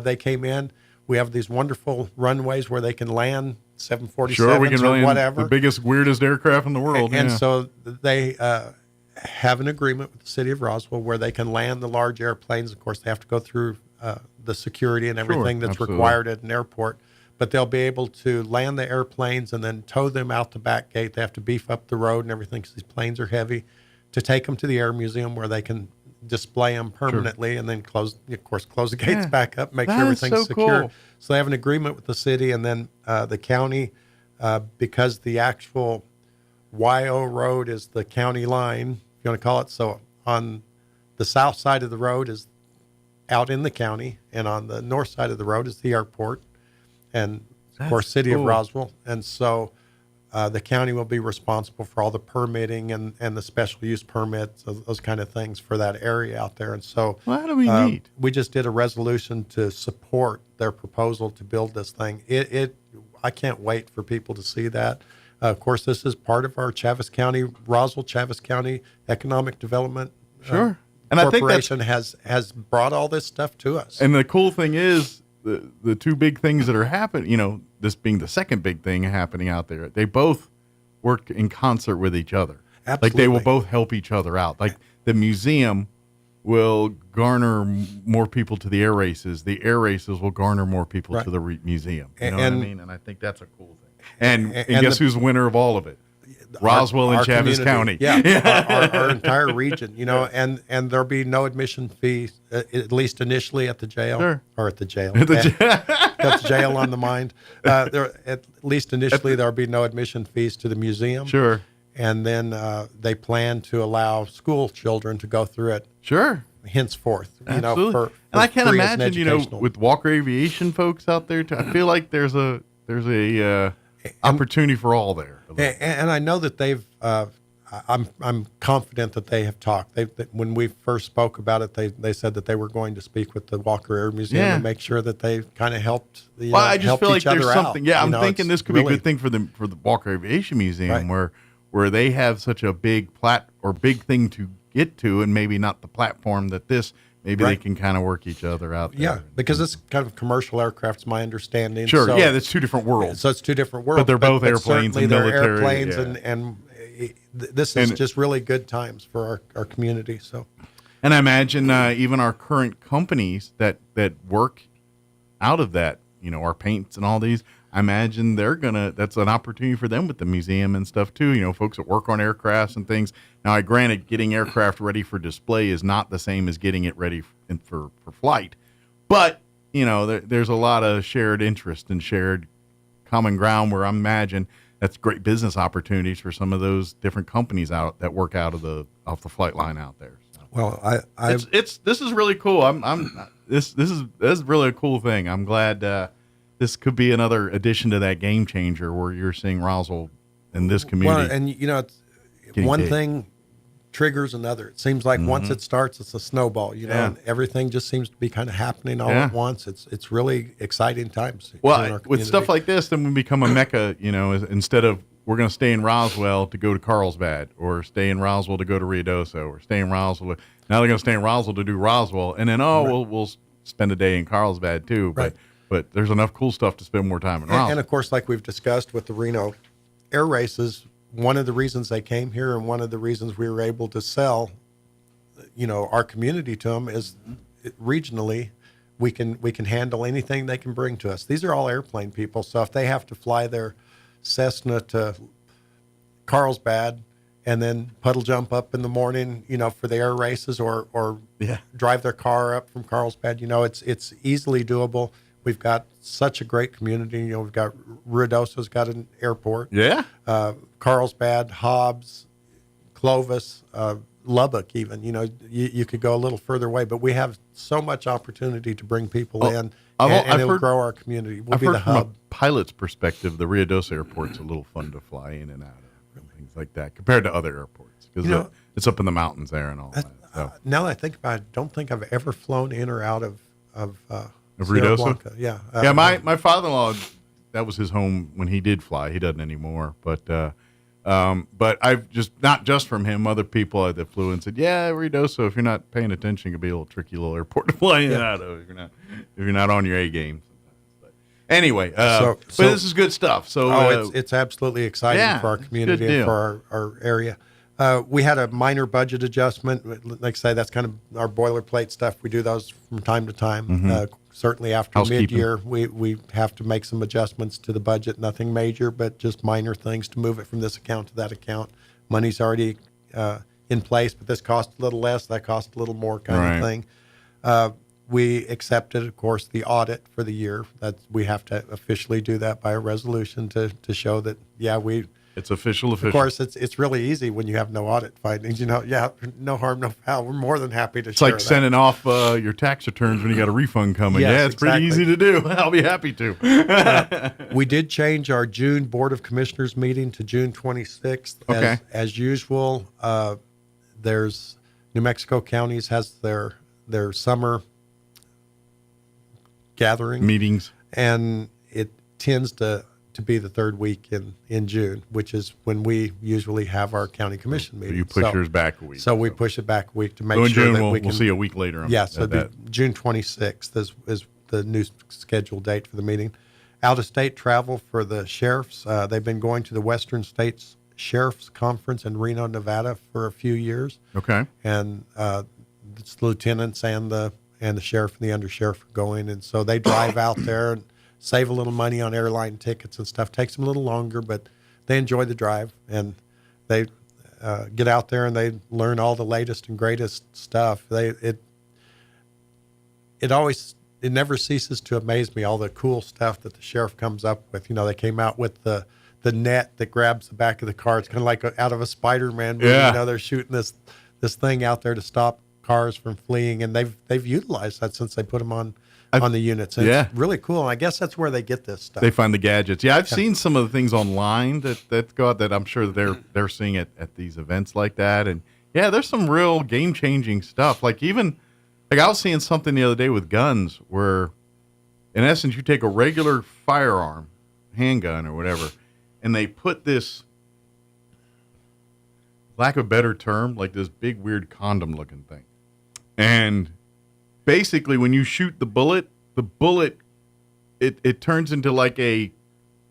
Speaker 1: they came in. We have these wonderful runways where they can land 747s or whatever.
Speaker 9: The biggest, weirdest aircraft in the world.
Speaker 1: And so they have an agreement with the city of Roswell where they can land the large airplanes. Of course, they have to go through the security and everything that's required at an airport. But they'll be able to land the airplanes and then tow them out the back gate. They have to beef up the road and everything because these planes are heavy, to take them to the Air Museum where they can display them permanently and then close the gates back up, make sure everything's secure. Cool. So they have an agreement with the city, and then the county, because the actual YO road is the county line, if you want to call it. So on the south side of the road is out in the county, and on the north side of the road is the airport. And of course, city of Roswell. And so the county will be responsible for all the permitting and the special use permits, those kind of things for that area out there. And so we just did a resolution to support their proposal to build this thing. I can't wait for people to see that. Of course, this is part of our Roswell Chaves County Economic Development
Speaker 9: and
Speaker 1: Corporation has brought all this stuff to us.
Speaker 9: And the cool thing is, the two big things that are happening, this being the second big thing happening out there, they both work in concert with each other.
Speaker 1: Absolutely.
Speaker 9: Like they will both help each other out. Like the museum will garner more people to the air races. The air races will garner more people to the museum. You know what I mean? And I think that's a cool thing. And guess who's winner of all of it? Roswell and Chaves County.
Speaker 1: Yeah, our entire region, and there'll be no admission fee, at least initially at the jail, or at the jail. Got the jail on the mind. At least initially, there'll be no admission fees to the museum.
Speaker 9: Sure.
Speaker 1: And then they plan to allow school children to go through it.
Speaker 9: Sure.
Speaker 1: Henceforth,
Speaker 9: Absolutely.
Speaker 1: For
Speaker 9: and I can't
Speaker 1: free as an
Speaker 9: imagine,
Speaker 1: educational.
Speaker 9: with Walker Aviation folks out there, I feel like there's a opportunity for all there.
Speaker 1: And I know that they've. I'm confident that they have talked. When we first spoke about it, they said that they were going to speak with the Walker Air Museum and make sure that they kind of helped.
Speaker 9: I just feel like there's something.
Speaker 1: Out.
Speaker 9: Yeah, I'm thinking this could be a good thing for the Walker Aviation Museum, where they have such a big big thing to get to, and maybe not the platform that this. Maybe they can kind of work each other out there.
Speaker 1: Yeah, because it's kind of commercial aircraft's my understanding.
Speaker 9: Sure, that's two different worlds.
Speaker 1: So it's two different worlds.
Speaker 9: But they're both airplanes and military.
Speaker 1: They're airplanes, and this is just really good times for our community. So,
Speaker 9: and I imagine even our current companies that work out of that, our paints and all these, I imagine that's an opportunity for them with the museum and stuff too. Folks that work on aircrafts and things. Now, granted, getting aircraft ready for display is not the same as getting it ready for flight. But, there's a lot of shared interest and shared common ground where I imagine that's great business opportunities for some of those different companies out that work out of off the flight line out there. So.
Speaker 1: Well,
Speaker 9: this is really cool. This is really a cool thing. I'm glad this could be another addition to that game changer where you're seeing Roswell in this community.
Speaker 1: Well, and it's one thing triggers another. It seems like once it starts, it's a snowball. And everything just seems to be kind of happening all at once. It's really exciting times.
Speaker 9: Well, with stuff like this, then we become a mecca. Instead of we're going to stay in Roswell to go to Carlsbad, or stay in Roswell to go to Ruidoso, or stay in Roswell. Now they're going to stay in Roswell to do Roswell, and then we'll spend a day in Carlsbad too. But there's enough cool stuff to spend more time in Roswell.
Speaker 1: And of course, like we've discussed with the Reno air races, one of the reasons they came here and one of the reasons we were able to sell, our community to them is regionally, we can handle anything they can bring to us. These are all airplane people. So if they have to fly their Cessna to Carlsbad and then puddle jump up in the morning, for the air races or drive their car up from Carlsbad, it's easily doable. We've got such a great community. We've got Ruidoso's got an airport.
Speaker 9: Yeah.
Speaker 1: Carlsbad, Hobbs, Clovis, Lubbock even. You could go a little further away, but we have so much opportunity to bring people in, and it'll grow our community. We'll be the hub.
Speaker 9: From a pilot's perspective, the Ruidoso airport's a little fun to fly in and out of, and things like that, compared to other airports, because it's up in the mountains there and all that. So.
Speaker 1: Now that I think about it, I don't think I've ever flown in or out of
Speaker 9: Ruidoso?
Speaker 1: Yeah.
Speaker 9: My father-in-law, that was his home when he did fly. He doesn't anymore, but I've just, not just from him, other people that flew and said, yeah, Ruidoso, if you're not paying attention, it could be a little tricky little airport to fly in and out of if you're not on your A game. But anyway, but this is good stuff. So
Speaker 1: it's absolutely exciting for our community and for our area. We had a minor budget adjustment. Like I say, that's kind of our boilerplate stuff. We do those from time to time. Certainly after mid-year, we have to make some adjustments to the budget. Nothing major, but just minor things to move it from this account to that account. Money's already in place, but this costs a little less, that costs a little more kind of thing. We accepted, of course, the audit for the year. We have to officially do that by a resolution to show that,
Speaker 9: it's official.
Speaker 1: Of course, it's really easy when you have no audit findings. No harm, no foul. We're more than happy to share that.
Speaker 9: It's like sending off your tax returns when you got a refund coming.
Speaker 1: Yes,
Speaker 9: it's pretty easy to do. I'll be happy
Speaker 1: to. We did change our June Board of Commissioners meeting to June 26th.
Speaker 9: Okay.
Speaker 1: As usual, there's New Mexico counties has their summer gathering
Speaker 9: meetings,
Speaker 1: and it tends to be the third week in June, which is when we usually have our county commission meeting.
Speaker 9: You push yours back a week.
Speaker 1: So we push it back a week to make
Speaker 9: so in
Speaker 1: sure
Speaker 9: June,
Speaker 1: that
Speaker 9: we'll see a week later.
Speaker 1: So it'd be June 26th is the new scheduled date for the meeting. Out-of-state travel for the sheriffs. They've been going to the Western States Sheriff's Conference in Reno, Nevada for a few years.
Speaker 9: Okay.
Speaker 1: And it's the lieutenants and the sheriff and the undersheriff are going, and so they drive out there and save a little money on airline tickets and stuff. Takes them a little longer, but they enjoy the drive, and they get out there and they learn all the latest and greatest stuff. It never ceases to amaze me, all the cool stuff that the sheriff comes up with. They came out with the net that grabs the back of the car. It's kind of like out of a Spider-Man movie. They're shooting this thing out there to stop cars from fleeing, and they've utilized that since they put them on the units. And it's really cool. And I guess that's where they get this stuff.
Speaker 9: They find the gadgets. I've seen some of the things online that go out that I'm sure they're seeing it at these events like that. And there's some real game changing stuff. Like I was seeing something the other day with guns where, in essence, you take a regular firearm, handgun or whatever, and they put this, lack of a better term, like this big weird condom looking thing. And basically, when you shoot the bullet, it turns into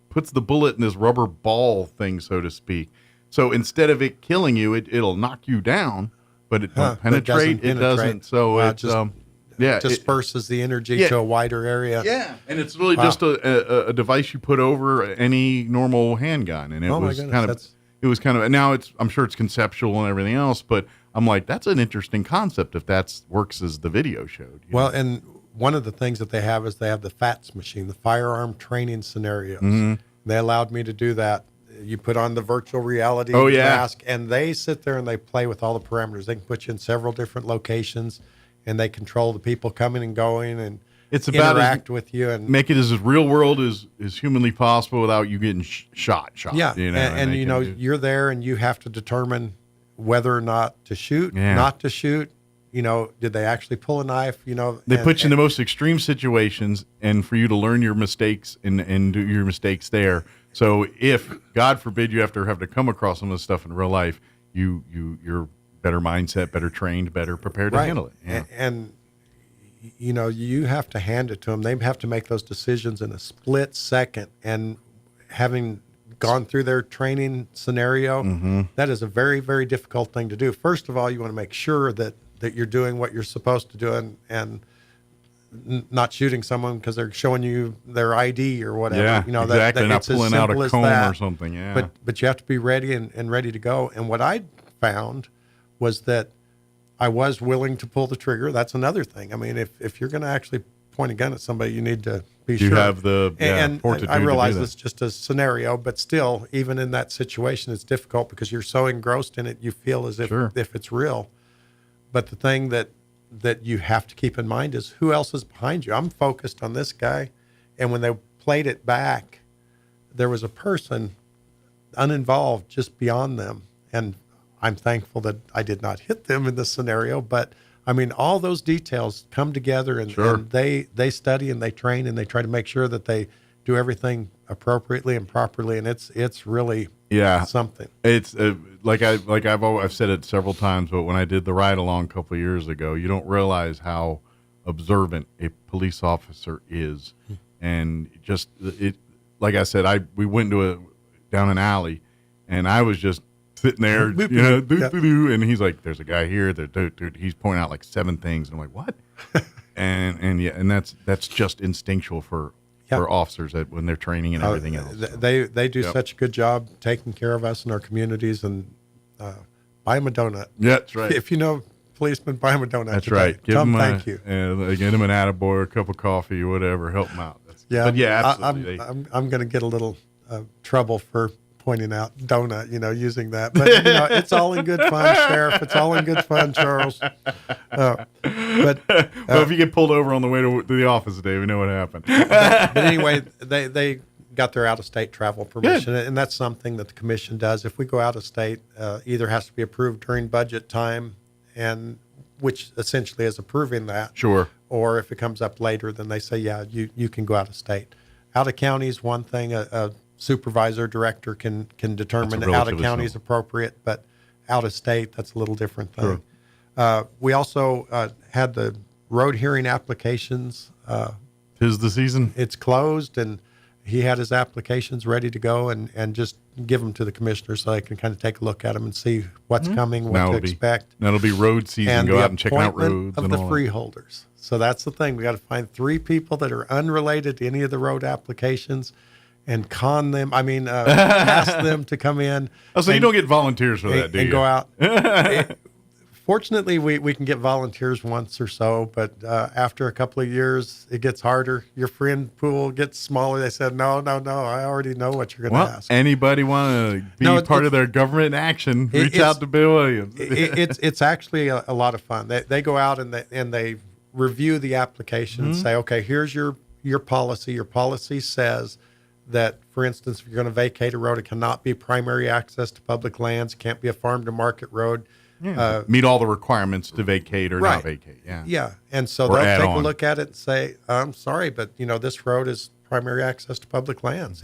Speaker 9: puts the bullet in this rubber ball thing, so to speak. So instead of it killing you, it'll knock you down, but it won't penetrate. It doesn't. So it
Speaker 1: disperses the energy to a wider area.
Speaker 9: Yeah, and it's really just a device you put over any normal handgun, and it was kind of. And now I'm sure it's conceptual and everything else, but I'm like, that's an interesting concept if that works as the video showed.
Speaker 1: Well, and one of the things that they have is they have the FATS machine, the firearm training scenarios. Mm-hmm. They allowed me to do that. You put on the virtual reality mask, and they sit there and they play with all the parameters. They can put you in several different locations, and they control the people coming and going, and
Speaker 9: it's about
Speaker 1: interact with you and
Speaker 9: make it as real world as humanly possible without you getting shot.
Speaker 1: Yeah, and you're there, and you have to determine whether or not to shoot, not to shoot. Did they actually pull a knife?
Speaker 9: They put you in the most extreme situations, and for you to learn your mistakes and do your mistakes there. So if, God forbid, you have to come across some of this stuff in real life, you're better mindset, better trained, better prepared to handle it. Yeah.
Speaker 1: And you have to hand it to them. They have to make those decisions in a split second. And having gone through their training scenario, that is a very, very difficult thing to do. First of all, you want to make sure that you're doing what you're supposed to do and not shooting someone because they're showing you their ID or whatever.
Speaker 9: Yeah, exactly. Not pulling out a comb or something. Yeah.
Speaker 1: But you have to be ready and ready to go. And what I found was that I was willing to pull the trigger. That's another thing. I mean, if you're going to actually point a gun at somebody, you need to be sure.
Speaker 9: You have the
Speaker 1: fortitude. I realize it's just a scenario, but still, even in that situation, it's difficult because you're so engrossed in it, you feel as if it's real. But the thing that you have to keep in mind is who else is behind you. I'm focused on this guy, and when they played it back, there was a person uninvolved just beyond them, and I'm thankful that I did not hit them in this scenario. But I mean, all those details come together, and they study and they train and they try to make sure that they do everything appropriately and properly, and it's really something.
Speaker 9: It's I've said it several times, but when I did the ride along a couple of years ago, you don't realize how observant a police officer is, and just it. Like I said, we went down an alley, and I was just sitting there, and he's like, "There's a guy here." He's pointing out like 7 things, and I'm like, "What?" and that's just instinctual for officers when they're training and everything else.
Speaker 1: They do such a good job taking care of us in our communities, and buy them a donut.
Speaker 9: Yeah, that's right.
Speaker 1: If you know policemen, buy them a donut.
Speaker 9: That's
Speaker 1: today.
Speaker 9: right.
Speaker 1: Tell them thank you.
Speaker 9: Get them an attaboy, a cup of coffee, whatever. Help them out. Absolutely.
Speaker 1: I'm going to get a little trouble for pointing out donut, using that. But, it's all in good fun, Sheriff. It's all in good fun, Charles. But
Speaker 9: if you get pulled over on the way to the office today, we know what happened.
Speaker 1: but anyway, they got their out-of-state travel permission, and that's something that the commission does. If we go out of state, either has to be approved during budget time, and which essentially is approving that.
Speaker 9: Sure.
Speaker 1: Or if it comes up later, then they say, you can go out of state. Out of county is one thing. A supervisor, director can determine out of county is appropriate, but out of state, that's a little different thing. Sure. We also had the road hearing applications.
Speaker 9: 'Tis the season.
Speaker 1: It's closed, and he had his applications ready to go, and just give them to the commissioner so they can kind of take a look at them and see what's coming, what to expect.
Speaker 9: That'll be road season.
Speaker 1: And
Speaker 9: go out and check out roads.
Speaker 1: Of the freeholders. So that's the thing. We got to find 3 people that are unrelated to any of the road applications and con them. Ask them to come in.
Speaker 9: Oh, so you don't get volunteers for that, do you?
Speaker 1: And go out. Fortunately, we can get volunteers once or so, but after a couple of years, it gets harder. Your friend pool gets smaller. They said, no, I already know what you're going to ask.
Speaker 9: Anybody want to be part of their government action, reach out to Bill Williams.
Speaker 1: It's actually a lot of fun. They go out and they review the application and say, okay, here's your policy. Your policy says that, for instance, if you're going to vacate a road, it cannot be primary access to public lands. It can't be a farm-to-market road.
Speaker 9: Meet all the requirements to vacate or not vacate.
Speaker 1: Yeah. And so they'll take a look at it and say, I'm sorry, but this road is primary access to public lands.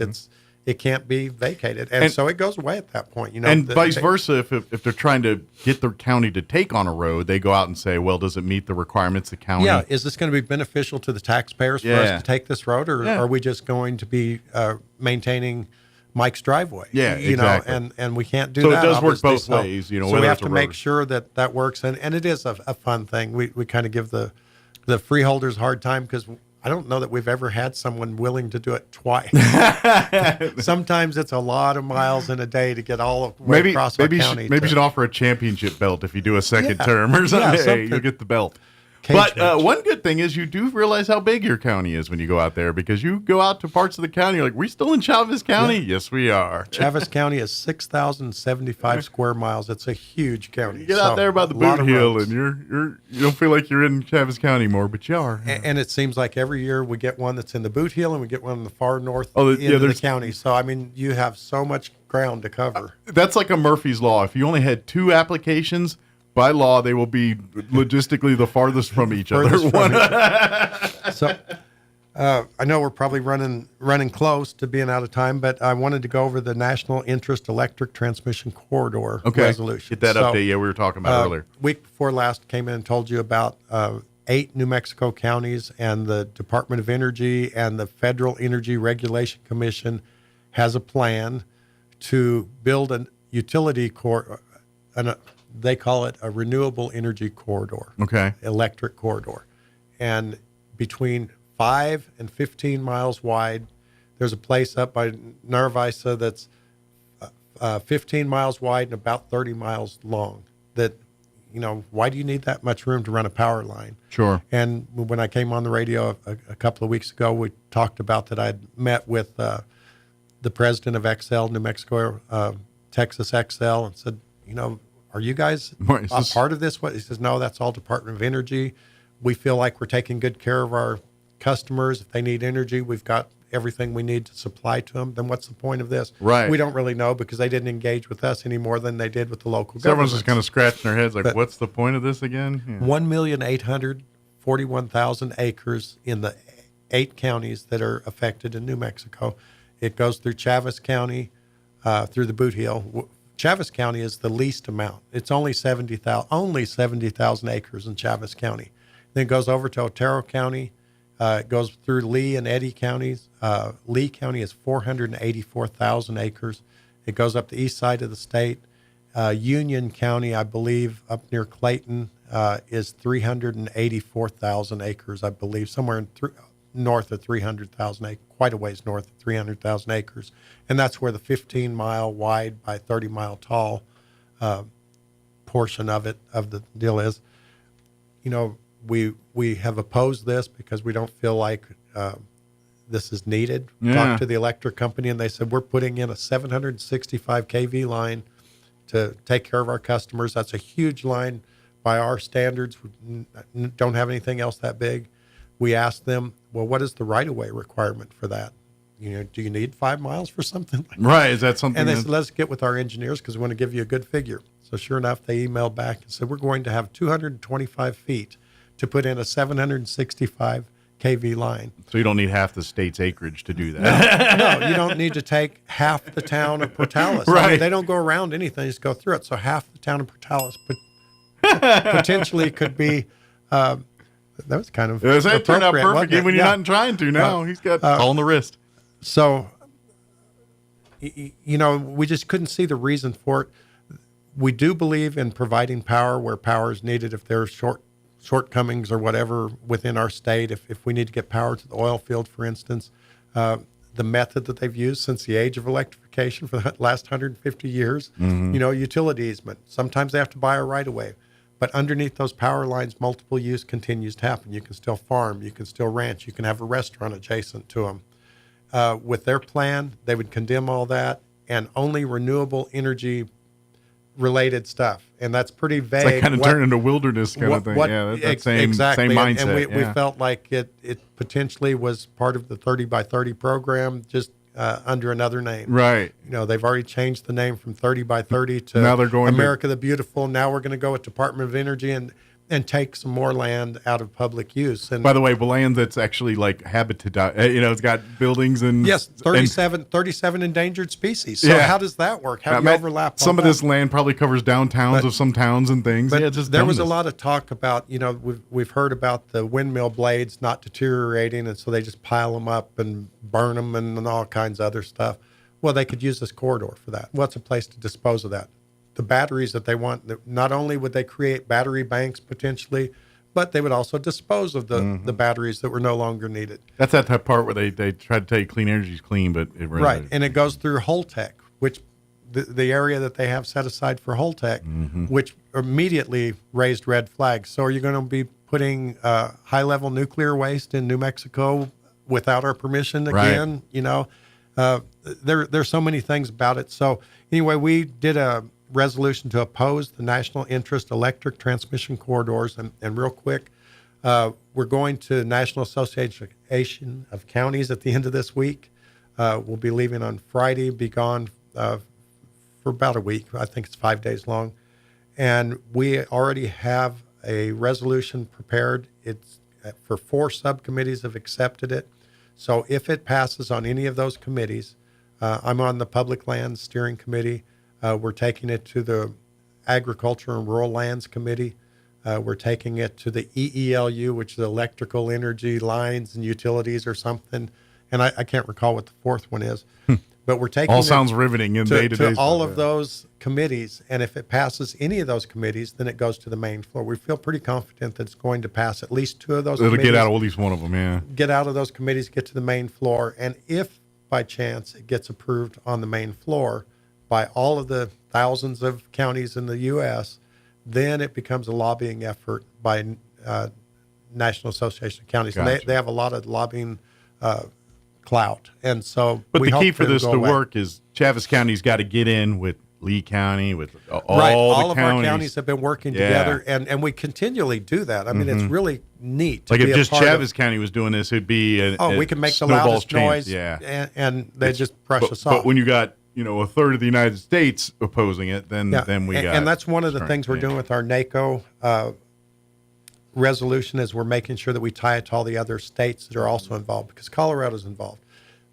Speaker 1: It can't be vacated. And so it goes away at that point.
Speaker 9: And vice versa, if they're trying to get the county to take on a road, they go out and say, well, does it meet the requirements of the county?
Speaker 1: Yeah, is this going to be beneficial to the taxpayers for us to take this road, or are we just going to be maintaining Mike's driveway?
Speaker 9: Yeah, exactly.
Speaker 1: And we can't do
Speaker 9: that.
Speaker 1: So
Speaker 9: it does work both ways.
Speaker 1: So we have to make sure that works. And it is a fun thing. We kind of give the freeholders a hard time because I don't know that we've ever had someone willing to do it twice. Sometimes it's a lot of miles in a day to get all the way across our county.
Speaker 9: Maybe you should offer a championship belt if you do a second term or something. Hey, you'll get the belt. But one good thing is you do realize how big your county is when you go out there, because you go out to parts of the county, you're like, we still in Chavez County? Yeah. Yes, we are.
Speaker 1: Chavez County is 6,075 square miles. It's a huge county.
Speaker 9: You get out there by the boot hill, and you don't feel like you're in Chavez County more, but you are.
Speaker 1: And it seems like every year we get one that's in the boot hill, and we get one in the far north end of the county. So, you have so much ground to cover.
Speaker 9: That's like a Murphy's Law. If you only had 2 applications, by law, they will be logistically the farthest from each other.
Speaker 1: So, I know we're probably running close to being out of time, but I wanted to go over the National Interest Electric Transmission Corridor resolution.
Speaker 9: Get that update. Yeah, we were talking about earlier.
Speaker 1: Week before last, came in and told you about 8 New Mexico counties, and the Department of Energy and the Federal Energy Regulation Commission has a plan to build a utility they call it a renewable energy corridor.
Speaker 9: Okay.
Speaker 1: Electric corridor. And between 5 and 15 miles wide, there's a place up by Narvisa that's 15 miles wide and about 30 miles long. That, why do you need that much room to run a power line?
Speaker 9: Sure.
Speaker 1: And when I came on the radio a couple of weeks ago, we talked about that I'd met with the president of XL, New Mexico, Texas XL, and said, are you guys a part of this? He says, no, that's all Department of Energy. We feel like we're taking good care of our customers. If they need energy, we've got everything we need to supply to them. Then what's the point of this?
Speaker 9: Right.
Speaker 1: We don't really know, because they didn't engage with us any more than they did with the local government.
Speaker 9: Everyone's just kind of scratching their heads like, what's the point of this again? Yeah.
Speaker 1: 1,841,000 acres in the 8 counties that are affected in New Mexico. It goes through Chaves County, through the Boot Heel. Chaves County is the least amount. It's only 70,000 acres in Chaves County. Then it goes over to Otero County. It goes through Lee and Eddy counties. Lee County is 484,000 acres. It goes up the east side of the state. Union County, I believe, up near Clayton, is 384,000 acres, I believe, somewhere north of 300,000 acres, quite a ways north of 300,000 acres. And that's where the 15-mile wide by 30-mile tall portion of the deal is. You know, we have opposed this because we don't feel like this is needed.
Speaker 9: Yeah.
Speaker 1: Talked to the electric company, and they said, we're putting in a 765 kV line to take care of our customers. That's a huge line by our standards. We don't have anything else that big. We asked them, well, what is the right-of-way requirement for that? You know, do you need 5 miles for something like that?
Speaker 9: Right, is that something?
Speaker 1: And they said, let's get with our engineers because we want to give you a good figure. So sure enough, they emailed back and said, we're going to have 225 feet to put in a 765 kV line.
Speaker 9: So you don't need half the state's acreage to do that.
Speaker 1: No, you don't need to take half the town of Portales.
Speaker 9: Right.
Speaker 1: I mean, they don't go around anything, just go through it. So half the town of Portales potentially could be, that was kind of
Speaker 9: That turned out perfect
Speaker 1: wasn't it?
Speaker 9: when you're not trying to now. He's got all on the wrist.
Speaker 1: So, you know, we just couldn't see the reason for it. We do believe in providing power where power is needed if there's shortcomings or whatever within our state. If we need to get power to the oil field, for instance, the method that they've used since the age of electrification for the last 150 years, you know, utility easement. Sometimes they have to buy a right-of-way. But underneath those power lines, multiple use continues to happen. You can still farm. You can still ranch. You can have a restaurant adjacent to them. With their plan, they would condemn all that and only renewable energy related stuff. And that's pretty vague.
Speaker 9: It's like kind of turned into wilderness kind of thing. Yeah, that same mindset.
Speaker 1: And we felt like it potentially was part of the 30 by 30 program, just under another name.
Speaker 9: Right.
Speaker 1: You know, they've already changed the name from 30 by 30 to
Speaker 9: now they're going
Speaker 1: America the Beautiful. Now we're going to go with Department of Energy and take some more land out of public use. And
Speaker 9: by the way, land that's actually like habitat, you know, it's got buildings and
Speaker 1: yes, 37 endangered species. So how does that work? How do you overlap?
Speaker 9: Some of this land probably covers downtowns of some towns and things.
Speaker 1: But
Speaker 9: yeah, just
Speaker 1: there was a lot of talk about, you know, we've heard about the windmill blades not deteriorating, and so they just pile them up and burn them and all kinds of other stuff. Well, they could use this corridor for that. What's a place to dispose of that? The batteries that they want, not only would they create battery banks potentially, but they would also dispose of the batteries that were no longer needed.
Speaker 9: That's that type part where they try to tell you clean energy is clean, but it really
Speaker 1: right. And it goes through Holtec, which the area that they have set aside for Holtec, which immediately raised red flags. So are you going to be putting high-level nuclear waste in New Mexico without our permission again? Right. You know, there's so many things about it. So anyway, we did a resolution to oppose the national interest electric transmission corridors. And real quick, we're going to National Association of Counties at the end of this week. We'll be leaving on Friday, be gone for about a week. I think it's 5 days long. And we already have a resolution prepared. It's for 4 subcommittees have accepted it. So if it passes on any of those committees, I'm on the Public Lands Steering Committee. We're taking it to the Agriculture and Rural Lands Committee. We're taking it to the EELU, which is Electrical Energy Lines and Utilities or something. And I can't recall what the 4th one is. But we're taking
Speaker 9: all sounds riveting in day-to-day
Speaker 1: to all of those committees. And if it passes any of those committees, then it goes to the main floor. We feel pretty confident that it's going to pass at least 2 of those committees.
Speaker 9: It'll get out of at least one of them, yeah.
Speaker 1: Get out of those committees, get to the main floor. And if, by chance, it gets approved on the main floor by all of the thousands of counties in the U.S., then it becomes a lobbying effort by National Association of Counties.
Speaker 9: Gotcha.
Speaker 1: And they have a lot of lobbying clout. And so
Speaker 9: but
Speaker 1: we
Speaker 9: the
Speaker 1: hope
Speaker 9: key for this to
Speaker 1: away.
Speaker 9: work is Chaves County's got to get in with Lee County, with all
Speaker 1: right.
Speaker 9: the
Speaker 1: all of
Speaker 9: counties.
Speaker 1: our counties have been working together, and we continually do that. I mean, it's really neat.
Speaker 9: Like
Speaker 1: to
Speaker 9: if
Speaker 1: be
Speaker 9: just
Speaker 1: a part
Speaker 9: Chaves County was doing this, it'd be
Speaker 1: we can make the
Speaker 9: snowball
Speaker 1: loudest
Speaker 9: chance.
Speaker 1: noise,
Speaker 9: yeah.
Speaker 1: and they just brush us off.
Speaker 9: But when you got a third of the United States opposing it, then we got.
Speaker 1: And that's one of the things we're doing with our NACO resolution is we're making sure that we tie it to all the other states that are also involved, because Colorado's involved.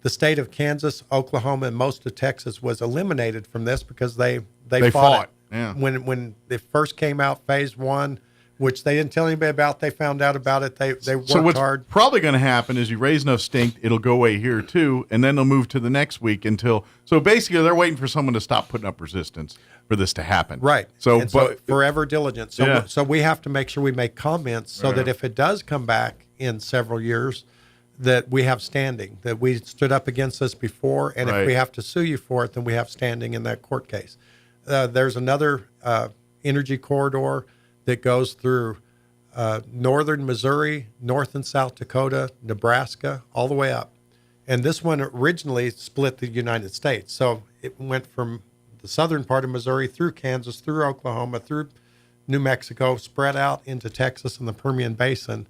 Speaker 1: The state of Kansas, Oklahoma, and most of Texas was eliminated from this because they fought it.
Speaker 9: Yeah.
Speaker 1: When it first came out, phase one, which they didn't tell anybody about, they found out about it. They worked
Speaker 9: so what's
Speaker 1: hard.
Speaker 9: probably going to happen is you raise enough stink, it'll go away here too, and then they'll move to the next week until. So basically, they're waiting for someone to stop putting up resistance for this to happen.
Speaker 1: Right.
Speaker 9: So,
Speaker 1: so forever diligent. So,
Speaker 9: Yeah.
Speaker 1: so we have to make sure we make comments so that if it does come back in several years, that we have standing, that we stood up against this before, and if we have to sue you for it, then we have standing in that court case. There's another energy corridor that goes through northern Missouri, North and South Dakota, Nebraska, all the way up. And this one originally split the United States. So it went from the southern part of Missouri through Kansas, through Oklahoma, through New Mexico, spread out into Texas and the Permian Basin.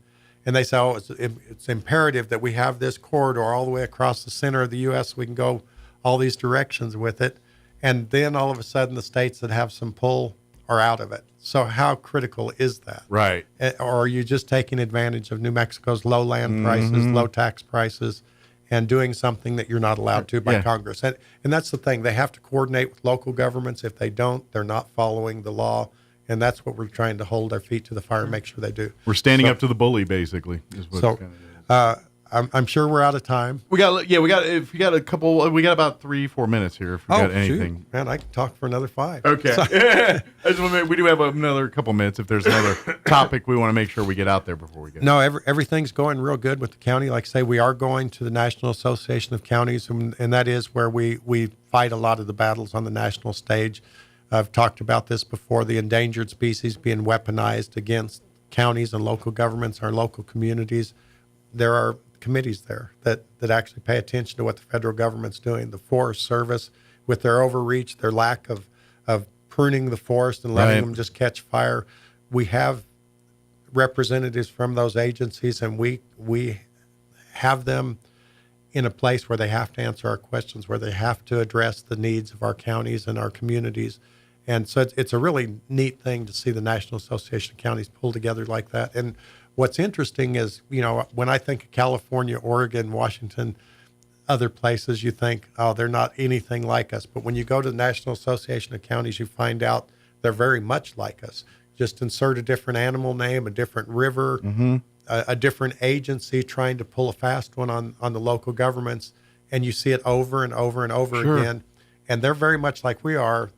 Speaker 1: And they say, oh, it's imperative that we have this corridor all the way across the center of the U.S. so we can go all these directions with it. And then all of a sudden the states that have some pull are out of it. So how critical is that?
Speaker 9: Right.
Speaker 1: Or are you just taking advantage of New Mexico's low land prices, low tax prices, and doing something that you're not allowed to by Congress? And that's the thing. They have to coordinate with local governments. If they don't, they're not following the law. And that's what we're trying to hold our feet to the fire and make sure they do.
Speaker 9: We're standing up to the bully, basically. Is what
Speaker 1: so I'm sure we're out of time.
Speaker 9: We got about 3-4 minutes here. If we got anything,
Speaker 1: shoot. Man, I can talk for another 5.
Speaker 9: Okay. I just want to we do have another couple minutes. If there's another topic we want to make sure we get out there before we get.
Speaker 1: No, everything's going real good with the county. Like I say, we are going to the National Association of Counties, and that is where we fight a lot of the battles on the national stage. I've talked about this before, the endangered species being weaponized against counties and local governments, our local communities. There are committees there that actually pay attention to what the federal government's doing. The Forest Service, with their overreach, their lack of pruning the forest and letting them just catch fire. We have representatives from those agencies, and we have them in a place where they have to answer our questions, where they have to address the needs of our counties and our communities. And so it's a really neat thing to see the National Association of Counties pull together like that. And what's interesting is, when I think of California, Oregon, Washington, other places, you think, oh, they're not anything like us. But when you go to the National Association of Counties, you find out they're very much like us. Just insert a different animal name, a different river, a different agency trying to pull a fast one on the local governments, and you see it over and over and over again. And they're very much like we are.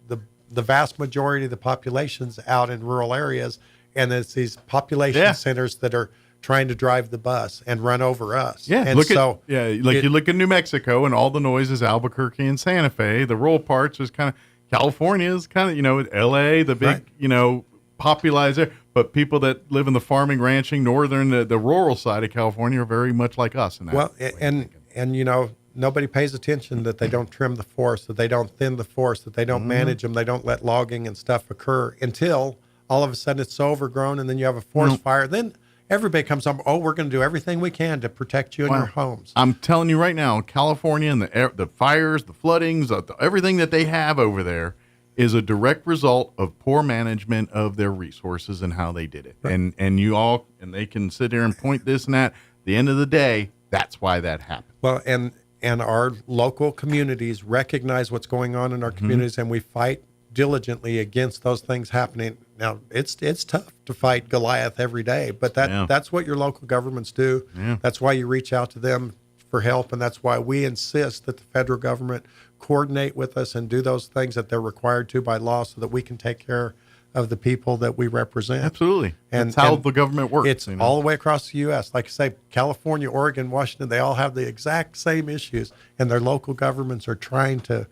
Speaker 1: The vast majority of the population's out in rural areas, and it's these population centers that are trying to drive the bus and run over us.
Speaker 9: Yeah,
Speaker 1: and
Speaker 9: you look at New Mexico, and all the noise is Albuquerque and Santa Fe. The rural parts is kind of California is kind of L.A. the big populated, but people that live in the farming, ranching, northern, the rural side of California are very much like us. In that
Speaker 1: well, and nobody pays attention that they don't trim the forest, that they don't thin the forest, that they don't manage them, they don't let logging and stuff occur until all of a sudden it's so overgrown, and then you have a forest fire. Then everybody comes up, oh, we're going to do everything we can to protect you and your homes.
Speaker 9: I'm telling you right now, California and the fires, the floodings, everything that they have over there is a direct result of poor management of their resources and how they did it. Right. And they can sit there and point this and that. At the end of the day, that's why that happened.
Speaker 1: Well, and our local communities recognize what's going on in our communities, and we fight diligently against those things happening. Now, it's tough to fight Goliath every day, but that's what your local governments do. Yeah. That's why you reach out to them for help, and that's why we insist that the federal government coordinate with us and do those things that they're required to by law so that we can take care of the people that we represent.
Speaker 9: Absolutely. And that's how the government works.
Speaker 1: It's all the way across the U.S. Like I say, California, Oregon, Washington, they all have the exact same issues, and their local governments are trying to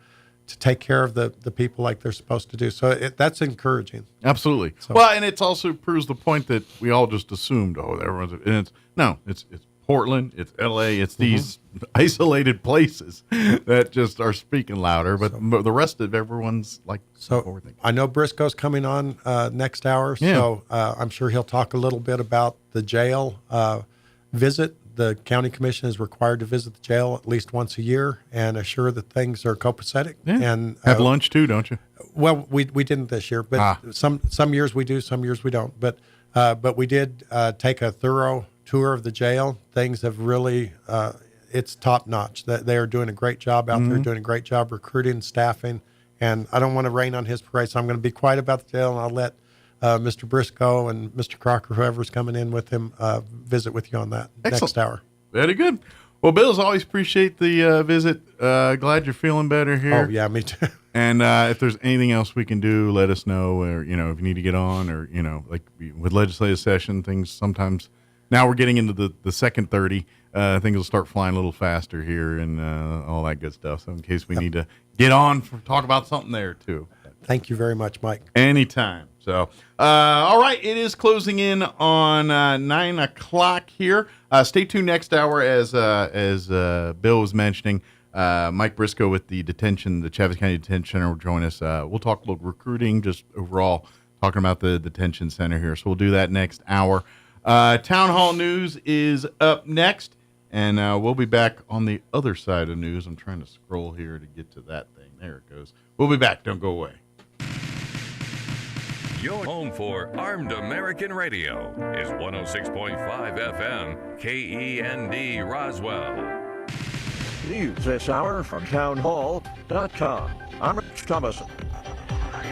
Speaker 1: take care of the people like they're supposed to do. So that's encouraging.
Speaker 9: Absolutely. So, well, and it also proves the point that we all just assumed, it's Portland, it's L.A., it's these isolated places that just are speaking louder, but the rest of everyone's like overthinking.
Speaker 1: I know Briscoe's coming on next hour, so I'm sure he'll talk a little bit about the jail visit. The county commission is required to visit the jail at least once a year and assure that things are copacetic.
Speaker 9: Yeah.
Speaker 1: And
Speaker 9: have lunch too, don't you?
Speaker 1: Well, we didn't this year, but some years we do, some years we don't. But But we did take a thorough tour of the jail. Things have really, it's top notch. They are doing a great job out there, doing a great job recruiting, staffing. And I don't want to rain on his parade, so I'm going to be quiet about the jail, and I'll let Mr. Briscoe and Mr. Crocker, whoever's coming in with him, visit with you on that next hour.
Speaker 9: Very good. Well, Bill, as always, appreciate the visit. Glad you're feeling better here.
Speaker 1: Oh, yeah, me too.
Speaker 9: And if there's anything else we can do, let us know. Or, if you need to get on, or, like with legislative session, things sometimes, now we're getting into the second 30, things will start flying a little faster here and all that good stuff. So in case we need to get on, talk about something there, too.
Speaker 1: Thank you very much, Mike.
Speaker 9: Anytime. So, all right, it is closing in on 9 o'clock here. Stay tuned next hour as Bill was mentioning. Mike Briscoe with the Chaves County Detention Center will join us. We'll talk a little recruiting, just overall talking about the detention center here. So we'll do that next hour. Town Hall News is up next, and we'll be back on the other side of news. I'm trying to scroll here to get to that thing. There it goes. We'll be back. Don't go away.
Speaker 8: Your home for Armed American Radio is 106.5 FM, KEND Roswell.
Speaker 5: News this hour from townhall.com. I'm Rich Thomason.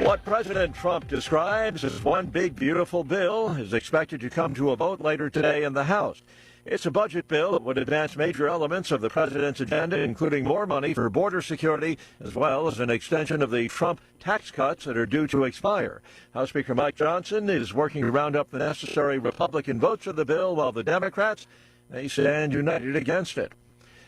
Speaker 5: What President Trump describes as one big, beautiful bill is expected to come to a vote later today in the House. It's a budget bill that would advance major elements of the president's agenda, including more money for border security, as well as an extension of the Trump tax cuts that are due to expire. House Speaker Mike Johnson is working to round up the necessary Republican votes for the bill, while the Democrats, they stand united against it.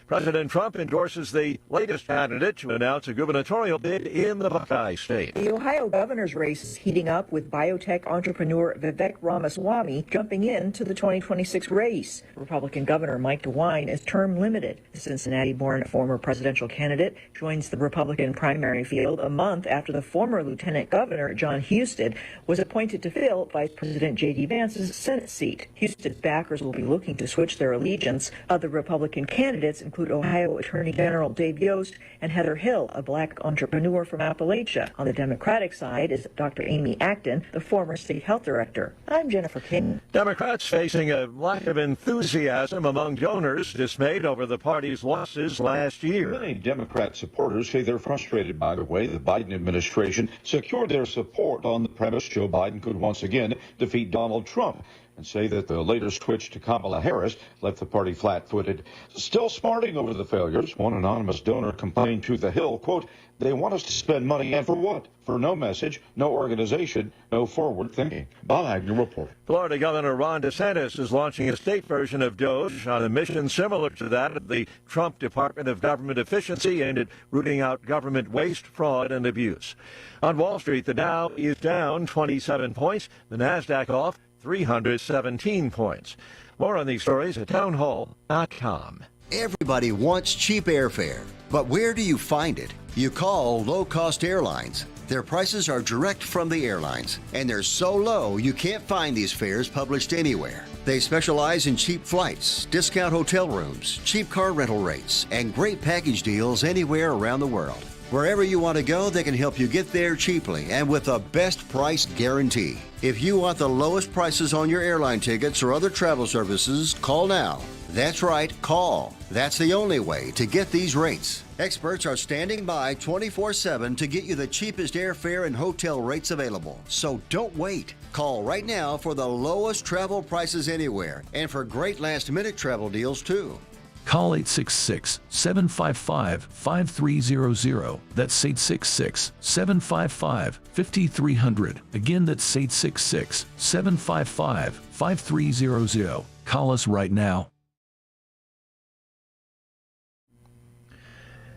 Speaker 5: President Trump endorses the latest candidate to announce a gubernatorial bid in the Buckeye State.
Speaker 2: The Ohio governor's race is heating up, with biotech entrepreneur Vivek Ramaswamy jumping into the 2026 race. Republican Governor Mike DeWine is term limited. The Cincinnati-born former presidential candidate joins the Republican primary field a month after the former Lieutenant Governor John Husted was appointed to fill Vice President J.D. Vance's Senate seat. Husted's backers will be looking to switch their allegiance. Other Republican candidates include Ohio Attorney General Dave Yost and Heather Hill, a black entrepreneur from Appalachia. On the Democratic side is Dr. Amy Acton, the former state health director. I'm Jennifer King.
Speaker 5: Democrats facing a lack of enthusiasm among donors, dismayed over the party's losses last year.
Speaker 3: Many Democrat supporters say they're frustrated by the way the Biden administration secured their support on the premise Joe Biden could once again defeat Donald Trump, and say that the latest switch to Kamala Harris left the party flat-footed. Still smarting over the failures, one anonymous donor complained to The Hill, quote, "They want us to spend money, and for what? For no message, no organization, no forward thinking." Bob Agnew report.
Speaker 5: Florida Governor Ron DeSantis is launching a state version of DOGE on a mission similar to that of the Trump Department of Government Efficiency, aimed at rooting out government waste, fraud, and abuse. On Wall Street, the Dow is down 27 points, the NASDAQ off 317 points. More on these stories at townhall.com.
Speaker 4: Everybody wants cheap airfare, but where do you find it? You call Low Cost Airlines. Their prices are direct from the airlines, and they're so low you can't find these fares published anywhere. They specialize in cheap flights, discount hotel rooms, cheap car rental rates, and great package deals anywhere around the world. Wherever you want to go, they can help you get there cheaply and with a best price guarantee. If you want the lowest prices on your airline tickets or other travel services, call now. That's right, call. That's the only way to get these rates. Experts are standing by 24/7 to get you the cheapest airfare and hotel rates available. So don't wait. Call right now for the lowest travel prices anywhere and for great last-minute travel deals too.
Speaker 6: Call 866-755-5300. That's 866-755-5300. Again, that's 866-755-5300. Call us right now.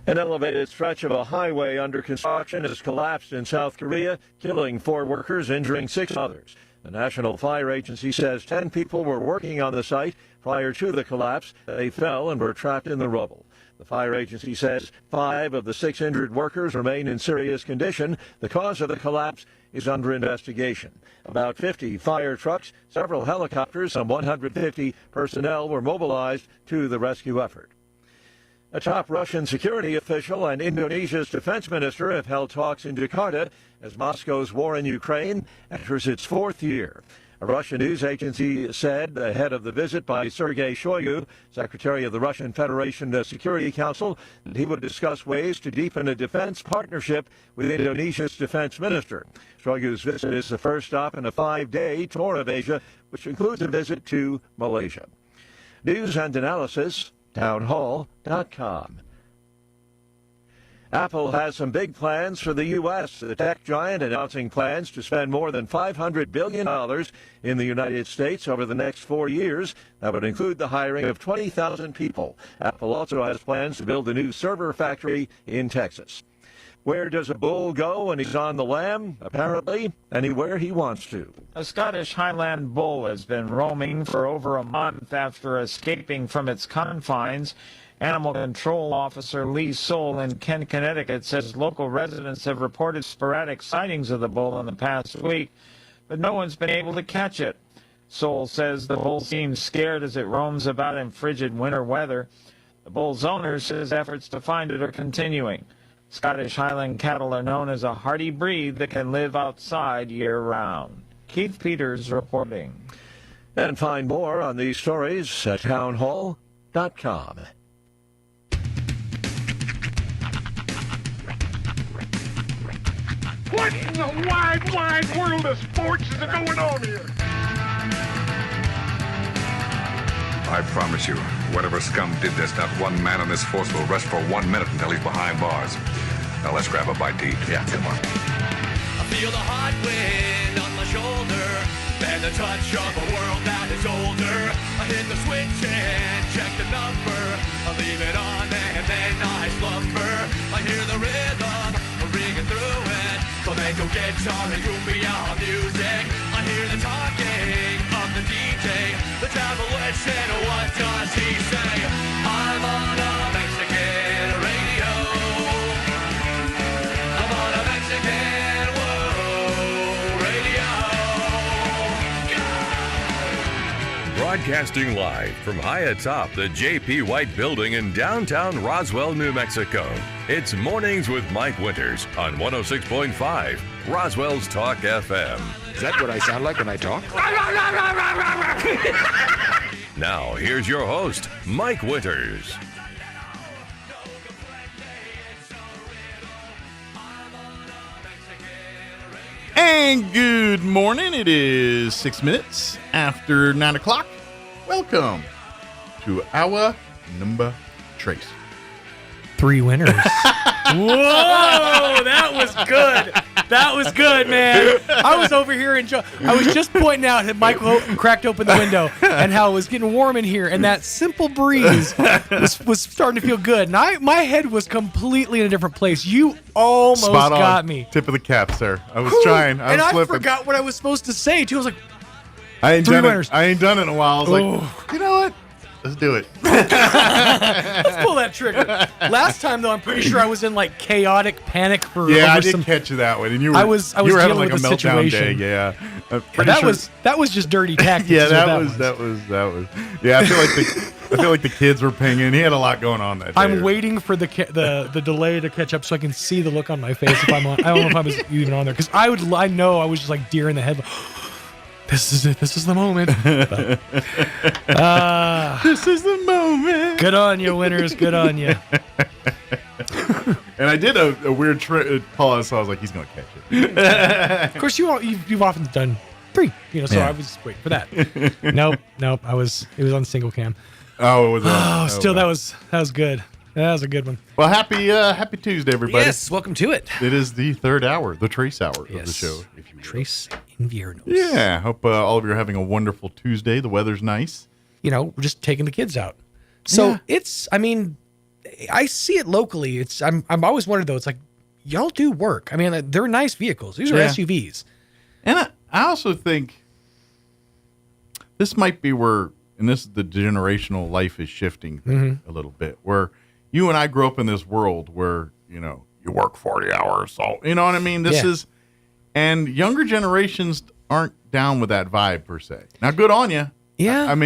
Speaker 5: An elevated stretch of a highway under construction has collapsed in South Korea, killing 4 workers, injuring 6 others. The National Fire Agency says 10 people were working on the site prior to the collapse. They fell and were trapped in the rubble. The fire agency says 5 of the 6 injured workers remain in serious condition. The cause of the collapse is under investigation. About 50 fire trucks, several helicopters, some 150 personnel were mobilized to the rescue effort. A top Russian security official and Indonesia's defense minister have held talks in Jakarta as Moscow's war in Ukraine enters its 4th year. A Russian news agency said ahead of the visit by Sergei Shoigu, Secretary of the Russian Federation Security Council, that he would discuss ways to deepen a defense partnership with Indonesia's defense minister. Shoigu's visit is the first stop in a 5-day tour of Asia, which includes a visit to Malaysia. News and analysis, townhall.com. Apple has some big plans for the U.S., the tech giant announcing plans to spend more than $500 billion in the United States over the next 4 years. That would include the hiring of 20,000 people. Apple also has plans to build a new server factory in Texas. Where does a bull go when he's on the lam? Apparently, anywhere he wants to.
Speaker 7: A Scottish Highland bull has been roaming for over a month after escaping from its confines. Animal Control Officer Lee Soule in Kent, Connecticut, says local residents have reported sporadic sightings of the bull in the past week, but no one's been able to catch it. Soule says the bull seems scared as it roams about in frigid winter weather. The bull's owner says efforts to find it are continuing. Scottish Highland cattle are known as a hardy breed that can live outside year-round. Keith Peters reporting.
Speaker 5: And find more on these stories at townhall.com.
Speaker 10: What in the wide, wide world of sports is going on here?
Speaker 16: I promise you, whatever scum did this, not one man in this force will rest for 1 minute until he's behind bars. Now let's grab a bite to eat. Yeah, come on.
Speaker 17: I feel the hot wind on my shoulder and the touch of a world that is older. I hit the switch and check the number. I leave it on and then I slumber. I hear the rhythm ringing through it. Flamenco guitar and cumbia music. I hear the talking of the DJ. The travel witch and what does he say? I'm on a Mexican radio. I'm on a Mexican radio.
Speaker 8: Broadcasting live from high atop the J.P. White Building in downtown Roswell, New Mexico. It's Mornings with Mike Winters on 106.5 Roswell's Talk FM.
Speaker 18: Is that what I sound like when I talk?
Speaker 8: Now, here's your host, Mike Winters.
Speaker 9: And good morning. It is 6 minutes after 9 o'clock. Welcome to our number trace.
Speaker 19: 3 winners. Whoa, that was good. That was good, man. I was over here I was just pointing out that Michael cracked open the window and how it was getting warm in here, and that simple breeze was starting to feel good. And my head was completely in a different place. You almost got me.
Speaker 9: Tip of the cap, sir. I was trying. I was slipping.
Speaker 19: I forgot what I was supposed to say too. I was like,
Speaker 9: I ain't
Speaker 19: 3
Speaker 9: done
Speaker 19: winners.
Speaker 9: it. I ain't done it in a while. I was like, you know what? Let's do it.
Speaker 19: Let's pull that trigger. Last time, though, I'm pretty sure I was in like chaotic panic for.
Speaker 9: Yeah, I did catch you that one, and you were.
Speaker 19: I was
Speaker 9: you were having
Speaker 19: dealing
Speaker 9: like a
Speaker 19: with the
Speaker 9: meltdown
Speaker 19: situation.
Speaker 9: day. Yeah,
Speaker 19: that was just dirty tactics.
Speaker 9: Yeah, that was. Yeah, I feel like the kids were pinging. He had a lot going on that day.
Speaker 19: I'm waiting for the delay to catch up so I can see the look on my face if I'm on. I don't know if I was even on there because I know I was just like deer in the head. This is it. This is the moment. But,
Speaker 9: this is the moment.
Speaker 19: Good on you, winners. Good on you.
Speaker 9: And I did a weird pause, so I was like, he's going to catch it.
Speaker 19: Of course, you've often done 3, so I was waiting for that. Nope. It was on single cam.
Speaker 9: Oh, it was.
Speaker 19: That was good. That was a good one.
Speaker 9: Well, happy Tuesday, everybody.
Speaker 19: Yes, welcome to it.
Speaker 9: It is the 3rd hour, the Trace hour of the show. If you
Speaker 19: Trace Inviernos.
Speaker 9: Yeah, hope all of you are having a wonderful Tuesday. The weather's nice.
Speaker 19: We're just taking the kids out. So it's, I see it locally. I'm always wondered though. It's like y'all do work. They're nice vehicles. These are SUVs.
Speaker 9: And I also think this might be where, and this is the generational life is shifting thing a little bit, where you and I grew up in this world where, you work 40 hours. So, you know what I mean? This is, and younger generations aren't down with that vibe per se. Now, good on you.
Speaker 19: Yeah.
Speaker 9: I'm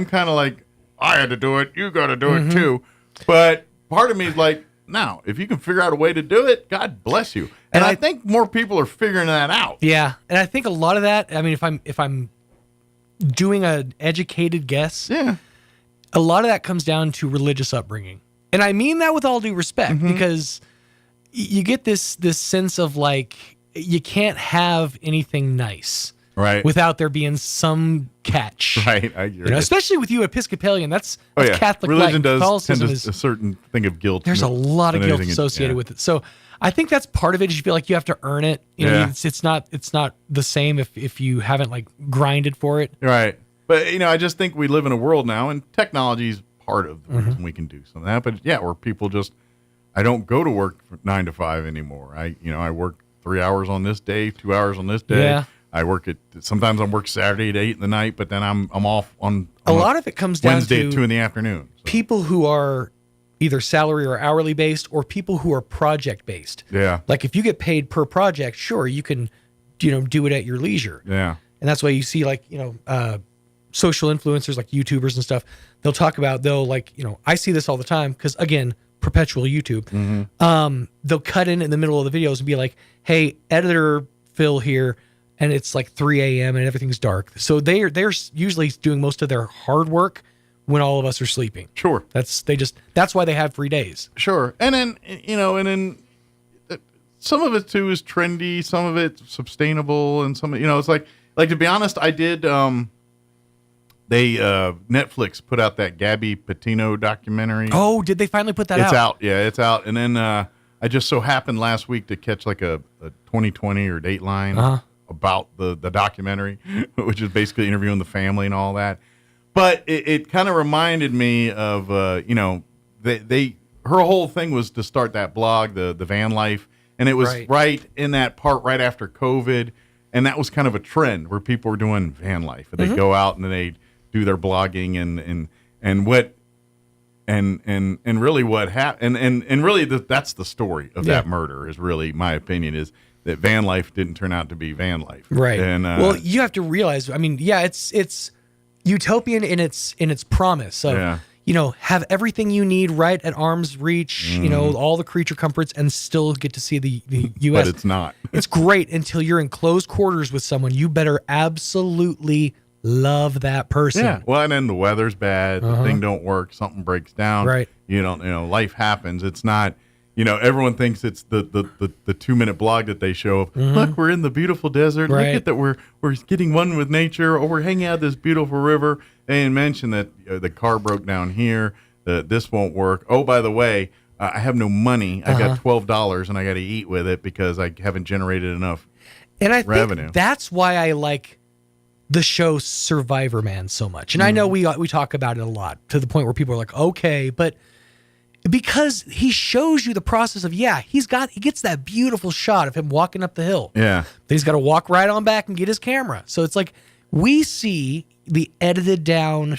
Speaker 9: kind of like, I had to do it. You got to do it too. But part of me is like, Now, if you can figure out a way to do it, God bless you. And I think more people are figuring that out.
Speaker 19: Yeah, and I think a lot of that. I mean, if I'm doing an educated guess, a lot of that comes down to religious upbringing, and I mean that with all due respect, because you get this sense of like you can't have anything nice.
Speaker 9: Right.
Speaker 19: Without there being some catch.
Speaker 9: Right. I agree.
Speaker 19: Especially with you Episcopalian. That's Catholic.
Speaker 9: Religion does
Speaker 19: Catholicism
Speaker 9: tend to
Speaker 19: is
Speaker 9: a certain thing of guilt.
Speaker 19: There's a lot of guilt associated with it. So I think that's part of it. Is you feel like you have to earn it. You know, it's not the same if you haven't like grinded for it.
Speaker 9: Right. But I just think we live in a world now, and technology is part of the reason we can do some of that. But where people I don't go to work 9 to 5 anymore. I work 3 hours on this day, 2 hours on this day.
Speaker 19: Yeah.
Speaker 9: I sometimes I work Saturday at 8 in the night, but then I'm off on
Speaker 19: a lot of it comes down
Speaker 9: Wednesday
Speaker 19: to
Speaker 9: at 2 in the afternoon. So.
Speaker 19: People who are either salary or hourly based, or people who are project based.
Speaker 9: Yeah.
Speaker 19: Like if you get paid per project, sure, you can, do it at your leisure.
Speaker 9: Yeah.
Speaker 19: And that's why you see social influencers like YouTubers and stuff. They'll talk about I see this all the time because again, perpetual YouTube. They'll cut in the middle of the videos and be like, "Hey, editor Phil here." And it's like 3 a.m. and everything's dark. So they're usually doing most of their hard work when all of us are sleeping.
Speaker 9: Sure.
Speaker 19: That's why they have free days.
Speaker 9: Sure. And then, some of it too is trendy. Some of it's sustainable. And some, it's like to be honest, I did, Netflix put out that Gabby Petito documentary.
Speaker 19: Oh, did they finally put that out?
Speaker 9: It's out. Yeah, it's out. And then, I just so happened last week to catch like a 2020 or Dateline about the documentary, which is basically interviewing the family and all that. But it kind of reminded me of, her whole thing was to start that blog, the van life. And it was right in that part right after COVID. And that was kind of a trend where people were doing van life. They go out and they do their blogging and really what happened. And really that's the story of that murder is really, my opinion, is that van life didn't turn out to be van life.
Speaker 19: Right.
Speaker 9: And,
Speaker 19: well, you have to realize, I mean, it's utopian in its promise of, have everything you need right at arm's reach, all the creature comforts and still get to see the U.S.
Speaker 9: But it's not.
Speaker 19: It's great until you're in close quarters with someone. You better absolutely love that person.
Speaker 9: Yeah. Well, and then the weather's bad. The thing don't work. Something breaks down.
Speaker 19: Right.
Speaker 9: Life happens. It's not, everyone thinks it's the 2-minute blog that they show. Look, we're in the beautiful desert.
Speaker 19: Right.
Speaker 9: Look at that. We're getting one with nature, or we're hanging out this beautiful river. They didn't mention that the car broke down here. This won't work. Oh, by the way, I have no money. I got $12 and I got to eat with it because I haven't generated enough revenue.
Speaker 19: Think that's why I like the show Survivor Man so much. And I know we talk about it a lot to the point where people are like, okay, but because he shows you the process of, he gets that beautiful shot of him walking up the hill.
Speaker 9: Yeah.
Speaker 19: Then he's got to walk right on back and get his camera. So it's like we see the edited down,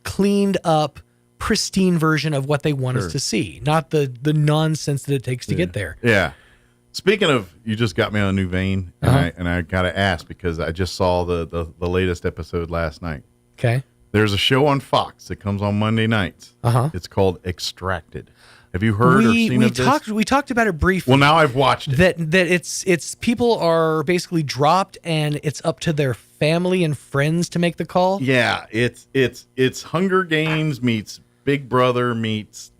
Speaker 19: cleaned up, pristine version of what they want us to see, not the nonsense that it takes to get there.
Speaker 9: Yeah. Speaking of, you just got me on a new vein, and I got to ask because I just saw the latest episode last night.
Speaker 19: Okay.
Speaker 9: There's a show on Fox that comes on Monday nights. It's called Extracted. Have you heard or seen of this?
Speaker 19: We talked about it briefly.
Speaker 9: Well, now I've watched it.
Speaker 19: That it's people are basically dropped, and it's up to their family and friends to make the call.
Speaker 9: Yeah, it's Hunger Games meets Big Brother meets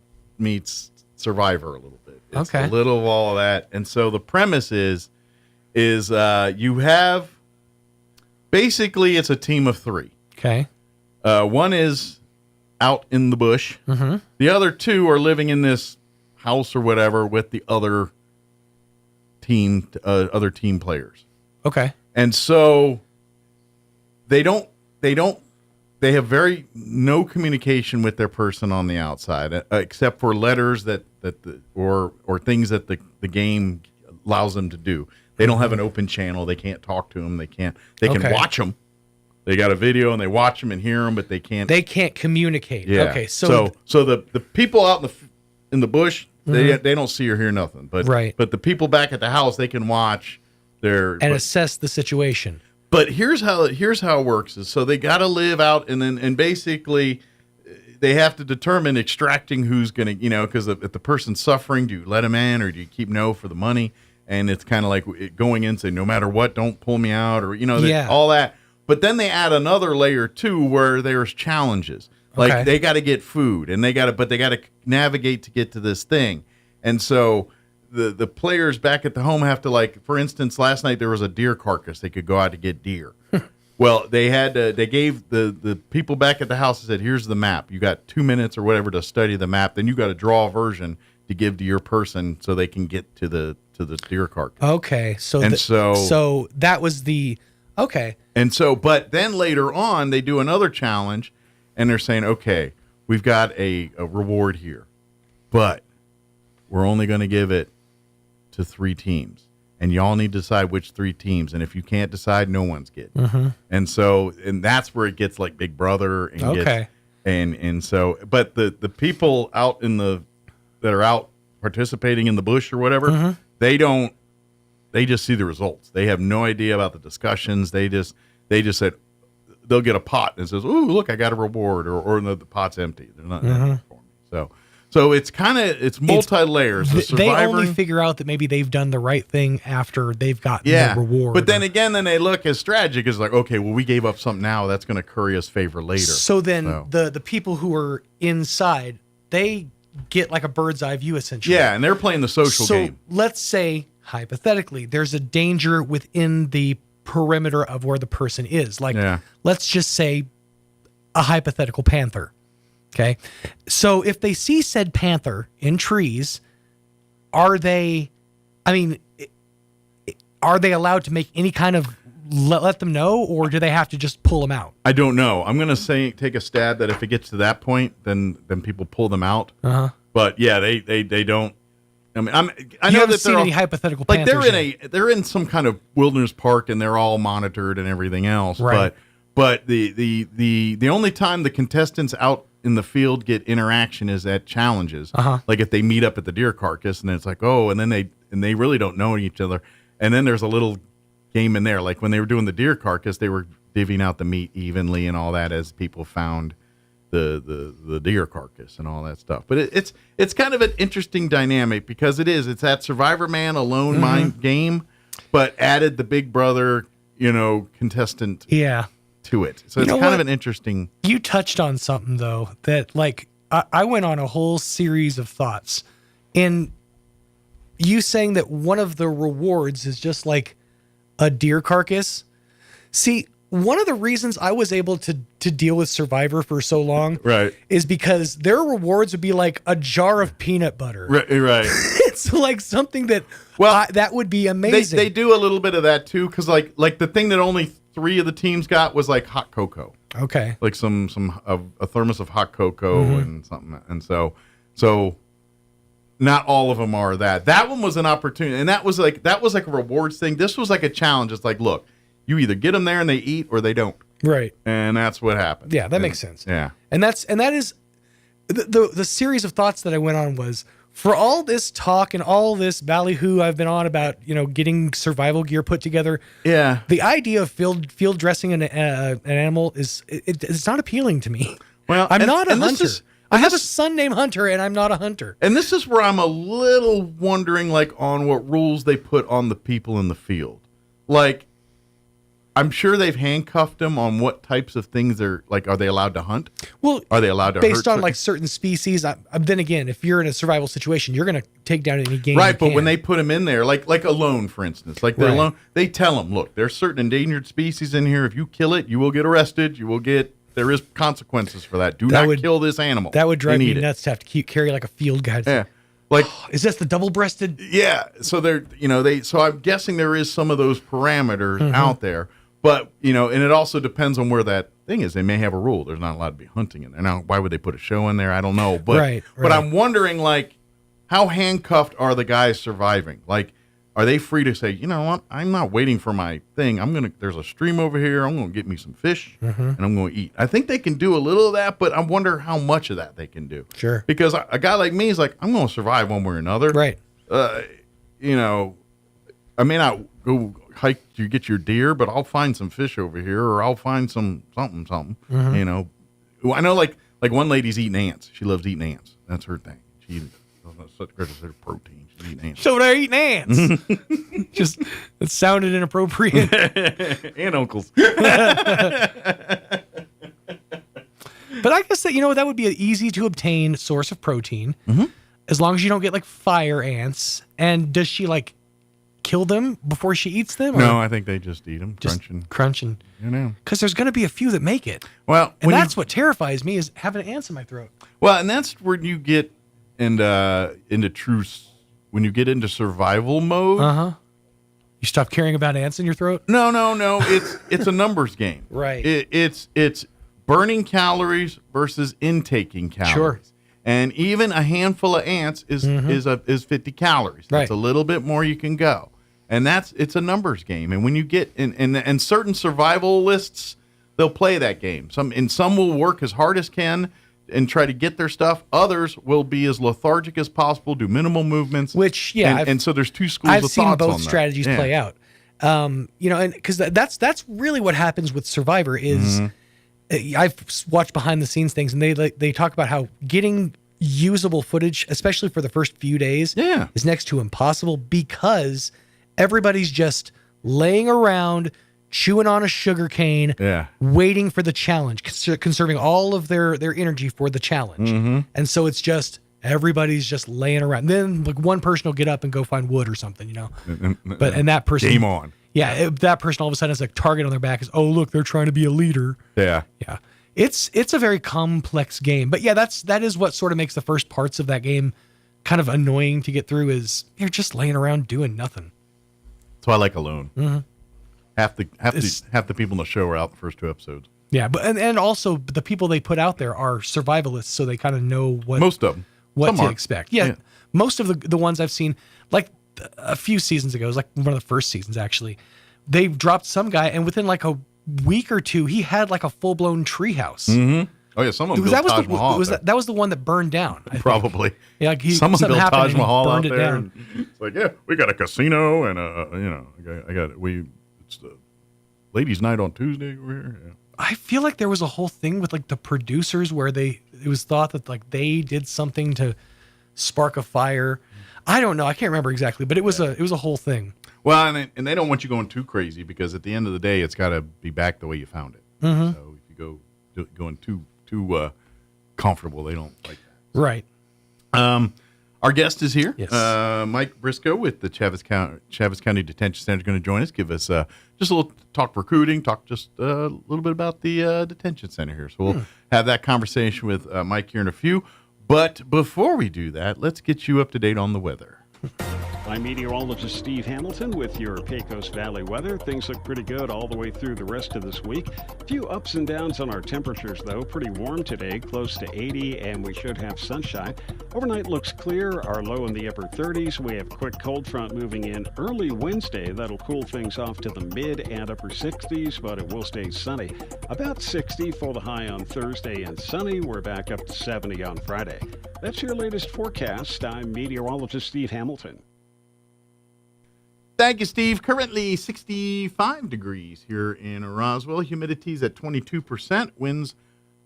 Speaker 9: Survivor a little bit. It's a little of all of that. And so the premise is you have basically it's a team of 3.
Speaker 19: Okay.
Speaker 9: One is out in the bush. The other 2 are living in this house or whatever with the other team players.
Speaker 19: Okay.
Speaker 9: And so they have no communication with their person on the outside, except for letters or things that the game allows them to do. They don't have an open channel. They can't talk to them. They can watch them. They got a video and they watch them and hear them, but they can't.
Speaker 19: They can't communicate.
Speaker 9: Yeah.
Speaker 19: Okay.
Speaker 9: So the people out in the bush, they don't see or hear nothing. But But the people back at the house, they can watch and
Speaker 19: assess the situation.
Speaker 9: But here's how it works: is so they got to live out, and basically they have to determine extracting who's going to, because if the person's suffering, do you let them in or do you keep no for the money? And it's kind of like going in and say, no matter what, don't pull me out, or all that. But then they add another layer too, where there's challenges. Like they got to get food, and they got to navigate to get to this thing. And so the players back at the home have to, like, for instance, last night there was a deer carcass. They could go out to get deer. Well, they gave the people back at the house and said, here's the map. You got 2 minutes or whatever to study the map. Then you got to draw a version to give to your person so they can get to the deer carcass.
Speaker 19: Okay. So that was the, okay.
Speaker 9: And so, but then later on, they do another challenge, and they're saying, okay, we've got a reward here, but we're only going to give it to 3 teams. And y'all need to decide which 3 teams. And if you can't decide, no one's getting.
Speaker 19: Mm-hmm.
Speaker 9: And that's where it gets like Big Brother. And so, but the people out that are out participating in the bush or whatever, they just see the results. They have no idea about the discussions. They just said they'll get a pot and it says, "Ooh, look, I got a reward," or the pot's empty. There's nothing for me. So it's it's multi-layers.
Speaker 19: They only figure out that maybe they've done the right thing after they've gotten the reward.
Speaker 9: But then again, they look as strategic as like, okay, well, we gave up something now that's going to curry us favor later.
Speaker 19: So then the people who are inside, they get like a bird's eye view essentially.
Speaker 9: Yeah, and they're playing the social game.
Speaker 19: So let's say hypothetically, there's a danger within the perimeter of where the person is. Like, let's just say a hypothetical panther. Okay. So if they see said panther in trees, are they allowed to make any kind of let them know, or do they have to just pull them out?
Speaker 9: I don't know. I'm going to take a stab that if it gets to that point, then people pull them out. But yeah, they don't. I mean, I know that
Speaker 19: seen any hypothetical
Speaker 9: like
Speaker 19: panthers
Speaker 9: they're in some kind of wilderness park and they're all monitored and everything else.
Speaker 19: Right.
Speaker 9: But the only time the contestants out in the field get interaction is at challenges. Like if they meet up at the deer carcass and it's like, oh, and then they really don't know each other. And then there's a little game in there. Like when they were doing the deer carcass, they were divvying out the meat evenly and all that as people found the deer carcass and all that stuff. But it's kind of an interesting dynamic because it's that Survivor Man alone mind game, but added the Big Brother, contestant to it. So it's kind of an interesting.
Speaker 19: You touched on something though that like I went on a whole series of thoughts, and you saying that one of the rewards is just like a deer carcass. See, one of the reasons I was able to deal with Survivor for so long is because their rewards would be like a jar of peanut butter.
Speaker 9: Right.
Speaker 19: It's like something that that would be amazing.
Speaker 9: They do a little bit of that too, because like the thing that only 3 of the teams got was like hot cocoa.
Speaker 19: Okay.
Speaker 9: Like a thermos of hot cocoa and something, and so not all of them are that. That one was an opportunity, and that was like a rewards thing. This was like a challenge. It's like, look, you either get them there and they eat, or they don't.
Speaker 19: Right.
Speaker 9: And that's what happened.
Speaker 19: Yeah, that makes sense.
Speaker 9: Yeah.
Speaker 19: And that is the series of thoughts that I went on was, for all this talk and all this ballyhoo I've been on about, getting survival gear put together.
Speaker 9: Yeah.
Speaker 19: The idea of field dressing an animal it's not appealing to me.
Speaker 9: Well,
Speaker 19: I'm not a hunter. I have a son named Hunter, and I'm not a hunter.
Speaker 9: And this is where I'm a little wondering, like, on what rules they put on the people in the field. Like, I'm sure they've handcuffed them on what types of things they're like. Are they allowed to hunt?
Speaker 19: Well,
Speaker 9: are they allowed to
Speaker 19: based
Speaker 9: hurt
Speaker 19: on like certain species? Then again, if you're in a survival situation, you're going to take down any game.
Speaker 9: Right, but when they put them in there, like alone, for instance, like they're alone, they tell them, look, there's certain endangered species in here. If you kill it, you will get arrested. There is consequences for that. Do not kill this animal.
Speaker 19: That would drive me nuts to have to carry like a field guide.
Speaker 9: Yeah. Like,
Speaker 19: is this the double-breasted?
Speaker 9: Yeah. So so I'm guessing there is some of those parameters out there. But, and it also depends on where that thing is. They may have a rule. There's not allowed to be hunting in there. Now, why would they put a show in there? I don't know. But But I'm wondering, like, how handcuffed are the guys surviving? Like, are they free to say, you know what? I'm not waiting for my thing. There's a stream over here. I'm going to get me some fish and I'm going to eat. I think they can do a little of that, but I wonder how much of that they can do.
Speaker 19: Sure.
Speaker 9: Because a guy like me is like, I'm going to survive one way or another.
Speaker 19: Right.
Speaker 9: I may not go hike to get your deer, but I'll find some fish over here, or I'll find something. I know, like Like one lady's eating ants. She loves eating ants. That's her thing. She eats such good as their protein. She's eating ants.
Speaker 19: So they're eating ants. Just it sounded inappropriate.
Speaker 9: And uncles.
Speaker 19: But I guess that that would be an easy to obtain source of protein, as long as you don't get like fire ants. And does she like kill them before she eats them?
Speaker 9: No, I think they just eat them,
Speaker 19: crunching. Because there's going to be a few that make it.
Speaker 9: Well,
Speaker 19: and that's what terrifies me is having ants in my throat.
Speaker 9: Well, and that's where you get into when you get into survival mode.
Speaker 19: You stop caring about ants in your throat.
Speaker 9: No. It's a numbers game,
Speaker 19: right?
Speaker 9: It's burning calories versus intaking calories.
Speaker 19: Sure.
Speaker 9: And even a handful of ants is 50 calories. That's a little bit more you can go. And it's a numbers game. And when you get in certain survival lists, they'll play that game. Some will work as hard as can and try to get their stuff. Others will be as lethargic as possible, do minimal movements.
Speaker 19: Which
Speaker 9: and so there's two schools of thoughts on that.
Speaker 19: I've seen both strategies play out. And because that's really what happens with Survivor is I've watched behind the scenes things, and they talk about how getting usable footage, especially for the first few days, is next to impossible because everybody's just laying around, chewing on a sugar cane, waiting for the challenge, conserving all of their energy for the challenge. And so it's just everybody's just laying around. Then like one person will get up and go find wood or something, and that person
Speaker 9: game on.
Speaker 19: Yeah, that person all of a sudden has a target on their back. Is look, they're trying to be a leader.
Speaker 9: Yeah.
Speaker 19: It's a very complex game, but that is what sort of makes the first parts of that game kind of annoying to get through. Is you're just laying around doing nothing.
Speaker 9: That's why I like Alone. Half the people in the show are out the first 2 episodes.
Speaker 19: Yeah, but and also the people they put out there are survivalists, so they kind of know
Speaker 9: most of them
Speaker 19: what to expect. Yeah, most of the ones I've seen, like a few seasons ago, it was like one of the first seasons actually, they dropped some guy, and within like a week or 2, he had like a full blown treehouse.
Speaker 9: Oh yeah, some of them built Taj Mahal.
Speaker 19: That was the one that burned down. I
Speaker 9: Probably.
Speaker 19: think. Yeah, like
Speaker 9: someone built Taj Mahal out there.
Speaker 19: Down.
Speaker 9: It's like, we got a casino and it's the ladies' night on Tuesday over here. Yeah.
Speaker 19: I feel like there was a whole thing with like the producers where it was thought that like they did something to spark a fire. I don't know. I can't remember exactly, but it was a whole thing.
Speaker 9: Well, and they don't want you going too crazy because at the end of the day, it's got to be back the way you found it. So if you going too comfortable, they don't like that.
Speaker 19: Right.
Speaker 9: Our guest is here.
Speaker 19: Yes.
Speaker 9: Mike Briscoe with the Chaves County Detention Center is going to join us, give us just a little talk recruiting, talk just a little bit about the detention center here. So we'll have that conversation with Mike here in a few. But before we do that, let's get you up to date on the weather.
Speaker 11: I'm meteorologist Steve Hamilton with your Pecos Valley weather. Things look pretty good all the way through the rest of this week. A few ups and downs on our temperatures, though. Pretty warm today, close to 80, and we should have sunshine. Overnight looks clear, our low in the upper 30s. We have a quick cold front moving in early Wednesday. That'll cool things off to the mid and upper 60s, but it will stay sunny. About 60 for the high on Thursday, and sunny. We're back up to 70 on Friday. That's your latest forecast. I'm meteorologist Steve Hamilton.
Speaker 9: Thank you, Steve. Currently 65 degrees here in Roswell. Humidity's at 22%. Winds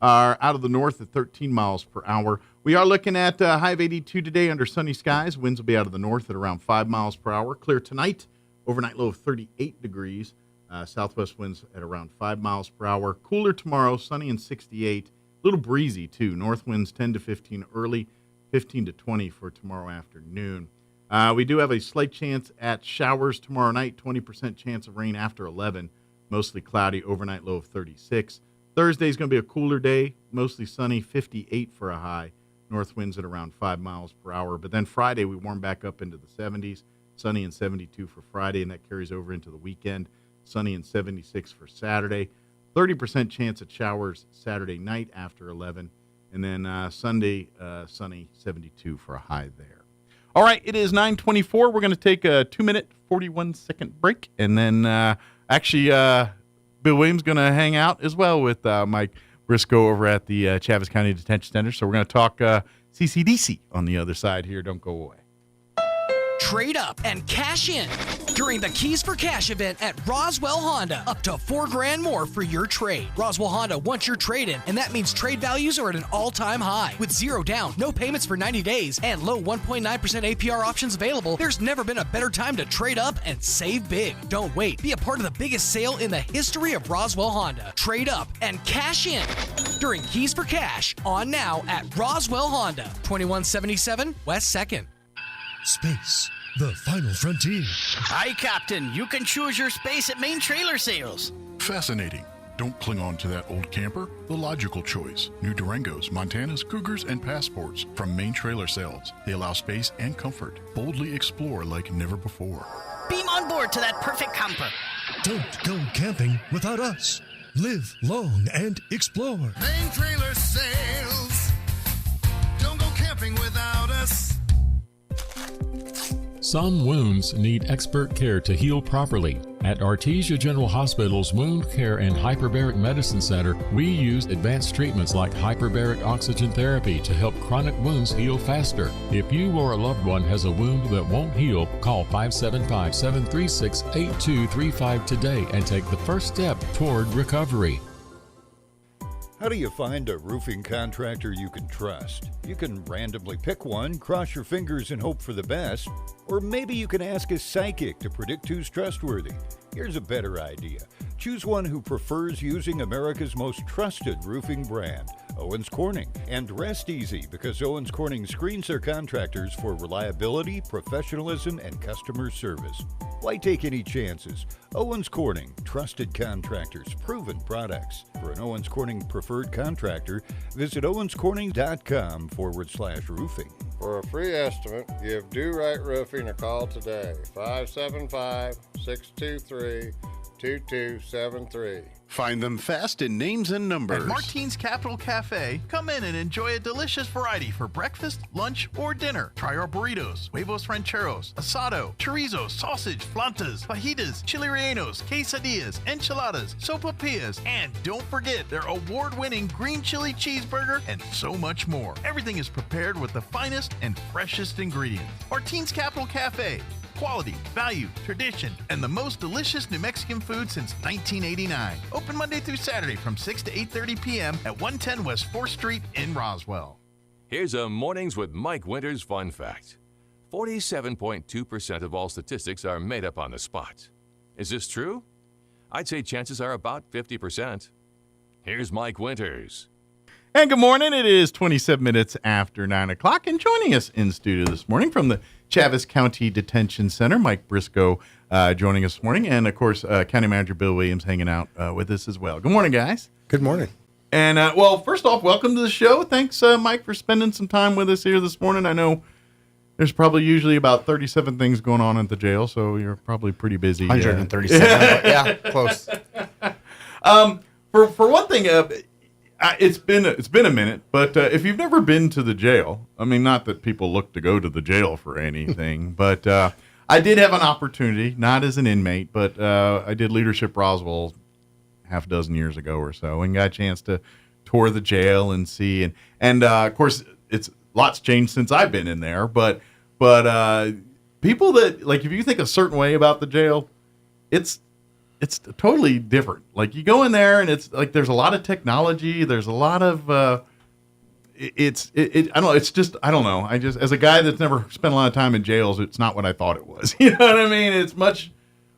Speaker 9: are out of the north at 13 miles per hour. We are looking at a high of 82 today under sunny skies. Winds will be out of the north at around 5 miles per hour. Clear tonight. Overnight low of 38 degrees. Southwest winds at around 5 miles per hour. Cooler tomorrow, sunny and 68. A little breezy, too. North winds 10 to 15 early, 15 to 20 for tomorrow afternoon. We do have a slight chance at showers tomorrow night, 20% chance of rain after 11, mostly cloudy, overnight low of 36. Thursday is going to be a cooler day, mostly sunny, 58 for a high, north winds at around 5 miles per hour. But then Friday, we warm back up into the 70s, sunny and 72 for Friday, and that carries over into the weekend, sunny and 76 for Saturday. 30% chance at showers Saturday night after 11, and then Sunday, sunny, 72 for a high there. All right, it is 9:24. We're going to take a 2-minute, 41-second break, and then Bill Williams is going to hang out as well with Mike Briscoe over at the Chaves County Detention Center. So we're going to talk CCDC on the other side here. Don't go away.
Speaker 12: trade up and cash in during the Keys for Cash event at Roswell Honda. Up to $4,000 more for your trade. Roswell Honda wants your trade in, and that means trade values are at an all-time high. With 0 down, no payments for 90 days, and low 1.9% APR options available, there's never been a better time to trade up and save big. Don't wait. Be a part of the biggest sale in the history of Roswell Honda. Trade up and cash in during Keys for Cash on now at Roswell Honda, 2177 West 2nd.
Speaker 13: Space, the final frontier.
Speaker 14: Hi, Captain. You can choose your space at Main Trailer Sales.
Speaker 15: Fascinating. Don't cling on to that old camper. The logical choice. New Durangos, Montanas, Cougars, and Passports from Main Trailer Sales. They allow space and comfort. Boldly explore like never before.
Speaker 14: Beam on board to that perfect camper.
Speaker 13: Don't go camping without us. Live long and explore.
Speaker 23: Main Trailer Sales. Don't go camping without us.
Speaker 26: Some wounds need expert care to heal properly. At Artesia General Hospital's Wound Care and Hyperbaric Medicine Center, we use advanced treatments like hyperbaric oxygen therapy to help chronic wounds heal faster. If you or a loved one has a wound that won't heal, call 575-736-8235 today and take the first step toward recovery.
Speaker 21: How do you find a roofing contractor you can trust? You can randomly pick one, cross your fingers and hope for the best, or maybe you can ask a psychic to predict who's trustworthy. Here's a better idea. Choose one who prefers using America's most trusted roofing brand, Owens Corning. And rest easy, because Owens Corning screens their contractors for reliability, professionalism, and customer service. Why take any chances? Owens Corning, trusted contractors, proven products. For an Owens Corning preferred contractor, visit owenscorning.com/roofing.
Speaker 22: For a free estimate, give Do Right Roofing a call today. 575-623-2273.
Speaker 24: Find them fast in names and numbers.
Speaker 27: At Martine's Capital Cafe, come in and enjoy a delicious variety for breakfast, lunch, or dinner. Try our burritos, huevos rancheros, asado, chorizo, sausage, flantas, fajitas, chili rellenos, quesadillas, enchiladas, sopapillas, and don't forget their award-winning green chili cheeseburger and so much more. Everything is prepared with the finest and freshest ingredients. Martine's Capital Cafe. Quality, value, tradition, and the most delicious New Mexican food since 1989. Open Monday through Saturday from 6 to 8:30 p.m. at 110 West 4th Street in Roswell.
Speaker 8: Here's a Mornings with Mike Winters fun fact. 47.2% of all statistics are made up on the spot. Is this true? I'd say chances are about 50%. Here's Mike Winters.
Speaker 9: And good morning. It is 27 minutes after 9 o'clock. And joining us in studio this morning from the Chaves County Detention Center, Mike Briscoe joining us this morning. And, of course, County Manager Bill Williams hanging out with us as well. Good morning, guys.
Speaker 1: Good morning.
Speaker 9: And, well, first off, welcome to the show. Thanks, Mike, for spending some time with us here this morning. I know there's probably usually about 37 things going on at the jail, so you're probably pretty busy.
Speaker 28: 137. Yeah, close.
Speaker 9: For one thing, it's been a minute, but if you've never been to the jail, I mean, not that people look to go to the jail for anything, but I did have an opportunity, not as an inmate, but I did Leadership Roswell half a dozen years ago or so, and got a chance to tour the jail and see, and of course, it's lots changed since I've been in there, but people that, like, if you think a certain way about the jail, it's totally different. Like, you go in there and it's like there's a lot of technology. There's a lot of I don't know. It's just, I don't know. I just, as a guy that's never spent a lot of time in jails, it's not what I thought it was. You know what I mean? It's much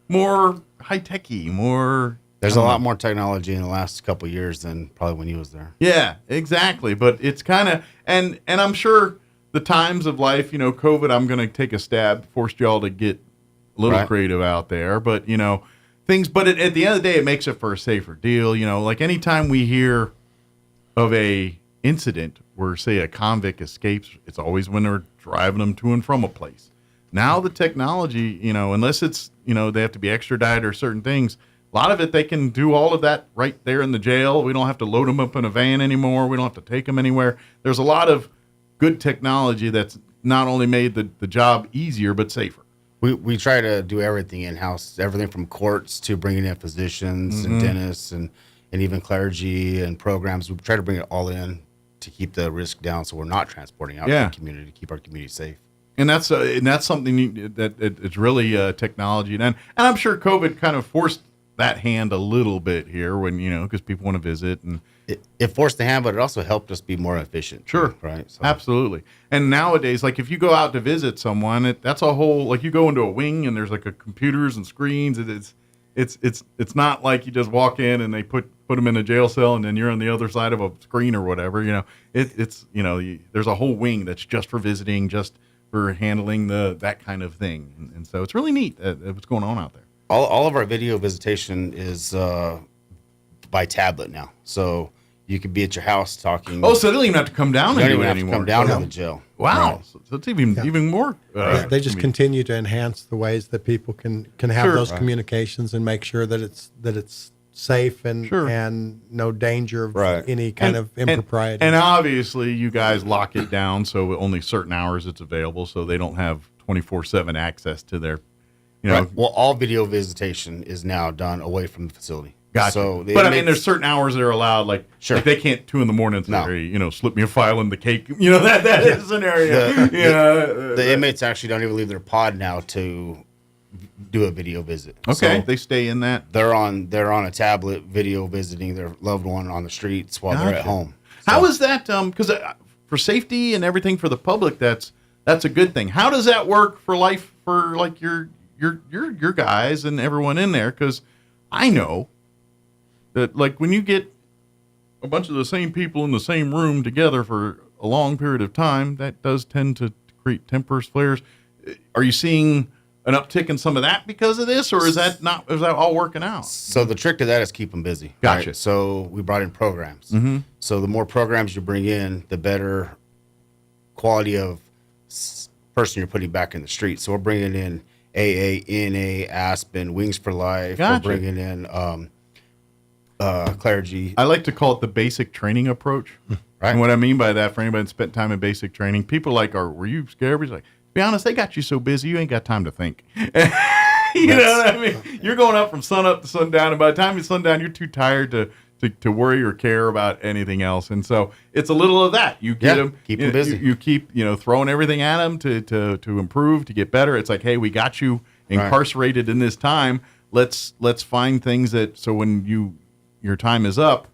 Speaker 9: more high-techy, more.
Speaker 28: There's a lot more technology in the last couple of years than probably when he was there.
Speaker 9: Yeah, exactly. But it's kind of, and I'm sure the times of life, you know, COVID, I'm going to take a stab, forced y'all to get a little creative out there. But, you know, things, but at the end of the day, it makes it for a safer deal. You know, like anytime we hear of a incident where, say, a convict escapes, it's always when they're driving them to and from a place. Now the technology, you know, unless it's, you know, they have to be extradited or certain things, a lot of it, they can do all of that right there in the jail. We don't have to load them up in a van anymore. We don't have to take them anywhere. There's a lot of good technology that's not only made the job easier, but safer.
Speaker 28: We try to do everything in-house, everything from courts to bringing in physicians and dentists and even clergy and programs. We try to bring it all in to keep the risk down so we're not transporting out to the community, to keep our community safe.
Speaker 9: And that's something that it's really technology, and I'm sure COVID kind of forced that hand a little bit here when because people want to visit, and
Speaker 28: it forced the hand, but it also helped us be more efficient.
Speaker 9: Sure,
Speaker 28: right? So.
Speaker 9: Absolutely. And nowadays, like if you go out to visit someone, that's a whole like you go into a wing and there's like a computers and screens. It's not like you just walk in and they put them in a jail cell and then you're on the other side of a screen or whatever. There's a whole wing that's just for visiting, just for handling that kind of thing, and so it's really neat what's going on out there.
Speaker 28: All of our video visitation is by tablet now, so you could be at your house talking.
Speaker 9: Oh, so they don't even have to come down and do it anymore.
Speaker 28: Come down to the jail.
Speaker 9: Wow,
Speaker 28: right.
Speaker 9: So it's even more.
Speaker 1: They just continue to enhance the ways that people can have those communications and make sure that it's safe and no danger of any kind of impropriety.
Speaker 9: And obviously, you guys lock it down so only certain hours it's available, so they don't have 24/7 access to their.
Speaker 28: Right. Well, all video visitation is now done away from the facility.
Speaker 9: Gotcha. So there's certain hours that are allowed. Like they can't 2 a.m. say, slip me a file in the cake. That is a scenario.
Speaker 28: The inmates actually don't even leave their pod now to do a video visit.
Speaker 9: Okay, so they stay in that.
Speaker 28: They're on a tablet video visiting their loved one on the streets while they're at home.
Speaker 9: So. How is that? Because for safety and everything for the public, that's a good thing. How does that work for life for like your guys and everyone in there? Because I know that like when you get a bunch of the same people in the same room together for a long period of time, that does tend to create tempers, flares. Are you seeing an uptick in some of that because of this, or is that all working out?
Speaker 28: So the trick to that is keep them busy.
Speaker 9: Gotcha.
Speaker 28: Right? So we brought in programs.
Speaker 9: Mm-hmm.
Speaker 28: So the more programs you bring in, the better quality of person you're putting back in the street. So we're bringing in AA, NA, Aspen, Wings for Life.
Speaker 9: Gotcha.
Speaker 28: We're bringing in clergy.
Speaker 9: I like to call it the basic training approach.
Speaker 28: Right.
Speaker 9: And what I mean by that, for anybody that spent time in basic training, people were you scared? He's like, to be honest, they got you so busy, you ain't got time to think. You know what I mean? You're going up from sun up to sundown, and by the time it's sundown, you're too tired to worry or care about anything else. And so it's a little of that. You get them,
Speaker 28: keep them busy.
Speaker 9: You keep throwing everything at them to improve, to get better. It's like, hey, we got you incarcerated in this time. Let's find things that so when your time is up,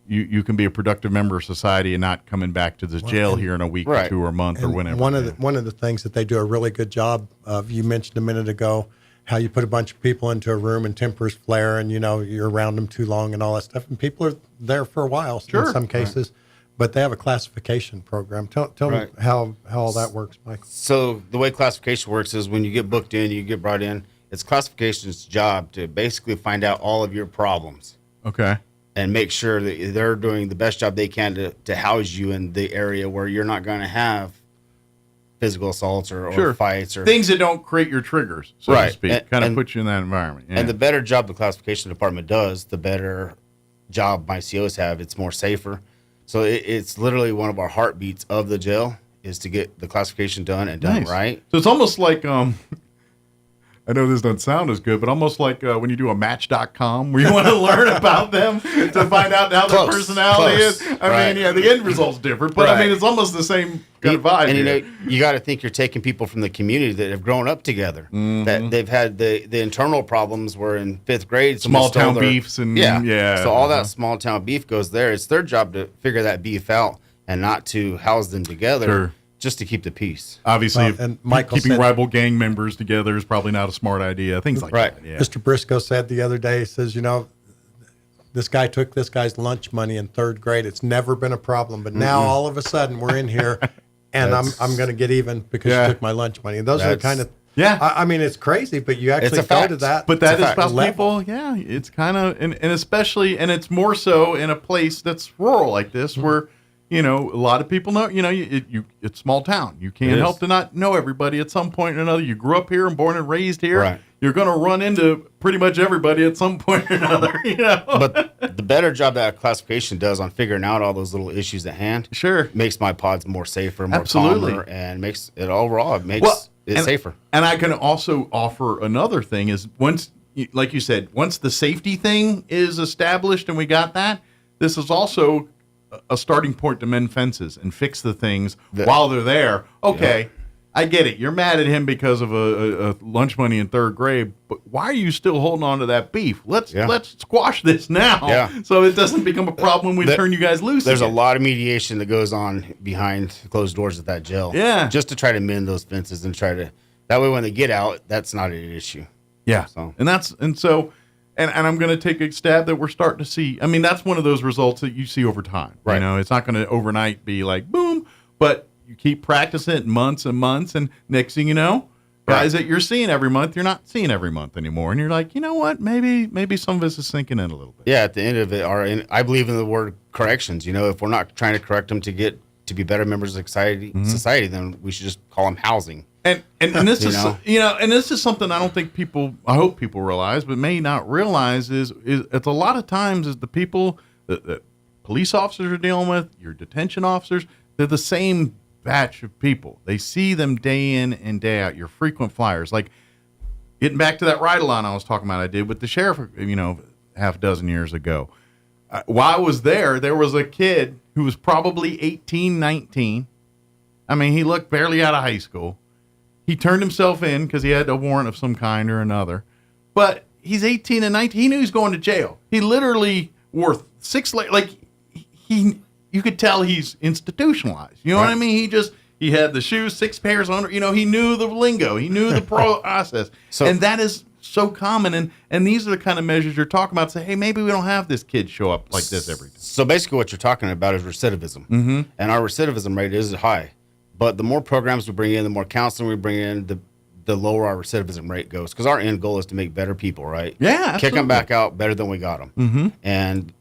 Speaker 9: you can be a productive member of society and not coming back to the jail here in a week or 2 or a month or whenever.
Speaker 1: One of the things that they do a really good job of, you mentioned a minute ago, how you put a bunch of people into a room and tempers flare and you're around them too long and all that stuff, and people are there for a while in some cases, but they have a classification program. Tell me how all that works, Mike.
Speaker 28: So the way classification works is when you get booked in, you get brought in, it's classification's job to basically find out all of your problems.
Speaker 9: Okay.
Speaker 28: And make sure that they're doing the best job they can to house you in the area where you're not going to have physical assaults or fights or
Speaker 9: things that don't create your triggers, so to speak. Kind of put you in that environment. Yeah.
Speaker 28: And the better job the classification department does, the better job my COs have. It's more safer. So it's literally one of our heartbeats of the jail is to get the classification done and done right.
Speaker 9: So it's almost like I know this doesn't sound as good, but almost like when you do a Match.com where you want to learn about them to find out how their personality is. I mean, the end result's different, but I mean, it's almost the same kind of vibe.
Speaker 28: And you got to think you're taking people from the community that have grown up together, that they've had the internal problems were in 5th grade.
Speaker 9: Small town beefs and
Speaker 28: So all that small town beef goes there. It's their job to figure that beef out and not to house them together.
Speaker 9: Sure.
Speaker 28: Just to keep the peace.
Speaker 9: Obviously, and keeping rival gang members together is probably not a smart idea. Things like that. Yeah.
Speaker 1: Mr. Briscoe said the other day, he says, this guy took this guy's lunch money in 3rd grade. It's never been a problem. But now all of a sudden we're in here and I'm going to get even because you took my lunch money. And those are the kind of, I mean, it's crazy, but you actually go to that.
Speaker 9: But that is about people. Yeah, it's kind of, and especially, and it's more so in a place that's rural like this where, a lot of people know, it's small town. You can't help to not know everybody at some point or another. You grew up here and born and raised here.
Speaker 28: Right.
Speaker 9: You're going to run into pretty much everybody at some point or another,
Speaker 28: But the better job that classification does on figuring out all those little issues at hand makes my pods more safer, more calmer, and makes it overall, safer.
Speaker 9: And I can also offer another thing is once, like you said, once the safety thing is established and we got that, this is also a starting point to mend fences and fix the things while they're there. Okay, I get it. You're mad at him because of a lunch money in third grade, but why are you still holding on to that beef? Let's squash this now, so it doesn't become a problem when we turn you guys loose.
Speaker 28: There's
Speaker 9: again.
Speaker 28: a lot of mediation that goes on behind closed doors at that jail.
Speaker 9: Yeah,
Speaker 28: just to try to mend those fences and try to. That way, when they get out, that's not an issue.
Speaker 9: Yeah,
Speaker 28: so.
Speaker 9: And I'm going to take a stab that we're starting to see. I mean, that's one of those results that you see over time.
Speaker 28: Right.
Speaker 9: You know, it's not going to overnight be like boom, but you keep practicing it months and months, and next thing you know, guys that you're seeing every month, you're not seeing every month anymore, and you're like, you know what, maybe some of this is sinking in a little bit.
Speaker 28: Yeah, at the end of it, I believe in the word corrections. You know, if we're not trying to correct them to get to be better members of society, then we should just call them housing.
Speaker 9: And this is and this is something I don't think I hope people realize, but may not realize is it's a lot of times is the people that police officers are dealing with, your detention officers, they're the same batch of people. They see them day in and day out. Your frequent flyers, like getting back to that ride-along I was talking about, I did with the sheriff, half a dozen years ago. While I was there was a kid who was probably 18, 19. I mean, he looked barely out of high school. He turned himself in because he had a warrant of some kind or another. But he's 18 and 19. He knew he was going to jail. He literally wore 6 you could tell he's institutionalized. You know what I mean? He had the shoes, 6 pairs on. He knew the lingo. He knew the process. And that is so common. And these are the kind of measures you're talking about. Say, hey, maybe we don't have this kid show up like this every day.
Speaker 28: So basically what you're talking about is recidivism. Mm-hmm. And our recidivism rate is high. But the more programs we bring in, the more counseling we bring in, the lower our recidivism rate goes. Because our end goal is to make better people, right?
Speaker 9: Yeah, absolutely.
Speaker 28: Kick them back out better than we got them.
Speaker 9: Mm-hmm.
Speaker 28: And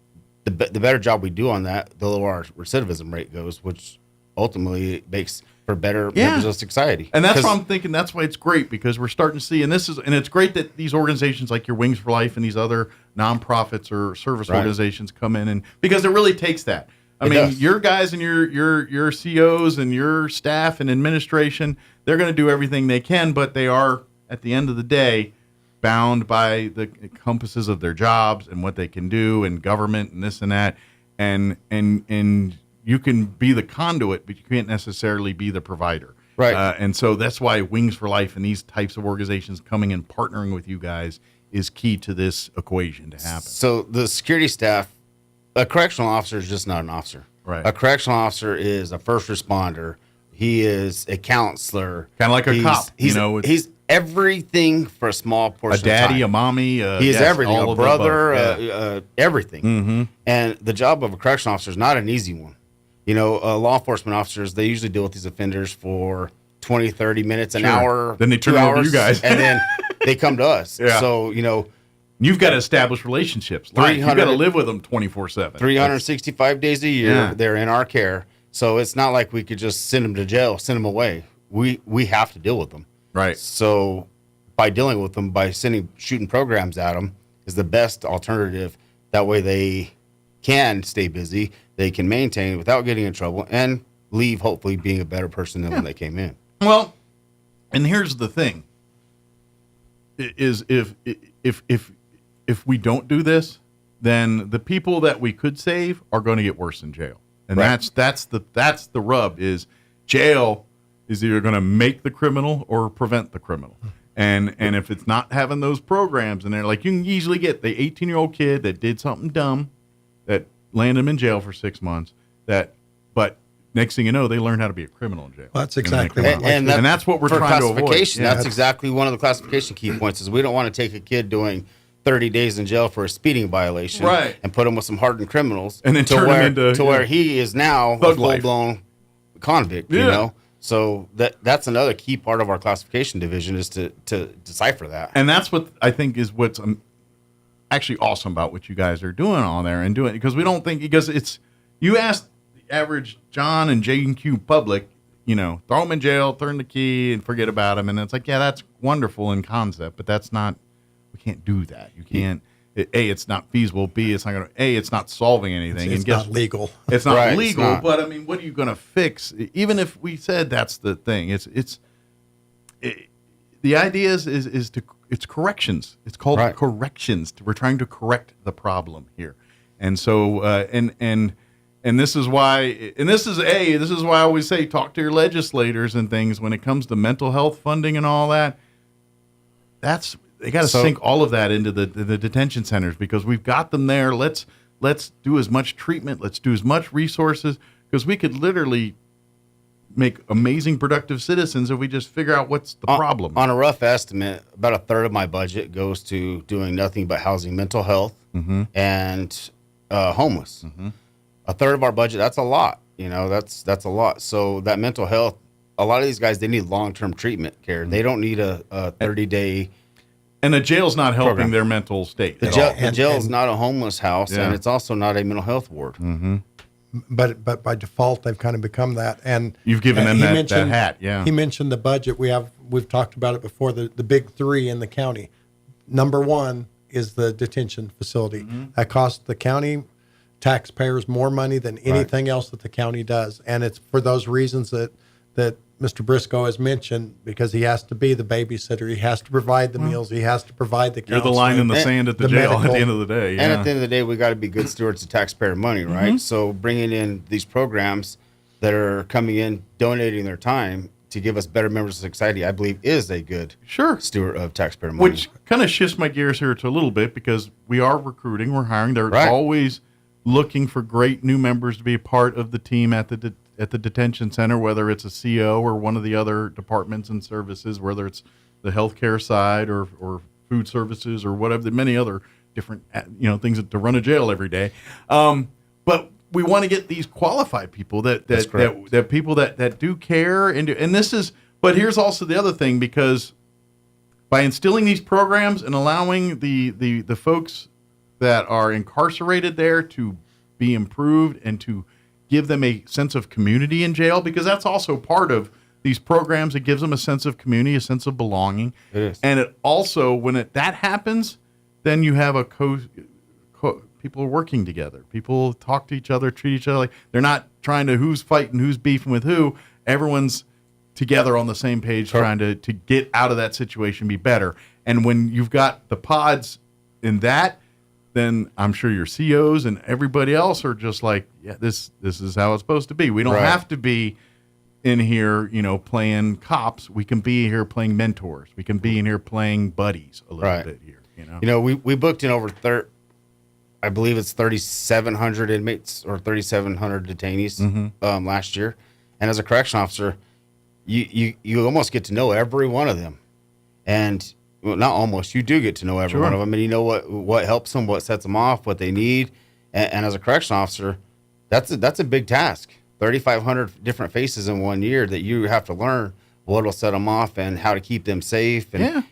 Speaker 28: the better job we do on that, the lower our recidivism rate goes, which ultimately makes for better members of society.
Speaker 9: And that's why I'm thinking that's why it's great, because we're starting to see, and it's great that these organizations like your Wings for Life and these other nonprofits or service organizations come in, and because it really takes that. I mean, your guys and your COs and your staff and administration, they're going to do everything they can, but they are, at the end of the day, bound by the compasses of their jobs and what they can do and government and this and that. And you can be the conduit, but you can't necessarily be the provider.
Speaker 28: Right.
Speaker 9: And so that's why Wings for Life and these types of organizations coming and partnering with you guys is key to this equation to happen.
Speaker 28: So the security staff, a correctional officer is just not an officer.
Speaker 9: Right.
Speaker 28: A correctional officer is a first responder. He is a counselor.
Speaker 9: Kind of like a cop.
Speaker 28: He's everything for a small portion
Speaker 9: a daddy,
Speaker 28: of time.
Speaker 9: a mommy.
Speaker 28: He is everything. A brother, everything.
Speaker 9: Mm-hmm.
Speaker 28: And the job of a correctional officer is not an easy one. Law enforcement officers, they usually deal with these offenders for 20, 30 minutes, an hour.
Speaker 9: Then they turn over to you guys.
Speaker 28: And then they come to us.
Speaker 9: Yeah.
Speaker 28: So,
Speaker 9: you've got to establish relationships. You've got to live with them 24/7.
Speaker 28: 365 days a year, they're in our care. So it's not like we could just send them to jail, send them away. We have to deal with them.
Speaker 9: Right.
Speaker 28: So by dealing with them, by shooting programs at them is the best alternative. That way they can stay busy, they can maintain without getting in trouble, and leave hopefully being a better person than when they came in.
Speaker 9: Well, and here's the thing: is if we don't do this, then the people that we could save are going to get worse in jail, and that's the rub. Is jail is either going to make the criminal or prevent the criminal, and if it's not having those programs, and they're like, you can easily get the 18-year-old kid that did something dumb, that landed him in jail for 6 months. But next thing you know, they learn how to be a criminal in jail.
Speaker 1: Well, that's exactly
Speaker 28: and
Speaker 9: that's what we're trying to avoid.
Speaker 28: That's exactly one of the classification key points. Is we don't want to take a kid doing 30 days in jail for a speeding violation, and put him with some hardened criminals,
Speaker 9: and then turn him into
Speaker 28: where he is now a full-blown convict. So that's another key part of our classification division is to decipher that.
Speaker 9: And that's what I think is what's actually awesome about what you guys are doing on there and doing, because we don't think, because it's, you ask the average John and J&Q public, throw them in jail, turn the key, and forget about them. And it's like, yeah, that's wonderful in concept, but that's not, we can't do that. You can't. A, it's not feasible. B, it's not going to. A, it's not solving anything.
Speaker 1: It's not legal.
Speaker 9: It's not legal. But I mean, what are you going to fix? Even if we said that's the thing, the idea is to, it's corrections. It's called corrections. We're trying to correct the problem here, and so and And this is why I always say, talk to your legislators and things when it comes to mental health funding and all that. They got to sink all of that into the detention centers, because we've got them there. Let's do as much treatment. Let's do as much resources, because we could literally make amazing, productive citizens if we just figure out what's the problem.
Speaker 28: On a rough estimate, about a third of my budget goes to doing nothing but housing mental health and homeless. A third of our budget, that's a lot. That's a lot. So that mental health, a lot of these guys, they need long-term treatment care. They don't need a 30-day.
Speaker 9: And the jail's not helping their mental state.
Speaker 28: The jail's not a homeless house, and it's also not a mental health ward.
Speaker 1: But by default, they've kind of become that. And
Speaker 9: you've given them that hat. Yeah.
Speaker 1: He mentioned the budget. We've talked about it before. The big three in the county. Number one is the detention facility. That costs the county taxpayers more money than anything else that the county does, and it's for those reasons that Mr. Briscoe has mentioned, because he has to be the babysitter, he has to provide the meals, he has to provide the counseling.
Speaker 9: You're the line in the sand at the jail medical. At the end of the day. Yeah.
Speaker 28: And at the end of the day, we got to be good stewards of taxpayer money, right? So bringing in these programs that are coming in, donating their time to give us better members of society, I believe is a good steward of taxpayer money.
Speaker 9: Which kind of shifts my gears here to a little bit, because we are recruiting, we're hiring. They're always looking for great new members to be a part of the team at the detention center, whether it's a CO or one of the other departments and services, whether it's the healthcare side or food services or whatever, the many other different things to run a jail every day. But we want to get these qualified people that people that do care and this is. But here's also the other thing, because by instilling these programs and allowing the folks that are incarcerated there to be improved and to give them a sense of community in jail, because that's also part of these programs. It gives them a sense of community, a sense of belonging.
Speaker 28: It is.
Speaker 9: And it also, when that happens, then you have people are working together. People talk to each other, treat each other like they're not trying to who's fighting, who's beefing with who. Everyone's together on the same page, trying to get out of that situation, be better. And when you've got the pods in that, then I'm sure your COs and everybody else are just like, yeah, this is how it's supposed to be. We don't have to be in here, playing cops. We can be here playing mentors. We can be in here playing buddies a little bit here.
Speaker 28: We booked in over I believe it's 3,700 inmates or 3,700 detainees last year. And as a correction officer, you almost get to know every one of them. And well, not almost. You do get to know every one of them, and you know what helps them, what sets them off, what they need. And as a correction officer, that's a big task. 3,500 different faces in 1 year that you have to learn what will set them off and how to keep them safe. And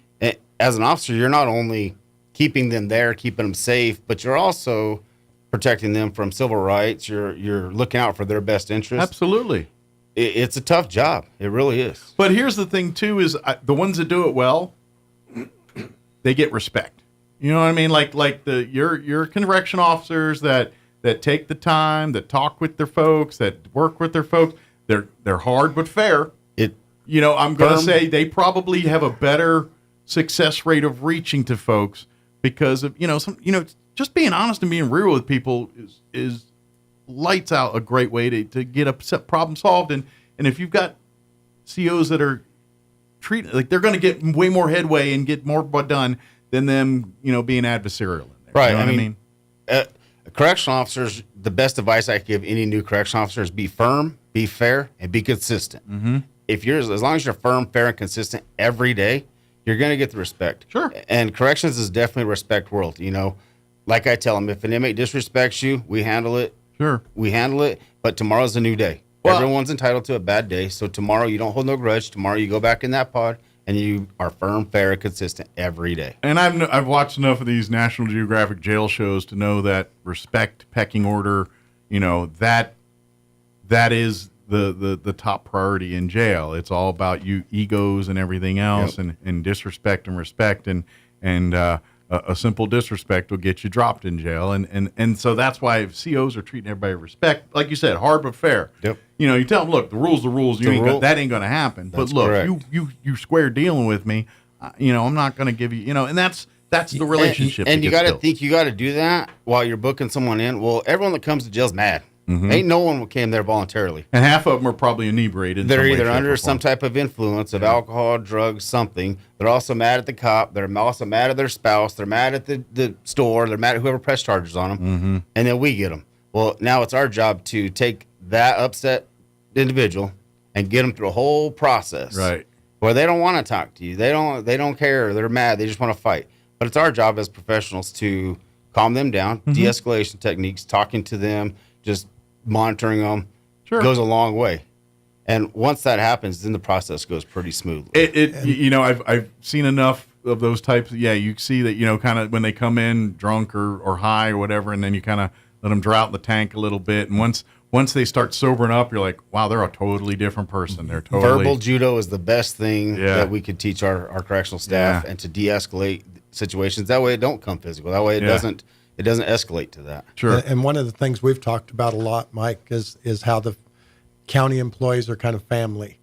Speaker 28: as an officer, you're not only keeping them there, keeping them safe, but you're also protecting them from civil rights. You're looking out for their best interests.
Speaker 9: Absolutely.
Speaker 28: It's a tough job. It really is.
Speaker 9: But here's the thing, too, is the ones that do it well, they get respect. You know what I mean? Like your correction officers that take the time, that talk with their folks, that work with their folks. They're hard but fair. I'm going to say they probably have a better success rate of reaching to folks because of just being honest and being real with people is lights out a great way to get a problem solved. And if you've got COs that are treated like they're going to get way more headway and get more done than them, being adversarial. In there.
Speaker 28: Right.
Speaker 9: You know what I mean?
Speaker 28: Correctional officers, the best advice I give any new correctional officer is be firm, be fair, and be consistent.
Speaker 9: Mm-hmm.
Speaker 28: As long as you're firm, fair, and consistent every day, you're going to get the respect.
Speaker 9: Sure.
Speaker 28: And corrections is definitely a respect world. Like I tell them, if an inmate disrespects you, we handle it.
Speaker 9: Sure.
Speaker 28: We handle it, but tomorrow's a new day. Well, everyone's entitled to a bad day. So tomorrow you don't hold no grudge. Tomorrow you go back in that pod and you are firm, fair, and consistent every day.
Speaker 9: And I've watched enough of these National Geographic jail shows to know that respect, pecking order, that is the top priority in jail. It's all about egos and everything else, and disrespect and respect, and a simple disrespect will get you dropped in jail. And so that's why COs are treating everybody with respect, like you said, hard but fair.
Speaker 28: Yep.
Speaker 9: You tell them, look, the rules. That ain't going to happen.
Speaker 28: That's
Speaker 9: but look,
Speaker 28: correct.
Speaker 9: you square dealing with me. I'm not going to give you. And that's the relationship.
Speaker 28: And you got to think you got to do that while you're booking someone in. Well, everyone that comes to jail is mad. Ain't no one came there voluntarily.
Speaker 9: And half of them are probably inebriated.
Speaker 28: They're either under some type of influence of alcohol, drugs, something. They're also mad at the cop. They're also mad at their spouse. They're mad at the store. They're mad at whoever pressed charges on them. And then we get them. Well, now it's our job to take that upset individual and get them through a whole process.
Speaker 9: Right.
Speaker 28: Where they don't want to talk to you. They don't care. They're mad. They just want to fight. But it's our job as professionals to calm them down, de-escalation techniques, talking to them, just monitoring them goes a long way. And once that happens, then the process goes pretty smoothly.
Speaker 9: I've seen enough of those types. Yeah, you see that, kind of when they come in drunk or high or whatever, and then you kind of let them draw out the tank a little bit. And once they start sobering up, you're like, wow, they're a totally different person. They're totally...
Speaker 28: Verbal judo is the best thing that we could teach our correctional staff and to de-escalate situations. That way it don't come physical. That way it doesn't escalate to that.
Speaker 9: Sure.
Speaker 1: And one of the things we've talked about a lot, Mike, is how the county employees are kind of family.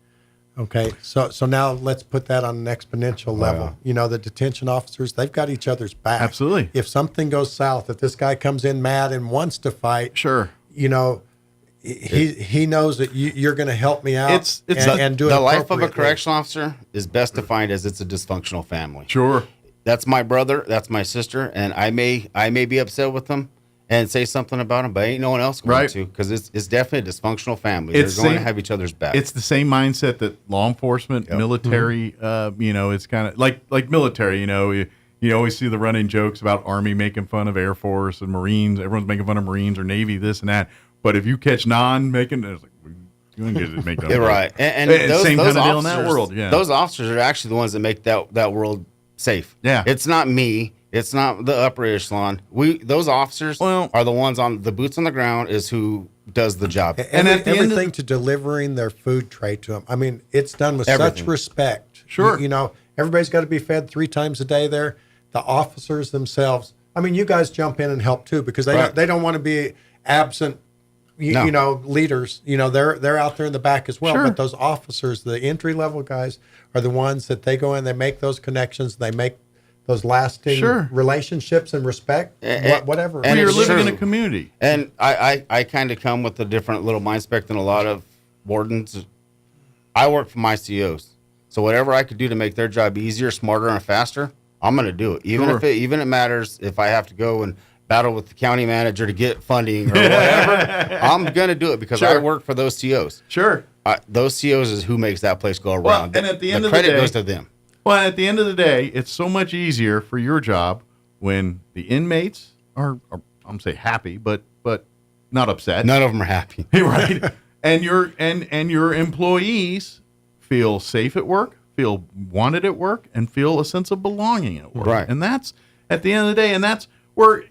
Speaker 1: Okay. So now let's put that on an exponential level. The detention officers, they've got each other's back.
Speaker 9: Absolutely.
Speaker 1: If something goes south, if this guy comes in mad and wants to fight, he knows that you're going to help me out and do it.
Speaker 28: The life of a correctional officer is best defined as it's a dysfunctional family.
Speaker 9: Sure.
Speaker 28: That's my brother. That's my sister. And I may be upset with them and say something about them, but ain't no one else going to, because it's definitely a dysfunctional family. They're going to have each other's back.
Speaker 9: It's the same mindset that law enforcement, military, it's kind of like military, you always see the running jokes about Army making fun of Air Force and Marines. Everyone's making fun of Marines or Navy, this and that. But if you catch making, it's like, you don't get to make that.
Speaker 28: Right. And those,
Speaker 9: same
Speaker 28: those
Speaker 9: kind of deal in
Speaker 28: officers,
Speaker 9: that world. Yeah.
Speaker 28: Those officers are actually the ones that make that world safe.
Speaker 9: Yeah.
Speaker 28: It's not me. It's not the upper echelon. Those officers are the ones on the boots on the ground is who does the job.
Speaker 1: And everything to delivering their food tray to them. I mean, it's done with such respect.
Speaker 9: Sure.
Speaker 1: Everybody's got to be fed 3 times a day there. The officers themselves. I mean, you guys jump in and help too, because they don't want to be absent. Leaders. They're out there in the back as well.
Speaker 9: Sure.
Speaker 1: But those officers, the entry level guys, are the ones that they go in. They make those connections. They make those lasting relationships and respect, whatever.
Speaker 9: And you're living in a community.
Speaker 28: And I kind of come with a different little mind spec than a lot of wardens. I work for my COs. So whatever I could do to make their job easier, smarter, and faster, I'm going to do it. Even if it matters if I have to go and battle with the county manager to get funding or whatever, I'm going to do it because I work for those COs.
Speaker 9: Sure.
Speaker 28: Those COs is who makes that place go around.
Speaker 9: Well, and at the end of the day,
Speaker 28: credit goes to them.
Speaker 9: Well, at the end of the day, it's so much easier for your job when the inmates are I'm say happy, but not upset.
Speaker 28: None of them are happy,
Speaker 9: right? And your employees feel safe at work, feel wanted at work, and feel a sense of belonging at work.
Speaker 28: Right.
Speaker 9: And that's at the end of the day, and that's where.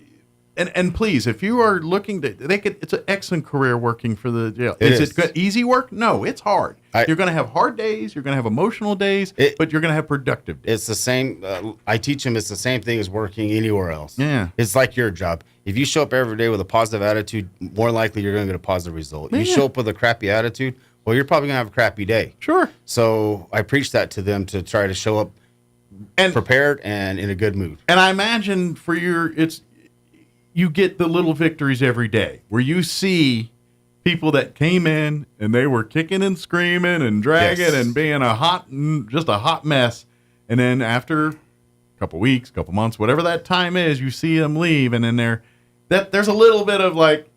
Speaker 9: And please, if you are looking to, it's an excellent career working for the jail. Is it good, easy work? No, it's hard. You're going to have hard days. You're going to have emotional days, but you're going to have productive days.
Speaker 28: It's the same. I teach them it's the same thing as working anywhere else.
Speaker 9: Yeah.
Speaker 28: It's like your job. If you show up every day with a positive attitude, more likely you're going to get a positive result. You show up with a crappy attitude, well, you're probably going to have a crappy day.
Speaker 9: Sure.
Speaker 28: So I preach that to them to try to show up prepared and in a good mood.
Speaker 9: And I imagine for you get the little victories every day where you see people that came in and they were kicking and screaming and dragging and being just a hot mess. And then after a couple weeks, couple months, whatever that time is, you see them leave. And then there's a little bit of like,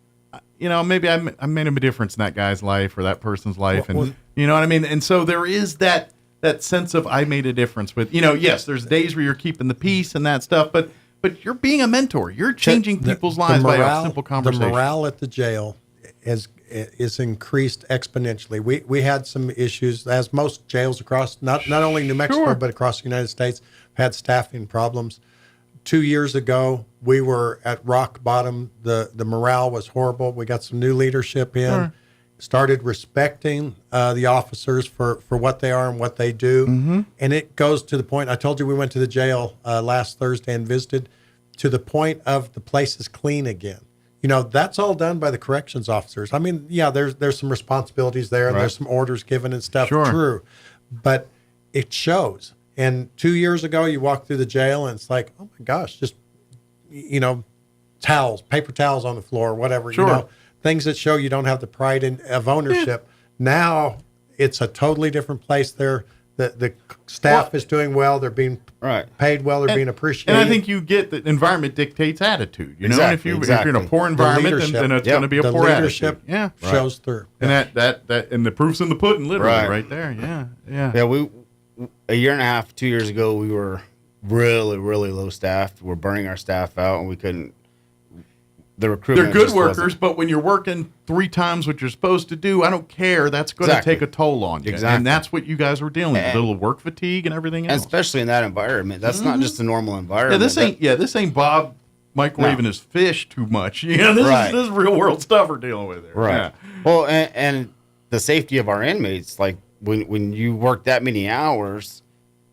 Speaker 9: maybe I made a difference in that guy's life or that person's life. And you know what I mean? And so there is that sense of I made a difference with, yes, there's days where you're keeping the peace and that stuff, but you're being a mentor. You're changing people's lives by a simple conversation.
Speaker 1: The morale at the jail is increased exponentially. We had some issues, as most jails across, not only New Mexico, but across the United States, had staffing problems. 2 years ago, we were at rock bottom. The morale was horrible. We got some new leadership in, started respecting the officers for what they are and what they do.
Speaker 9: Mm-hmm.
Speaker 1: And it goes to the point, I told you we went to the jail last Thursday and visited, to the point of the place is clean again. That's all done by the corrections officers. I mean, there's some responsibilities there and there's some orders given and stuff.
Speaker 9: Sure.
Speaker 1: True. But it shows. And 2 years ago, you walk through the jail and it's like, oh my gosh, just, towels, paper towels on the floor, whatever.
Speaker 9: Sure.
Speaker 1: things that show you don't have the pride of ownership. Now it's a totally different place there. The staff is doing well. They're being paid well. They're being appreciated.
Speaker 9: And I think you get that environment dictates attitude. You know, and if you're in a poor environment, then it's going to be a poor
Speaker 1: leadership
Speaker 9: attitude. Yeah,
Speaker 1: shows through.
Speaker 9: And that and the proof's in the pudding, literally, right there. Yeah.
Speaker 28: We a year and a half, 2 years ago, we were really, really low staffed. We're burning our staff out, and we couldn't. The recruitment.
Speaker 9: They're good workers, but when you're working 3 times what you're supposed to do, I don't care. That's going to take a toll on you.
Speaker 28: Exactly.
Speaker 9: And that's what you guys were dealing with, a little work fatigue and everything else.
Speaker 28: And especially in that environment. That's not just a normal environment.
Speaker 9: This ain't Bob microwaving his fish too much. You know, this is real world stuff we're dealing with there.
Speaker 28: Right.
Speaker 9: Yeah.
Speaker 28: Well, and the safety of our inmates, like when you work that many hours,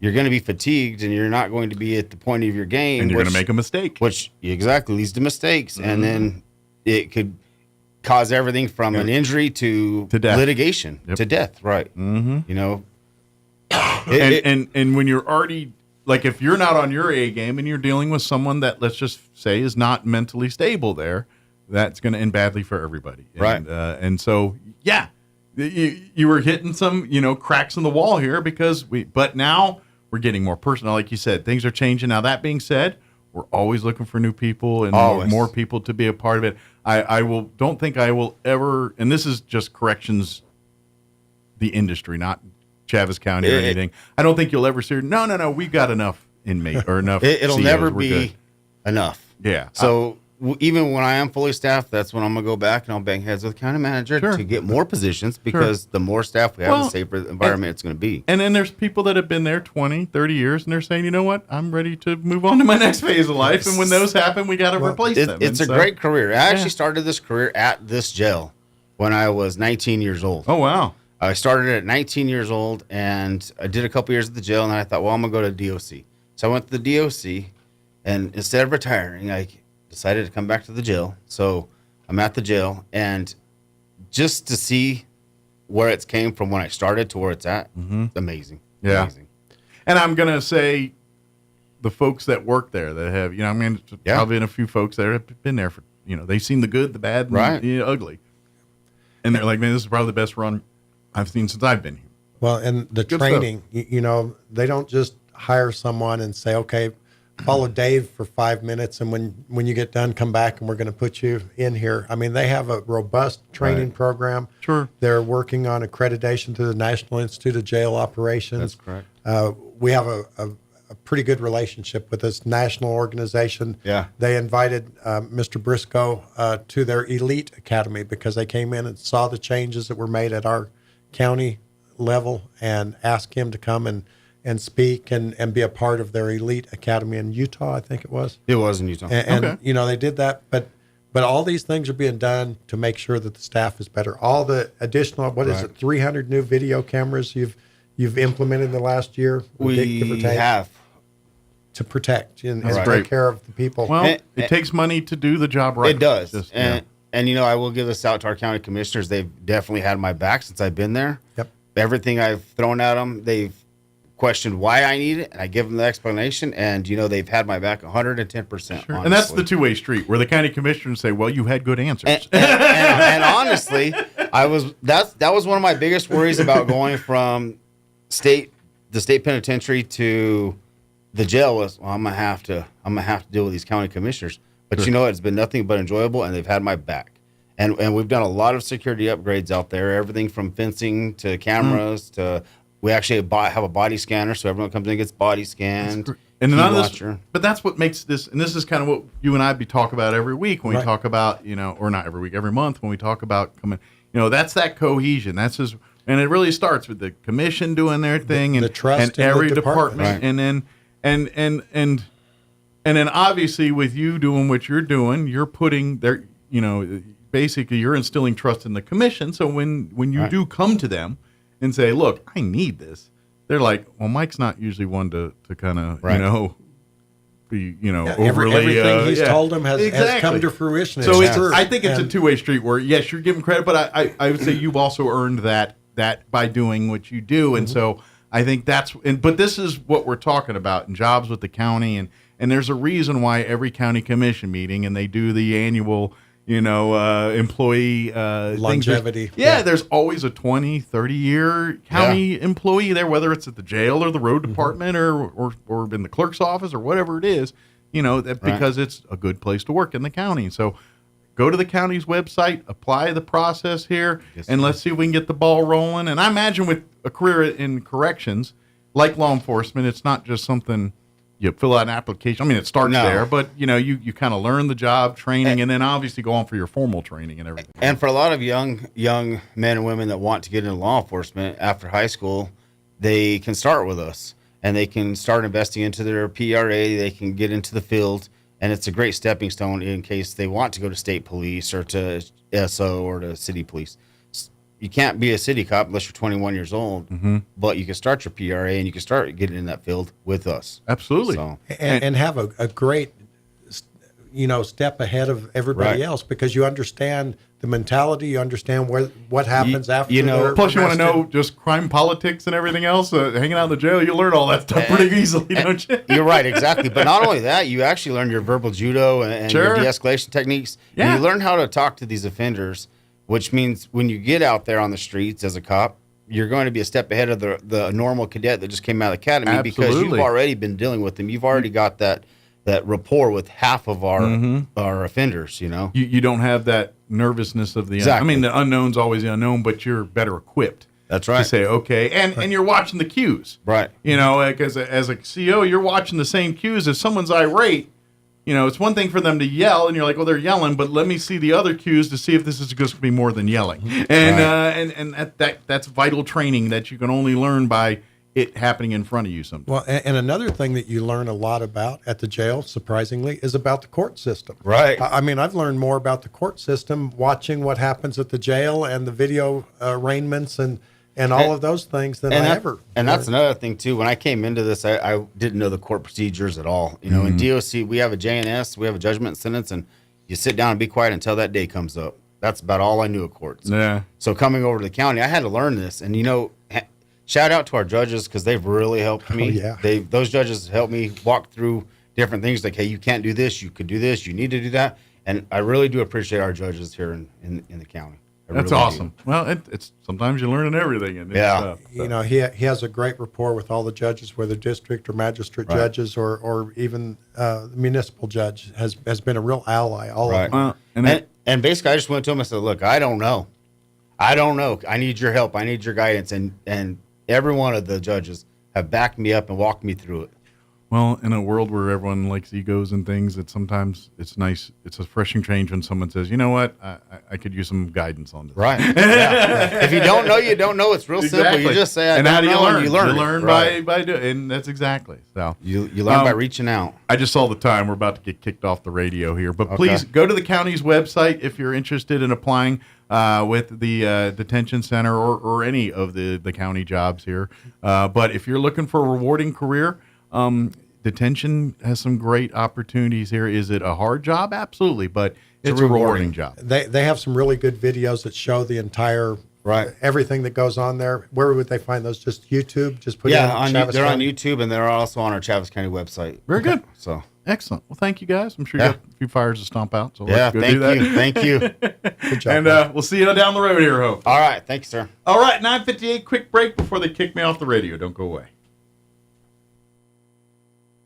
Speaker 28: you're going to be fatigued, and you're not going to be at the point of your game.
Speaker 9: And you're going to make a mistake.
Speaker 28: Which exactly leads to mistakes. Mm-hmm. And then it could cause everything from an injury to
Speaker 9: death.
Speaker 28: Litigation, to death. Right.
Speaker 9: Mm-hmm.
Speaker 28: You know.
Speaker 9: And when you're already, like, if you're not on your A game and you're dealing with someone that, let's just say, is not mentally stable there, that's going to end badly for everybody. And,
Speaker 28: right.
Speaker 9: And so, yeah, you were hitting some, cracks in the wall here but now we're getting more personal. Like you said, things are changing. Now, that being said, we're always looking for new people and more people to be a part of it. I don't think I will ever, and this is just corrections, the industry, not Chaves County or anything. I don't think you'll ever see, no, we've got enough inmate or enough.
Speaker 28: It'll
Speaker 9: COs,
Speaker 28: never
Speaker 9: we're
Speaker 28: be
Speaker 9: good.
Speaker 28: enough.
Speaker 9: Yeah.
Speaker 28: So even when I am fully staffed, that's when I'm going to go back and I'll bang heads with the county manager to get more positions, because the more staff we have, the safer environment it's going to be.
Speaker 9: And then there's people that have been there 20, 30 years, and they're saying, you know what, I'm ready to move on to my next phase of life. And when those happen, we got to replace them.
Speaker 28: It's a great career. I actually started this career at this jail when I was 19 years old.
Speaker 9: Oh, wow.
Speaker 28: I started at 19 years old, and I did a couple years at the jail, and then I thought, well, I'm going to go to DOC. So I went to the DOC, and instead of retiring, I decided to come back to the jail. So I'm at the jail, and just to see where it's came from when I started to where it's at, it's amazing.
Speaker 9: Yeah.
Speaker 28: Amazing.
Speaker 9: And I'm going to say the folks that work there that have, probably in a few folks that have been there for, they've seen the good, the bad, and the ugly. And they're like, man, this is probably the best run I've seen since I've been here.
Speaker 1: Well, and the good training, they don't just hire someone and say, okay, follow Dave for 5 minutes, and when you get done, come back and we're going to put you in here. I mean, they have a robust training program.
Speaker 9: Sure.
Speaker 1: They're working on accreditation through the National Institute of Jail Operations.
Speaker 28: That's correct.
Speaker 1: We have a pretty good relationship with this national organization.
Speaker 28: Yeah.
Speaker 1: They invited Mr. Briscoe to their elite academy because they came in and saw the changes that were made at our county level and asked him to come and speak and be a part of their elite academy in Utah, I think it was.
Speaker 28: It was in Utah.
Speaker 1: And they did that, but all these things are being done to make sure that the staff is better. All the additional, 300 new video cameras you've implemented in the last year?
Speaker 28: We have.
Speaker 1: To protect and
Speaker 9: That's
Speaker 1: take
Speaker 9: great.
Speaker 1: care of the people.
Speaker 9: Well, it takes money to do the job right.
Speaker 28: It does.
Speaker 9: Just,
Speaker 28: and I will give this out to our county commissioners. They've definitely had my back since I've been there.
Speaker 1: Yep.
Speaker 28: Everything I've thrown at them, they've questioned why I need it, and I give them the explanation, and they've had my back 110%.
Speaker 9: Sure. And that's the two-way street where the county commissioners say, well, you had good answers.
Speaker 28: And honestly, that was one of my biggest worries about going from the state penitentiary to the jail was, well, I'm gonna have to deal with these county commissioners. But it's been nothing but enjoyable, and they've had my back. And we've done a lot of security upgrades out there, everything from fencing to cameras to we actually have a body scanner, so everyone comes in and gets body scanned.
Speaker 9: And none of this, but that's what makes this, and this is kind of what you and I talk about every week when we talk about, or not every week, every month when we talk about coming, that's that cohesion. That's just, and it really starts with the commission doing their thing and,
Speaker 1: the trust
Speaker 9: and every
Speaker 1: the
Speaker 9: department.
Speaker 1: Right.
Speaker 9: And then obviously with you doing what you're doing, you're putting there, basically you're instilling trust in the commission. So when you do come to them and say, look, I need this, they're like, well, Mike's not usually one to kind of, be, overly.
Speaker 1: Everything he's told them has come to fruition.
Speaker 9: So I think it's a two-way street where, yes, you're giving credit, but I would say you've also earned that by doing what you do. And so I think but this is what we're talking about in jobs with the county. And there's a reason why every county commission meeting, and they do the annual, employee
Speaker 1: longevity.
Speaker 9: There's always a 20, 30-year county employee there, whether it's at the jail or the road department or in the clerk's office or whatever it is, because it's a good place to work in the county. So go to the county's website, apply the process here, and let's see if we can get the ball rolling. And I imagine with a career in corrections, like law enforcement, it's not just something you fill out an application. I mean, it starts there, but you kind of learn the job, training, and then obviously go on for your formal training and everything.
Speaker 28: And for a lot of young men and women that want to get into law enforcement after high school, they can start with us, and they can start investing into their PRA. They can get into the field, and it's a great stepping stone in case they want to go to state police or to SO or to city police. You can't be a city cop unless you're 21 years old, but you can start your PRA and you can start getting in that field with us.
Speaker 9: Absolutely.
Speaker 28: So,
Speaker 1: and have a great, step ahead of everybody else, because you understand the mentality, you understand what happens after.
Speaker 9: Plus you want to know just crime politics and everything else. Hanging out in the jail, you learn all that stuff pretty easily, don't you?
Speaker 28: You're right, exactly. But not only that, you actually learn your verbal judo and your de-escalation techniques. Yeah. And you learn how to talk to these offenders, which means when you get out there on the streets as a cop, you're going to be a step ahead of the normal cadet that just came out of the academy. Absolutely. Because you've already been dealing with them. You've already got that rapport with half of our offenders,
Speaker 9: You don't have that nervousness of the
Speaker 28: exactly.
Speaker 9: I mean, the unknown's always the unknown, but you're better equipped.
Speaker 28: That's right.
Speaker 9: To say, okay, and you're watching the cues.
Speaker 28: Right.
Speaker 9: Like as a CO, you're watching the same cues. If someone's irate, it's one thing for them to yell, and you're like, well, they're yelling, but let me see the other cues to see if this is just going to be more than yelling. And and that's vital training that you can only learn by it happening in front of you sometimes.
Speaker 1: Well, and another thing that you learn a lot about at the jail, surprisingly, is about the court system.
Speaker 28: Right.
Speaker 1: I mean, I've learned more about the court system watching what happens at the jail and the video arraignments and all of those things than I ever.
Speaker 28: And that's another thing, too. When I came into this, I didn't know the court procedures at all. In DOC, we have a JNS, we have a judgment and sentence, and you sit down and be quiet until that day comes up. That's about all I knew of courts.
Speaker 9: Yeah.
Speaker 28: So coming over to the county, I had to learn this. And, shout out to our judges because they've really helped me.
Speaker 1: Oh, yeah.
Speaker 28: Those judges helped me walk through different things like, hey, you can't do this, you could do this, you need to do that. And I really do appreciate our judges here in the county.
Speaker 9: That's really awesome. Do. Well, it's sometimes you're learning everything. And
Speaker 28: yeah.
Speaker 1: He has a great rapport with all the judges, whether district or magistrate judges or even the municipal judge has been a real ally. All of them.
Speaker 28: And basically, I just went to him and said, look, I don't know. I need your help. I need your guidance. And every one of the judges have backed me up and walked me through it.
Speaker 9: Well, in a world where everyone likes egos and things, sometimes it's nice. It's a refreshing change when someone says, you know what, I could use some guidance on this.
Speaker 28: Right. Yeah. If you don't know, you don't know. It's real simple. You just say,
Speaker 9: how do you learn?
Speaker 28: You learn
Speaker 9: by doing, and that's exactly. So
Speaker 28: you learn by reaching out.
Speaker 9: I just saw the time. We're about to get kicked off the radio here. But please go to the county's website if you're interested in applying with the detention center or any of the county jobs here. But if you're looking for a rewarding career, detention has some great opportunities here. Is it a hard job? Absolutely, but it's a rewarding job.
Speaker 1: They have some really good videos that show the entire everything that goes on there. Where would they find those? Just YouTube? Just put
Speaker 28: they're on YouTube, and they're also on our Travis County website.
Speaker 9: Very good.
Speaker 28: So
Speaker 9: excellent. Well, thank you guys. I'm sure you got a few fires to stomp out. So let's go
Speaker 28: thank
Speaker 9: do that.
Speaker 28: you. Thank you.
Speaker 1: Good job.
Speaker 9: And we'll see you down the road here, Hope.
Speaker 28: All right. Thank you, sir.
Speaker 9: All right, 9:58. Quick break before they kick me off the radio. Don't go away.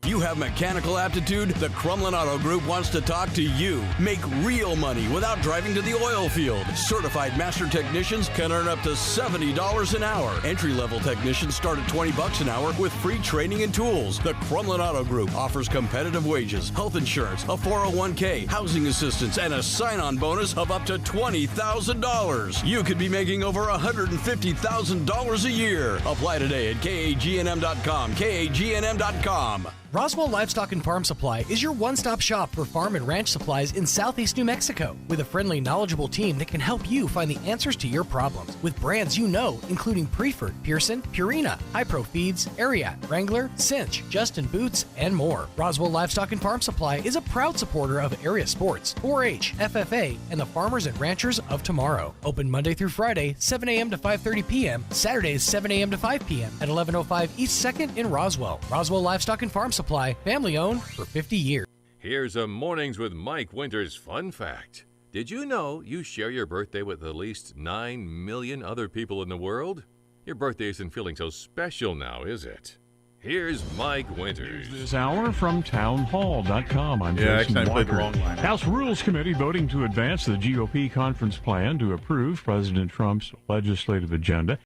Speaker 2: You have mechanical aptitude? The Crumlin Auto Group wants to talk to you. Make real money without driving to the oil field. Certified master technicians can earn up to $70 an hour. Entry-level technicians start at $20 an hour with free training and tools. The Crumlin Auto Group offers competitive wages, health insurance, a 401k, housing assistance, and a sign-on bonus of up to $20,000. You could be making over $150,000 a year. Apply today at kagnm.com. kagnm.com.
Speaker 12: Roswell Livestock and Farm Supply is your one-stop shop for farm and ranch supplies in southeast New Mexico, with a friendly, knowledgeable team that can help you find the answers to your problems, with brands you know, including Preford, Pearson, Purina, Hypro Feeds, Ariat, Wrangler, Cinch, Justin Boots, and more. Roswell Livestock and Farm Supply is a proud supporter of area sports, 4-H, FFA, and the farmers and ranchers of tomorrow. Open Monday through Friday, 7 a.m. to 5:30 p.m., Saturdays, 7 a.m. to 5 p.m. at 1105 East 2nd in Roswell. Roswell Livestock and Farm Supply, family owned for 50 years.
Speaker 8: Here's a Mornings with Mike Winters fun fact. Did you know you share your birthday with at least 9 million other people in the world? Your birthday isn't feeling so special now, is it? Here's Mike Winters.
Speaker 3: This hour from townhall.com. I'm Jason
Speaker 9: I played the
Speaker 3: Walker.
Speaker 9: wrong line.
Speaker 3: House Rules Committee voting to advance the GOP conference plan to approve President Trump's legislative agenda.